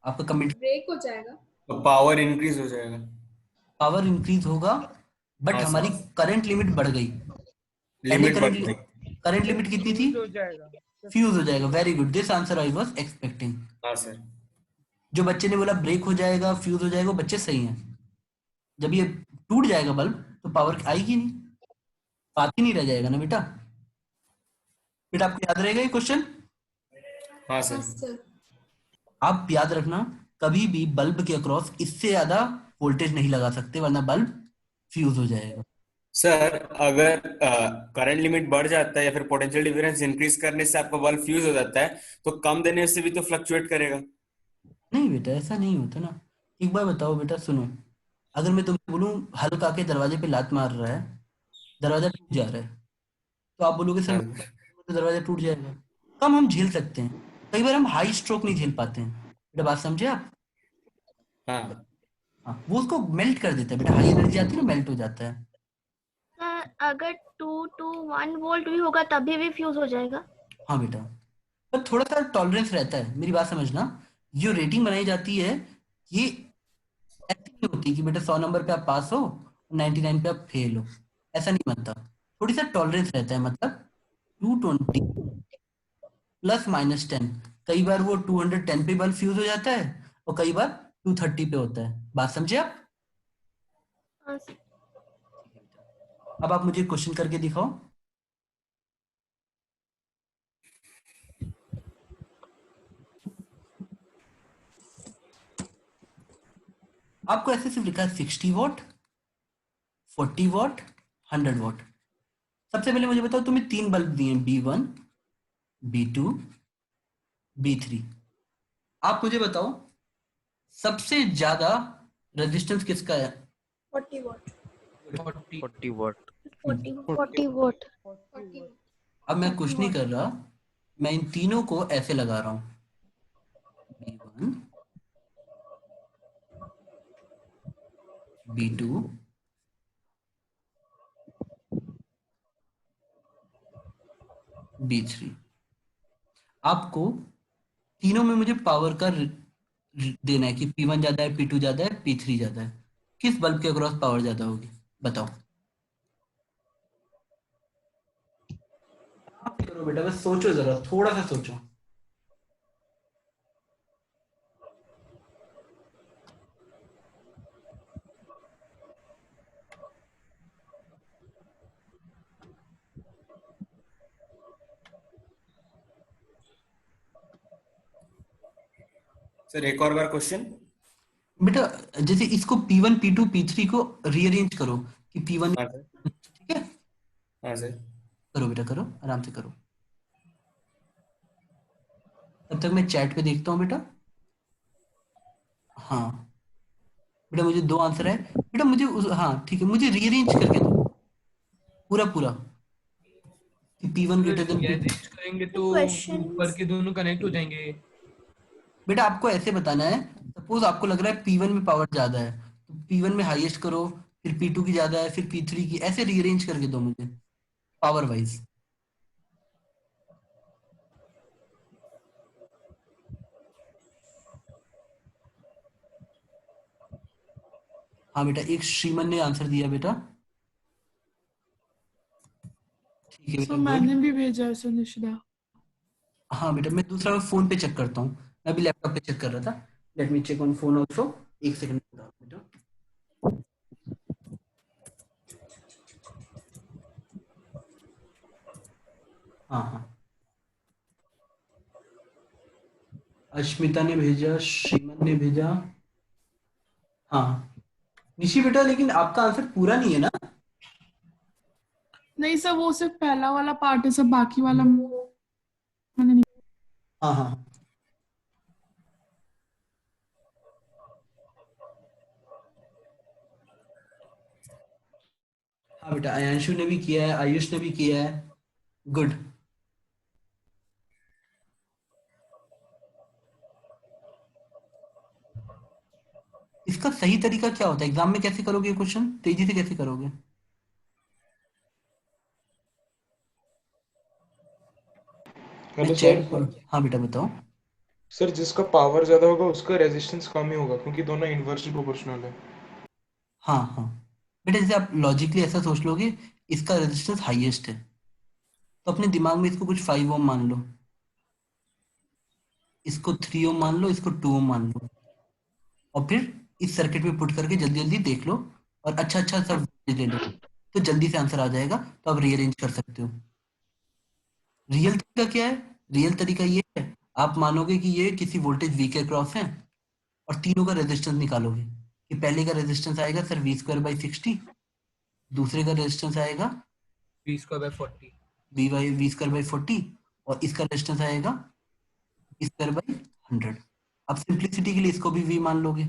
आपका कमेंट? ब्रेक हो जाएगा, तो पावर इंक्रीज हो जाएगा। पावर इंक्रीज होगा, बट हाँ, हमारी करंट लिमिट बढ़ गई। लिमिट बढ़ गई। करंट लिमिट कितनी थी? हो जाएगा। फ्यूज हो जाएगा। Very good, this answer I was expecting. हाँ सर। जो बच्चे ने बोला ब्रेक हो जाएगा, फ्यूज हो जाएगा, वो बच्चे सही हैं। जब ये टूट जाएगा बल्ब तो पावर आएगी नहीं, बात ही नहीं रह जाएगा ना बेटा। बेटा आपको याद रहेगा ये क्वेश्चन? हाँ हाँ सर। सर। आप याद रखना, कभी भी बल्ब के अक्रॉस इससे ज्यादा वोल्टेज नहीं लगा सकते, वरना बल्ब फ्यूज हो जाएगा। सर अगर करंट लिमिट बढ़ जाता है या फिर पोटेंशियल डिफरेंस इंक्रीज करने से आपका बल्ब फ्यूज हो जाता है, तो कम देने से भी तो फ्लक्चुएट करेगा। नहीं बेटा ऐसा नहीं होता ना। एक बार बताओ बेटा, सुनो, अगर मैं तुम्हें बोलूं हल्क आके दरवाजे पे लात मार रहा है, दरवाजा टूट जा रहा है, तो आप बोलोगे सर तो दरवाजा टूट जाएगा। कम हम झेल सकते हैं, कई बार हम हाई स्ट्रोक नहीं झेल पाते हैं बेटा, बात समझे आप? हाँ हाँ, वो उसको मेल्ट कर देता है बेटा, हाई एनर्जी आती है ना, मेल्ट हो जाता है। सर अगर 2 to 1 वोल्ट भी होगा तभी भी फ्यूज हो जाएगा? हाँ बेटा, पर थोड़ा सा टॉलरेंस रहता है, मेरी बात समझना। जो रेटिंग बनाई जाती है ये ऐसी नहीं होती कि बेटा 100 नंबर पे आप पास हो, 99 पे आप फेल हो, ऐसा नहीं बनता। थोड़ी सा टॉलरेंस रहता है, मतलब 220 प्लस माइनस 10, कई बार वो 210 पे बल्ब फ्यूज हो जाता है और कई बार 230 पे होता है। बात समझे आप? हाँ सर। अब आप मुझे क्वेश्चन करके दिखाओ। आपको ऐसे सिर्फ लिखा है 60 वॉट, 40 वॉट, 100 वॉट। सबसे पहले मुझे बताओ, तुम्हें तीन बल्ब दिए, B1, B2, B3। आप मुझे बताओ सबसे ज्यादा रेजिस्टेंस किसका है? 40 वॉट 40 watt 40 वोट। अब मैं कुछ नहीं कर रहा, मैं इन तीनों को ऐसे लगा रहा हूं, B1 B2 B3। आपको तीनों में मुझे पावर का देना है कि P1 ज्यादा है, P2 ज्यादा है, P3 ज्यादा है। किस बल्ब के अक्रॉस पावर ज्यादा होगी बताओ? आप करो बेटा, बस सोचो जरा, थोड़ा सा सोचो। सर एक और बार क्वेश्चन। बेटा जैसे इसको P1 P2 P3 को रीअरेंज करो कि P1, हाँ सर। ठीक है? हाँ सर। करो बेटा, करो आराम से करो। तब तक मैं चैट पे देखता हूँ बेटा। हाँ बेटा, मुझे 2 आंसर है बेटा। मुझे हाँ ठीक है, मुझे रीअरेंज करके दो पूरा पूरा कि P1 greater than P2। Arrange करेंगे तो क्वेश्चन ऊपर के दोनों कनेक्ट हो जाएंगे। बेटा आपको ऐसे बताना है, सपोज आपको लग रहा है P1 में पावर ज्यादा है तो P1 में हाईएस्ट करो, फिर P2 की ज्यादा है, फिर P3 की, ऐसे रीअरेंज करके दो मुझे पावर वाइज। हाँ बेटा, एक श्रीमन ने आंसर दिया बेटा। ठीक है बेटा, मैंने गुड। भी भेजा है सुनिश्चिता। हाँ बेटा, मैं दूसरा फोन पे चेक करता हूँ, मैं भी लैपटॉप पे चेक कर रहा था। Let me check on phone also. एक सेकंड बेटा। हाँ हाँ, अश्मिता ने भेजा, श्रीमन ने भेजा। हाँ निशी बेटा, लेकिन आपका आंसर पूरा नहीं है ना? नहीं सर, वो सिर्फ पहला वाला पार्ट है सर, बाकी वाला मैंने नहीं। हाँ हाँ हाँ बेटा, आयांशु ने भी किया है, आयुष ने भी किया है, गुड। इसका सही तरीका क्या होता है? एग्जाम में कैसे करोगे क्वेश्चन, तेजी से कैसे करोगे? मैं हेलो चैट सर। पर, हाँ बेटा बताओ। सर जिसका पावर ज्यादा होगा उसका रेजिस्टेंस कम ही होगा क्योंकि दोनों इनवर्सली प्रोपोर्शनल है। हाँ हाँ बेटा, जैसे आप लॉजिकली ऐसा सोच लोगे, इसका रेजिस्टेंस हाईएस्ट है तो अपने दिमाग में इसको कुछ 5 ओम मान लो, इसको 3 ओम मान लो, इसको 2 ओम मान लो, और फिर इस सर्किट में पुट करके जल्दी जल्दी देख लो और अच्छा अच्छा सब ले लो, तो जल्दी से आंसर आ जाएगा। तो आप रीअरेंज कर सकते हो। रियल तरीका क्या है? रियल तरीका ये है, आप मानोगे कि ये किसी वोल्टेज V के क्रॉस है और तीनों का रेजिस्टेंस निकालोगे कि पहले का रेजिस्टेंस आएगा सर V²/60, दूसरे का रेजिस्टेंस आएगा V²/40 V²/40, और इसका रेजिस्टेंस आएगा V²/100। अब सिंप्लिसिटी के लिए इसको भी V मान लोगे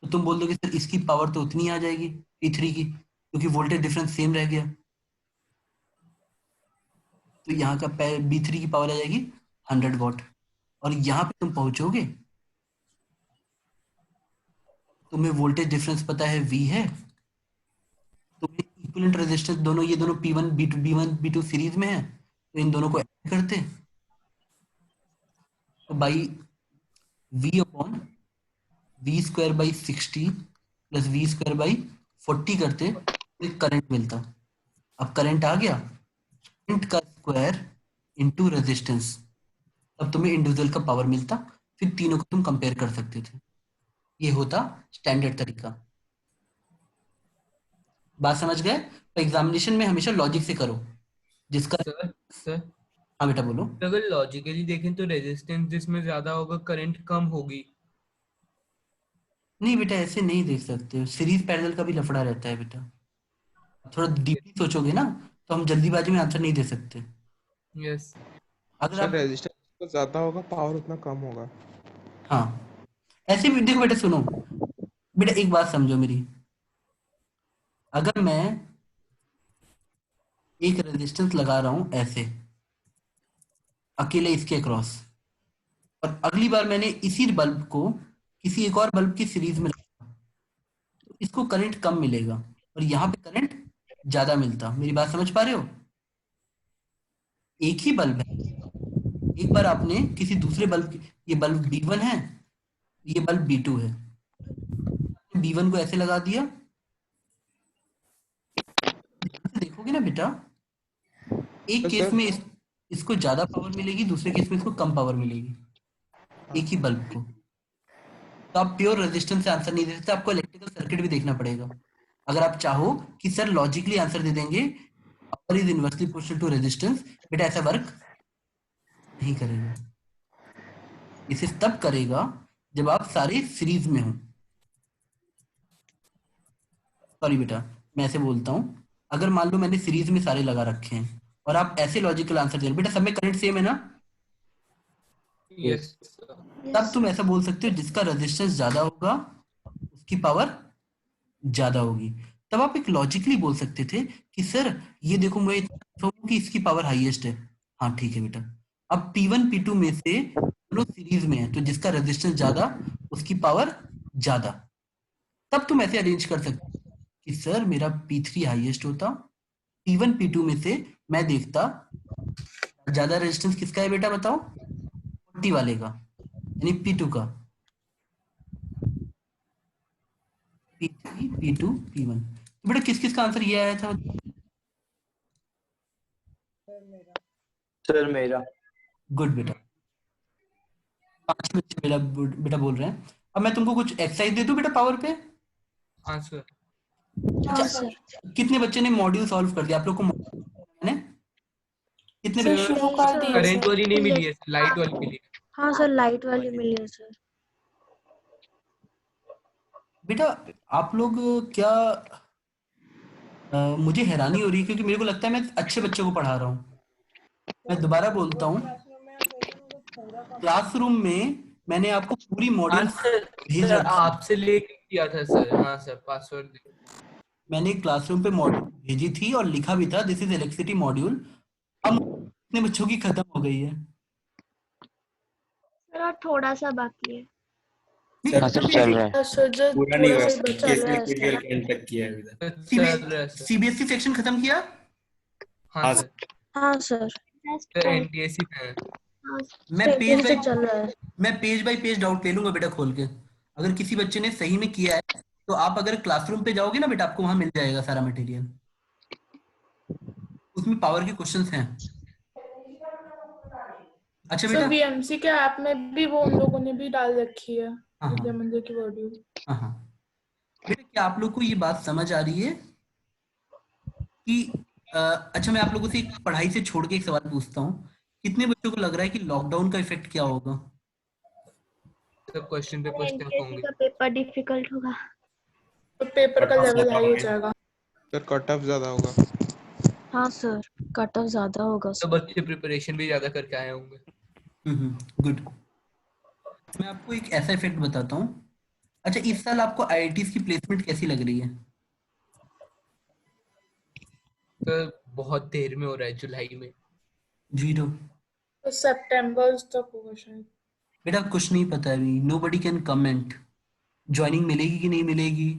तो तुम बोल दोगे सर इसकी पावर तो उतनी आ जाएगी P3 की, क्योंकि वोल्टेज डिफरेंस सेम रह गया। तो यहाँ का B3 की पावर आ जाएगी 100 वॉट, और यहाँ पे तुम पहुंचोगे, तुम्हें वोल्टेज डिफरेंस पता है V है, तुम्हें इक्विवेलेंट रेजिस्टेंस दोनों, ये दोनों P1 B2 सीरीज में है, तो इन दोनों को ऐड करते तो बाई V/V²/60 प्लस V²/40 करते तो एक करंट मिलता। अब करंट आ गया, करंट का स्क्वायर इनटू रेजिस्टेंस, तब तुम्हें इंडिविजुअल का पावर मिलता, फिर तीनों को तुम कंपेयर कर सकते थे। ये होता स्टैंडर्ड तरीका। बात समझ गए? तो एग्जामिनेशन में हमेशा लॉजिक से करो जिसका। सर हाँ बेटा बोलो। अगर लॉजिकली देखें तो रेजिस्टेंस जिसमें ज्यादा होगा करंट कम होगी। नहीं बेटा, ऐसे नहीं देख सकते, सीरीज पैरेलल का भी लफड़ा रहता है बेटा। थोड़ा डीपली सोचोगे ना तो हम जल्दीबाजी में आंसर नहीं दे सकते। यस अगर सर आप, रेजिस्टेंस जितना ज्यादा होगा पावर उतना कम होगा। हाँ, ऐसे भी देखो बेटा, सुनो बेटा, एक बात समझो मेरी। अगर मैं एक रेजिस्टेंस लगा रहा हूं ऐसे अकेले इसके अक्रॉस, और अगली बार मैंने इसी बल्ब को किसी एक और बल्ब की सीरीज में लगाया, तो इसको करंट कम मिलेगा और यहाँ पे करंट ज्यादा मिलता। मेरी बात समझ पा रहे हो? एक ही बल्ब है, एक बार आपने किसी दूसरे बल्ब की, ये बल्ब B1 है, ये बल्ब B2 है, B1 को ऐसे लगा दिया, देखोगे ना बेटा, एक तो केस सर में इसको ज्यादा पावर मिलेगी, दूसरे केस में इसको कम पावर मिलेगी, एक ही बल्ब को। तो आप प्योर रेजिस्टेंस से आंसर नहीं दे सकते, आपको इलेक्ट्रिकल सर्किट भी देखना पड़ेगा। अगर आप चाहो कि सर लॉजिकली आंसर दे देंगे power is inversely proportional to resistance, बेटा ऐसा वर्क नहीं करेगा। इसे तब करेगा जब आप सारे सीरीज में हो। सॉरी बेटा, मैं ऐसे बोलता हूं, अगर मान लो मैंने सीरीज में सारे लगा रखे हैं और आप ऐसे लॉजिकल आंसर दे रहे हो, बेटा सब में करंट सेम है ना, यस तब तुम ऐसा बोल सकते हो जिसका रेजिस्टेंस ज्यादा होगा उसकी पावर ज्यादा होगी। तब आप एक लॉजिकली बोल सकते थे कि सर ये देखो, मैं कहूं कि इसकी पावर हाईएस्ट है। हाँ ठीक है बेटा, अब P1 P2 में से दोनों सीरीज में है, तो जिसका रेजिस्टेंस ज्यादा उसकी पावर ज्यादा। तब तुम ऐसे अरेंज कर सकते हो कि सर मेरा P3 हाईएस्ट होता, P1 P2 में से मैं देखता ज्यादा रेजिस्टेंस किसका है बेटा बताओ, 40 वाले का, यानी P2 का। P3 P2 P1, तो बेटा किस किस का आंसर ये आया था? सर मेरा। गुड बेटा, 5 बच्चे बेटा बेटा बोल रहे हैं। अब मैं तुमको कुछ एक्सरसाइज दे दूं बेटा पावर पे। हाँ सर। अच्छा, कितने बच्चे ने मॉड्यूल सॉल्व कर दिया? आप लोग को मैंने कितने सर बच्चे? शुरू कर दिए करंट सर। वाली नहीं मिली है, लाइट वाली मिली है। हाँ सर, लाइट वाली मिली है सर। बेटा आप लोग क्या, मुझे हैरानी हो रही है क्योंकि मेरे को लगता है मैं अच्छे बच्चों को पढ़ा रहा हूँ। मैं दोबारा बोलता हूँ, क्लासरूम में मैंने आपको पूरी हाँ मॉड्यूल सर, भेज सर रखी है। आपसे लेके किया था सर। हाँ सर, पासवर्ड मैंने क्लासरूम पे मॉड्यूल भेजी थी और लिखा भी था दिस इज इलेक्ट्रिसिटी मॉड्यूल। अब कितने बच्चों की खत्म हो गई है? सर और थोड़ा सा बाकी है। हाँ सर चल रहा है। सर जो पूरा नहीं थोड़ा हुआ, सा बचा केस रहा में है कुछ देर के एंड तक किया है अभी तक। चल रहा है सर। सीबीएसई सेक्शन खत्म किया? हाँ सर, हाँ सर, सर एनटीएसी में है। मैं पेज से बाय चल रहा है। मैं पेज बाय पेज डाउट ले लूंगा बेटा खोल के। अगर किसी बच्चे ने सही में किया है तो आप अगर क्लासरूम पे जाओगे ना बेटा, आपको वहां मिल जाएगा सारा मटेरियल, उसमें पावर के क्वेश्चंस हैं। अच्छा सर बेटा, बीएमसी के ऐप में भी वो उन लोगों ने भी डाल रखी है हाँ विद्या मंदिर की मॉड्यूल। हाँ हाँ बेटा, क्या आप लोग को ये बात समझ आ रही है कि अच्छा मैं आप लोगों से एक पढ़ाई से छोड़ के एक सवाल पूछता हूँ, कितने बच्चों को लग रहा है कि लॉकडाउन का इफेक्ट क्या होगा? Sir question paper tough NTSC होंगे। का पेपर डिफिकल्ट होगा। तो पेपर का लेवल हाई हो जाएगा। सर कट ऑफ ज्यादा होगा। हाँ सर, कट ऑफ ज्यादा होगा तो सर। बच्चे प्रिपरेशन भी ज्यादा करके आए होंगे। गुड। मैं आपको एक ऐसा इफेक्ट बताता हूँ। अच्छा, इस साल आपको आईआईटीज की प्लेसमेंट कैसी लग रही है? सर बहुत देर में हो रहा है, जुलाई में। 0। तो सितंबर तक होगा शायद। बेटा कुछ नहीं पता अभी, नोबडी कैन कमेंट। ज्वाइनिंग मिलेगी कि नहीं मिलेगी,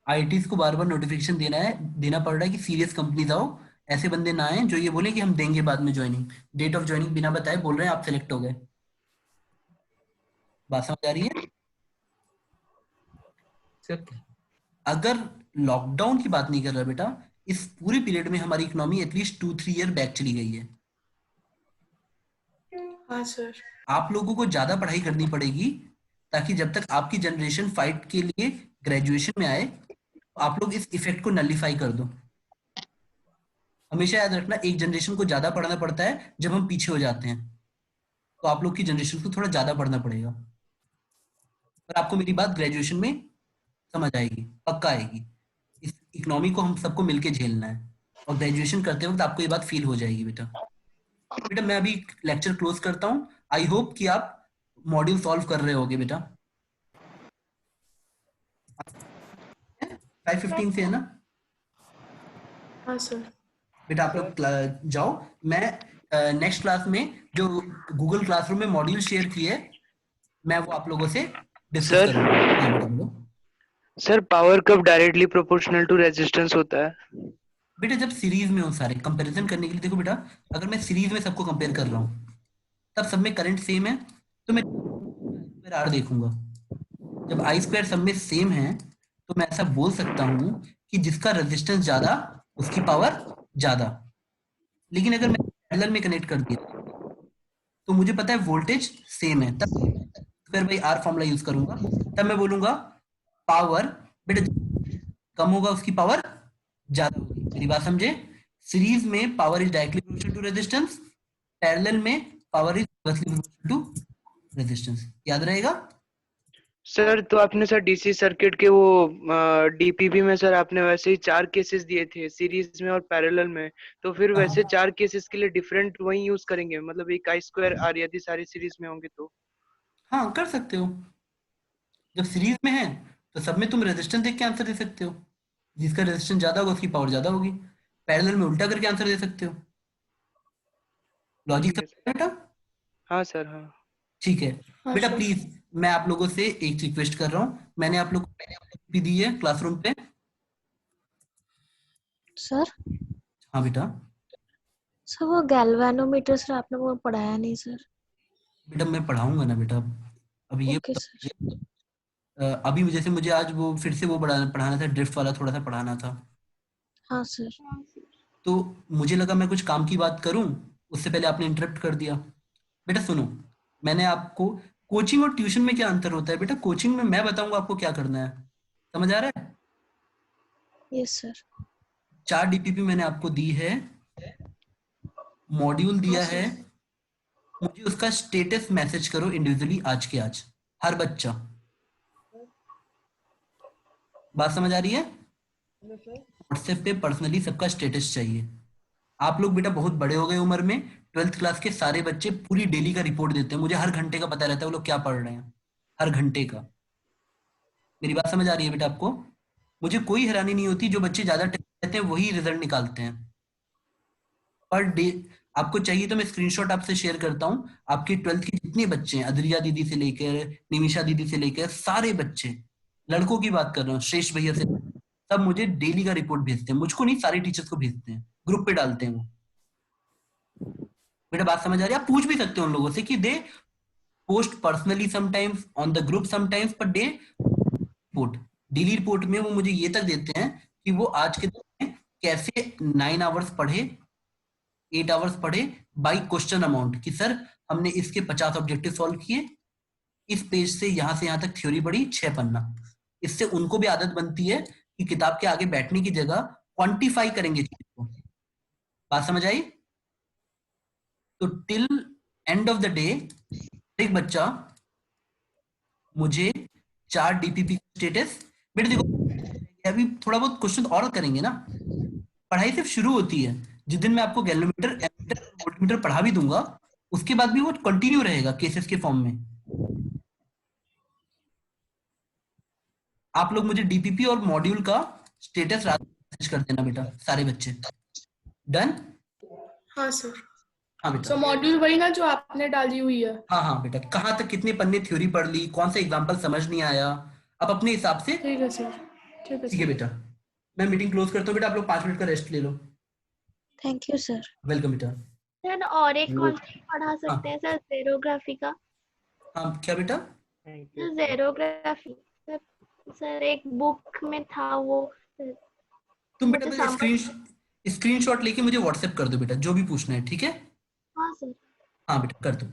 आईआईटीज को बार बार नोटिफिकेशन देना पड़ रहा है कि सीरियस कंपनीज आओ, ऐसे बंदे ना आए जो ये बोले कि हम देंगे बाद में ज्वाइनिंग। डेट ऑफ ज्वाइनिंग बिना बताए बोल रहे हैं आप सेलेक्ट हो गए। बात समझ आ रही है? सर अगर लॉकडाउन की बात नहीं कर रहा बेटा, इस पूरे पीरियड में हमारी इकोनॉमी एटलीस्ट 2-3 ईयर बैक चली गई है। हाँ सर। आप लोगों को ज्यादा पढ़ाई करनी पड़ेगी ताकि जब तक आपकी जनरेशन फाइट के लिए ग्रेजुएशन में आए तो आप लोग इस इफेक्ट को नलिफाई कर दो। हमेशा याद रखना, एक जनरेशन को ज्यादा पढ़ना पड़ता है जब हम पीछे हो जाते हैं, तो आप लोग की जनरेशन को थोड़ा ज्यादा पढ़ना पड़ेगा। और आपको मेरी बात ग्रेजुएशन में समझ आएगी, पक्का आएगी। इस इकोनॉमी को हम सबको मिलके झेलना है और ग्रेजुएशन करते वक्त आपको ये बात फील हो जाएगी बेटा। बेटा मैं अभी लेक्चर क्लोज करता हूँ। आई होप कि आप मॉड्यूल सॉल्व कर रहे होगे बेटा। 5:15 से है ना? हाँ सर। बेटा आप लोग जाओ। मैं नेक्स्ट क्लास में जो गूगल क्लासरूम में मॉड्यूल शेयर किए मैं वो आप लोगों से डिस्कस सर करूंगा। हाँ बेटा बोलो। सर पावर कब डायरेक्टली प्रोपोर्शनल टू रेजिस्टेंस होता है? बेटा जब सीरीज में हो सारे कंपैरिजन करने के लिए, देखो बेटा अगर मैं सीरीज में सबको कंपेयर कर रहा हूँ तब सब में करंट सेम है तो मैं आर देखूंगा। जब आई स्क्वायर सब में सेम है तो मैं ऐसा बोल सकता हूँ कि जिसका रेजिस्टेंस ज्यादा उसकी पावर ज्यादा। लेकिन अगर मैं पैरेलल में कनेक्ट कर दिया तो मुझे पता है वोल्टेज सेम है, तब square by R formula use करूंगा। तब मैं बोलूंगा पावर बेटा कम होगा उसकी पावर ज्यादा होगी। मेरी बात समझे? सीरीज में power is directly proportional to resistance, parallel में power is inversely proportional to resistance. याद रहेगा? सर तो आपने सर डीसी सर्किट के वो डीपीपी में सर आपने वैसे ही 4 केसेस दिए थे सीरीज में और पैरेलल में, तो फिर वैसे 4 केसेस के लिए डिफरेंट वही यूज करेंगे, मतलब एक आई स्क्वायर आर यदि सारी सीरीज में होंगे तो? हाँ कर सकते हो। जब सीरीज में है तो सब में तुम रेजिस्टेंस देख के आंसर दे सकते हो, जिसका रेजिस्टेंस ज्यादा होगा उसकी पावर ज्यादा होगी। पैरेलल में उल्टा करके आंसर दे सकते हो। लॉजिक समझ में बेटा? हाँ सर हाँ। ठीक है हाँ बेटा सर। प्लीज मैं आप लोगों से एक रिक्वेस्ट कर रहा हूँ। मैंने आप लोग को भी दी है क्लासरूम पे। सर हाँ बेटा। सर वो गैल्वेनोमीटर सर आपने वो पढ़ाया नहीं सर। बेटा मैं पढ़ाऊंगा ना बेटा। अभी ये ओके सर। अभी जैसे मुझे आज वो फिर से वो पढ़ाना था, ड्रिफ्ट वाला थोड़ा सा पढ़ाना था। हाँ सर। तो मुझे लगा मैं कुछ काम की बात करूं, उससे पहले आपने इंटरप्ट कर दिया। बेटा सुनो, मैंने आपको कोचिंग और ट्यूशन में क्या अंतर होता है बेटा? कोचिंग में मैं बताऊंगा आपको क्या करना है, समझ आ रहा है? Yes sir. 4 डीपीपी मैंने आपको दी है, मॉड्यूल दिया है। मुझे उसका स्टेटस मैसेज करो इंडिविजुअली आज के आज, हर बच्चा। बात समझ आ रही है? व्हाट्सएप पे पर्सनली सबका स्टेटस चाहिए। आप लोग बेटा बहुत बड़े हो गए उम्र में, 12th क्लास के सारे बच्चे पूरी डेली का रिपोर्ट देते हैं, मुझे हर घंटे का पता रहता है वो लोग क्या पढ़ रहे हैं, हर घंटे का। मेरी बात समझ आ रही है बेटा आपको? मुझे कोई हैरानी नहीं होती, जो बच्चे ज्यादा टेस्ट रहते हैं वही रिजल्ट निकालते हैं पर डे। आपको चाहिए तो मैं स्क्रीनशॉट आपसे शेयर करता हूँ। आपके 12th के जितने बच्चे हैं, अदरिया दीदी से लेकर निमिषा दीदी से लेकर सारे बच्चे, लड़कों की बात कर रहा हूँ, श्रेष्ठ भैया से, सब मुझे डेली का रिपोर्ट भेजते हैं। मुझको नहीं, सारे टीचर्स को भेजते हैं, ग्रुप पे डालते हैं वो। बेटा बात समझ आ रही है? आप पूछ भी सकते हो उन लोगों से कि they post personally sometimes on the group sometimes, per day report, daily report में वो मुझे ये तक देते हैं कि वो आज के दिन में कैसे 9 आवर्स पढ़े, 8 आवर्स पढ़े बाई क्वेश्चन अमाउंट, कि सर हमने इसके 50 ऑब्जेक्टिव सॉल्व किए, इस पेज से यहां तक थ्योरी पढ़ी 6 पन्ना। इससे उनको भी आदत बनती है कि किताब के आगे बैठने की जगह क्वांटिफाई करेंगे चीज को। बात समझ आई? तो till end of the day एक बच्चा मुझे 4 डीपीपी स्टेटस। बेटा देखो अभी थोड़ा बहुत क्वेश्चन और करेंगे ना, पढ़ाई सिर्फ शुरू होती है। जिस दिन मैं आपको गैलोमीटर एमीटर वोल्टमीटर पढ़ा भी दूंगा उसके बाद भी वो कंटिन्यू रहेगा केसेस के फॉर्म में। आप लोग मुझे डीपीपी और मॉड्यूल का स्टेटस रात में मैसेज कर देना बेटा, सारे बच्चे। डन? हाँ सर। हाँ बेटा। सो मॉड्यूल वही ना जो आपने डाली हुई है? हाँ हाँ बेटा, कहाँ तक कितने पन्ने थ्योरी पढ़ ली, कौन सा एग्जांपल समझ नहीं आया, आप अपने हिसाब से। ठीक है सर। ठीक है ठीक है बेटा, मैं मीटिंग क्लोज करता हूँ बेटा, आप लोग 5 मिनट का रेस्ट ले लो। Thank you sir. वेलकम बेटा। सर और एक कॉन्सेप्ट पढ़ा सकते हैं सर, ज़ेरोग्राफी का? हाँ क्या बेटा? ज़ेरोग्राफी सर एक बुक में था वो। तुम बेटा स्क्रीनशॉट लेके मुझे व्हाट्सएप कर दो बेटा, जो भी पूछना है, ठीक है? हाँ सर। हाँ बेटा कर दो।